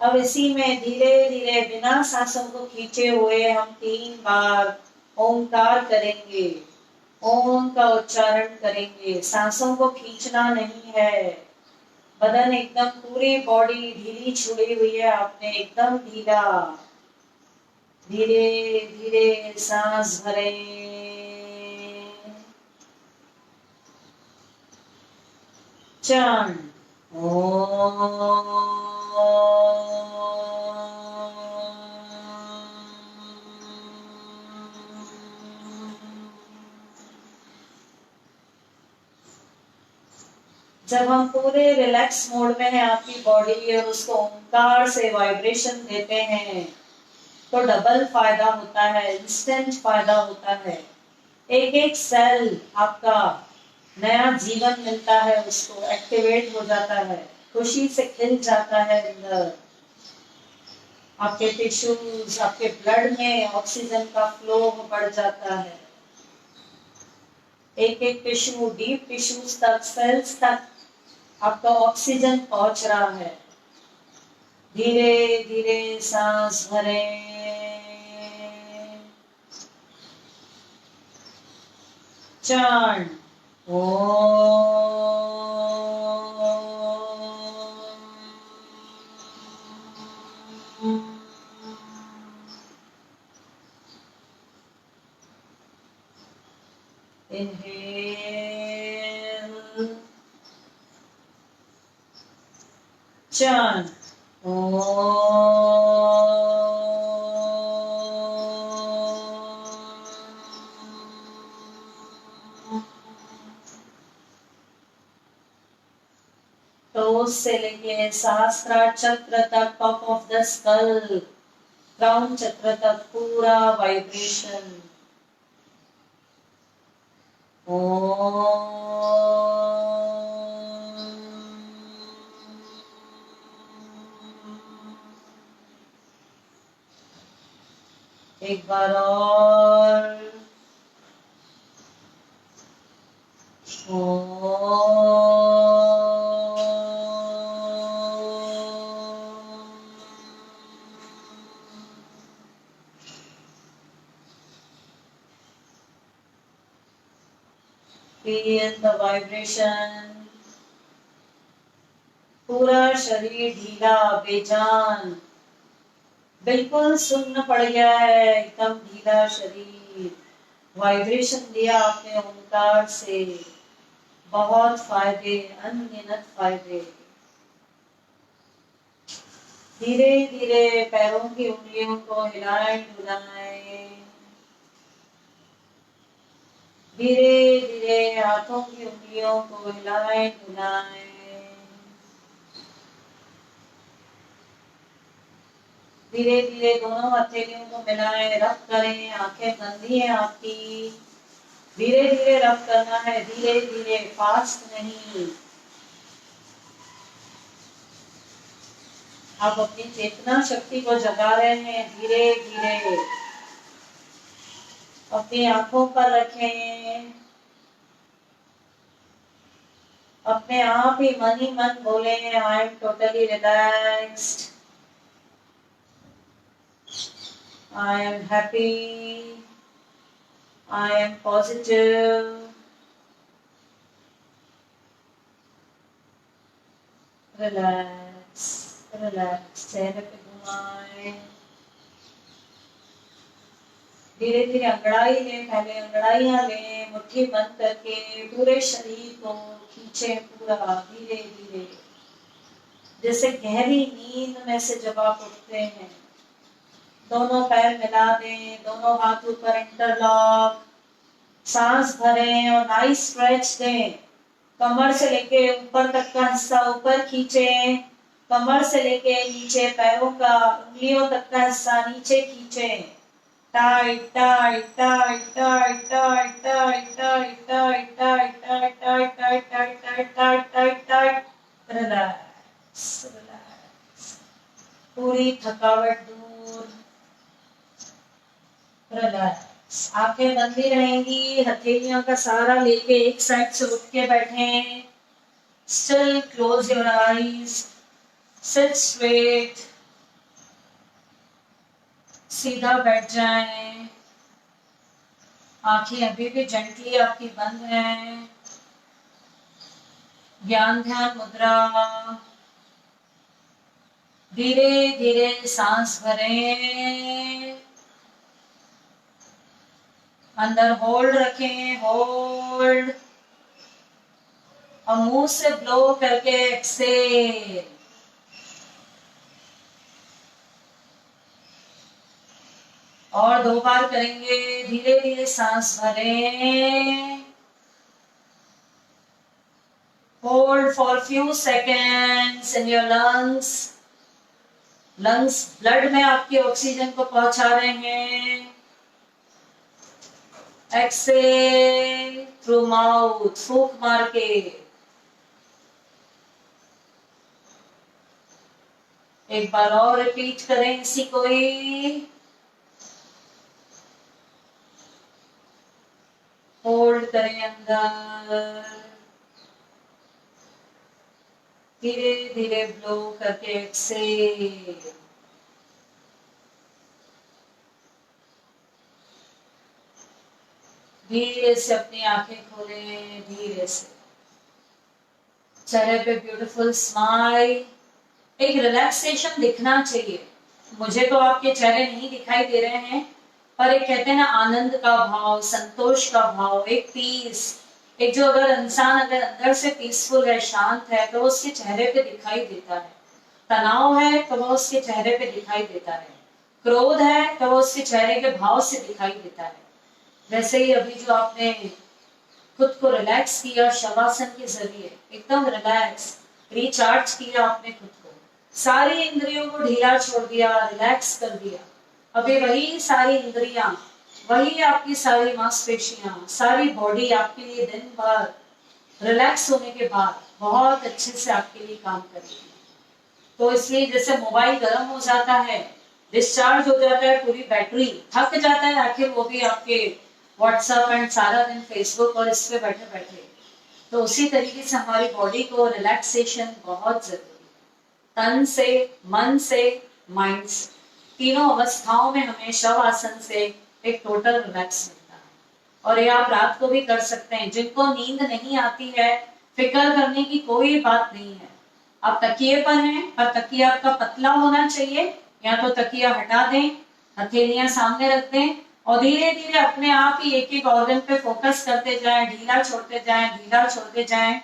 अब इसी में धीरे धीरे बिना सांसों को खींचे हुए हम 3 बार ओंकार करेंगे, ओम का उच्चारण करेंगे। सांसों को खींचना नहीं है, बदन एकदम, पूरी बॉडी ढीली छुड़ी हुई है आपने, एकदम ढीला। धीरे धीरे सांस भरें। चरण जब हम पूरे रिलैक्स मोड में हैं आपकी बॉडी और उसको ओंकार से वाइब्रेशन देते हैं, तो डबल फायदा होता है, इंस्टेंट फायदा होता है। एक एक सेल आपका नया जीवन मिलता है, उसको एक्टिवेट हो जाता है, खुशी से खिल जाता है अंदर। आपके टिश्यूज, आपके ब्लड में ऑक्सीजन का फ्लो बढ़ जाता है। एक एक टिश्यू, डीप टिश्यूज तक, सेल्स तक आपका ऑक्सीजन पहुंच रहा है। धीरे धीरे सांस भरें। चरण inhale, chant टोस से लेके सहस्त्रार चक्र तक, top of the skull, crown चक्र तक पूरा वाइब्रेशन। एक बार और feel the vibration। पूरा शरीर ढीला बेजान, बिल्कुल सुन्न पड़ गया है, एकदम ढीला शरीर। वाइब्रेशन दिया आपने ओंकार से, बहुत फायदे, अनगिनत फायदे। धीरे धीरे पैरों की उंगलियों को हिलाएं डुलाएं, धीरे धीरे हाथों की उंगलियों को हिलाएं डुलाएं, धीरे धीरे दोनों हथेलियों को मिलाएं, रब करें। आंखें बंदी हैं आपकी, धीरे धीरे रब करना है, धीरे धीरे, फास्ट नहीं। आप अपनी चेतना शक्ति को जगा रहे हैं, धीरे धीरे। अपनी आंखों पर रखें, अपने आप ही मन बोले, I am totally relaxed, I am happy, I am positive, relax, relax, चेहरे पे घुमाएं। धीरे धीरे अंगड़ाई लें, पहले अंगड़ाइयां लें, मुट्ठी बंद करके पूरे शरीर को खींचे पूरा, धीरे धीरे, जैसे गहरी नींद में से जब आप उठते हैं। दोनों पैर मिला दें, दोनों हाथ ऊपर इंटरलॉक, सांस भरें और नाइस स्ट्रेच दें। कमर से लेके ऊपर तक का हिस्सा ऊपर खींचें, कमर से लेके नीचे पैरों का उंगलियों तक का हिस्सा नीचे खींचें। Tight tight tight tight tight tight tight tight tight tight tight tight tight tight tight tight. Relax relax, पूरी थकावट दूर। रिलैक्स, आंखें बंद ही रहेंगी, हथेलियों का सहारा लेके एक साइड से उठ के बैठें। Still close your eyes, sit straight, सीधा बैठ जाएं। आंखें अभी भी जेंटली आपकी बंद हैं। ज्ञान ध्यान मुद्रा, धीरे धीरे सांस भरें, अंदर होल्ड रखें, होल्ड, और मुंह से ब्लो करके एक्सेल। और 2 बार करेंगे, धीरे धीरे सांस भरें, hold for few seconds in your lungs. Lungs blood में आपके ऑक्सीजन को पहुंचा रहे हैं। एक्सेल थ्रू माउथ, फूंक मार के। एक बार और रिपीट करें इसी को ही। होल्ड करें अंदर, धीरे धीरे ब्लो करके एक्सेल। धीरे से अपनी आंखें खोलें, धीरे से चेहरे पे ब्यूटीफुल स्माइल। एक रिलैक्सेशन दिखना चाहिए। मुझे तो आपके चेहरे नहीं दिखाई दे रहे हैं, पर एक कहते हैं ना आनंद का भाव, संतोष का भाव, एक पीस, एक जो अगर इंसान अगर अंदर से पीसफुल है, शांत है, तो उसके चेहरे पे दिखाई देता है। तनाव है तो वो उसके चेहरे पे दिखाई देता है, क्रोध है तो वो उसके चेहरे के भाव से दिखाई देता है। वैसे ही अभी जो आपने खुद को रिलैक्स किया शवासन के जरिए, एकदम रिलैक्स रिचार्ज किया आपने खुद को, सारी इंद्रियों को ढीला छोड़ दिया, रिलैक्स कर दिया। अभी वही सारी इंद्रियां, वही आपकी सारी मांसपेशियां, सारी बॉडी आपके लिए दिन भर रिलैक्स होने के बाद बहुत अच्छे से आपके लिए काम करेगी। तो इसलिए जैसे मोबाइल गर्म हो जाता है, डिस्चार्ज हो जाता है, पूरी बैटरी थक जाता है, आखिर वो भी आपके व्हाट्सएप एंड सारा दिन फेसबुक और इस पे बैठे बैठे, तो उसी तरीके से हमारी बॉडी को रिलैक्सेशन बहुत जरूरी है। तन से, मन से, माइंड से, तीनों अवस्थाओं में हमें शव आसन से एक टोटल रिलैक्स मिलता है। और ये आप रात को भी कर सकते हैं। जिनको नींद नहीं आती है, फिक्र करने की कोई बात नहीं है। आप तकिए पर हैं, पर तकिया आपका पतला होना चाहिए, या तो तकिया हटा दें, हथेलियां सामने रख दें और धीरे धीरे अपने आप ही एक एक ऑर्गन पे फोकस करते जाएं, ढीला छोड़ते जाएं, ढीला छोड़ते जाएं।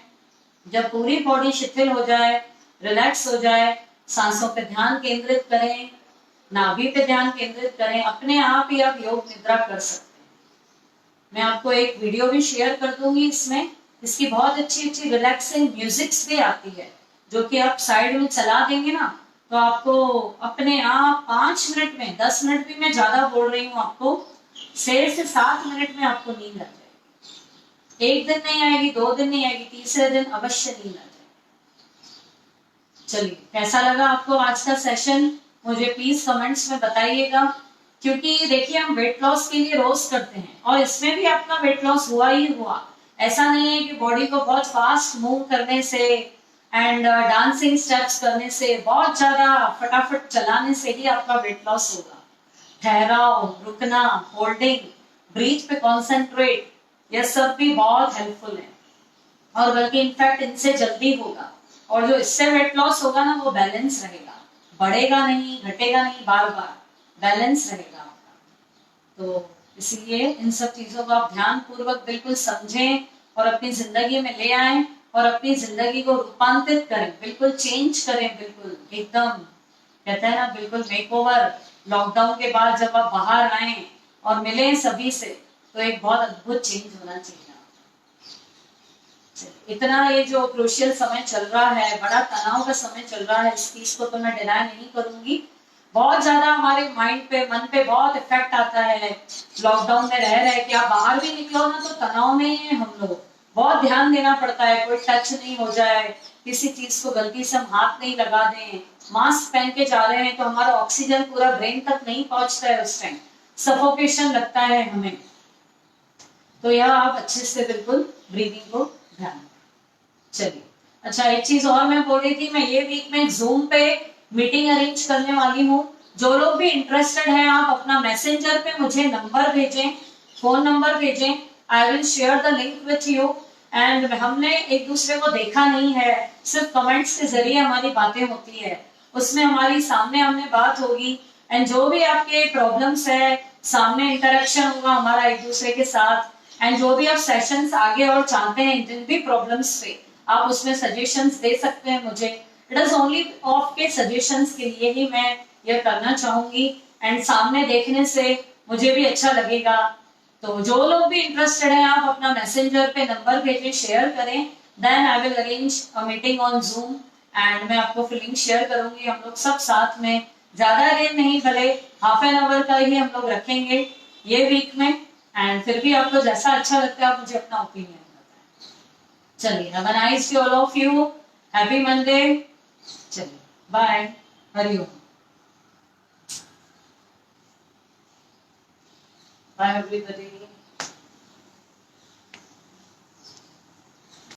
जब पूरी बॉडी शिथिल हो जाए, रिलैक्स हो जाए, सांसों पे ध्यान केंद्रित करें, नाभि पे ध्यान केंद्रित करें, अपने आप ही आप योग निद्रा कर सकते हैं। मैं आपको एक वीडियो भी शेयर कर दूंगी, इसमें इसकी बहुत अच्छी अच्छी रिलैक्सिंग म्यूजिक्स भी आती है, जो कि आप साइड में चला देंगे ना, तो आपको अपने आप 5 मिनट में, 10 मिनट भी मैं ज्यादा बोल रही हूँ, आपको 6 से 7 मिनट में आपको नींद आ जाएगी। एक दिन नहीं आएगी, 2 दिन नहीं आएगी, तीसरे दिन अवश्य नींद आ जाएगी। चलिए, कैसा लगा आपको आज का सेशन, मुझे प्लीज कमेंट्स में बताइएगा। क्योंकि देखिए, हम वेट लॉस के लिए रोज करते हैं और इसमें भी आपका वेट लॉस हुआ ही हुआ। ऐसा नहीं है कि बॉडी को बहुत फास्ट मूव करने से एंड डांसिंग स्टेप्स करने से, बहुत ज्यादा फटाफट चलाने से ही आपका वेट लॉस होगा। ठहराव, रुकना, होल्डिंग, ब्रीथ पे कॉन्सेंट्रेट, यह सब भी बहुत हेल्पफुल है। और बल्कि इनफैक्ट इनसे जल्दी होगा। और जो इससे वेट लॉस होगा ना, वो बैलेंस रहेगा, बढ़ेगा नहीं, घटेगा नहीं, बार बार बैलेंस रहेगा आपका। तो इसलिए इन सब चीजों को आप ध्यान पूर्वक बिल्कुल समझें और अपनी जिंदगी में ले आएं और अपनी जिंदगी को रूपांतरित करें, बिल्कुल चेंज करें, बिल्कुल एकदम कहते हैं ना, बिल्कुल मेकओवर। लॉकडाउन के बाद जब आप बाहर आए और मिले सभी से, तो एक बहुत अद्भुत चेंज होना चाहिए। इतना ये जो क्रूशियल समय चल रहा है, बड़ा तनाव का समय चल रहा है, इस चीज को तो मैं डिनाई नहीं करूंगी। बहुत ज्यादा हमारे माइंड पे, मन पे बहुत इफेक्ट आता है। लॉकडाउन में रह रहे कि आप बाहर भी निकलो ना, तो तनाव में ही है हम लोग। बहुत ध्यान देना पड़ता है, कोई टच नहीं हो जाए, किसी चीज को गलती से हम हाथ नहीं लगा दें। मास्क पहन के जा रहे हैं तो हमारा ऑक्सीजन पूरा ब्रेन तक नहीं पहुंचता है, उस टाइम सफोकेशन लगता है हमें। तो यह आप अच्छे से बिल्कुल ब्रीदिंग को ध्यान। चलिए, अच्छा एक चीज और मैं बोल रही थी, मैं ये वीक में जूम पे मीटिंग अरेंज करने वाली हूँ। जो लोग भी इंटरेस्टेड हैं, आप अपना मैसेंजर पे मुझे नंबर भेजें, फोन नंबर भेजें। I will share the link with you. And हमने एक दूसरे को देखा नहीं है, सिर्फ कमेंट्स के जरिए हमारी बातें होती है, उसमें हमारी सामने हमने बात होगी। एंड जो भी आपके प्रॉब्लम्स है, सामने इंटरेक्शन होगा हमारा एक दूसरे के साथ। एंड जो भी आप सेशंस आगे और चाहते हैं, जिन भी प्रॉब्लम्स पे, आप उसमें सजेशंस दे सकते हैं मुझे। इट इज ओनली ऑफ के सजेशंस के लिए ही मैं यह करना चाहूंगी। एंड सामने देखने से मुझे भी अच्छा लगेगा। तो जो लोग भी इंटरेस्टेड हैं, आप अपना मैसेंजर पे नंबर भेजें, शेयर करें। Then I will arrange a meeting on Zoom and मैं आपको फिर लिंक शेयर करूंगी। हम लोग सब साथ में, ज्यादा देर नहीं, भले हाफ एन आवर का ही हम लोग रखेंगे ये वीक में। एंड फिर भी आपको जैसा अच्छा लगता है, आप मुझे अपना ओपिनियन बताएं। चलिए, have a nice day all of you. Happy Monday. चलिए, बाय, हरिओम। Bye everybody.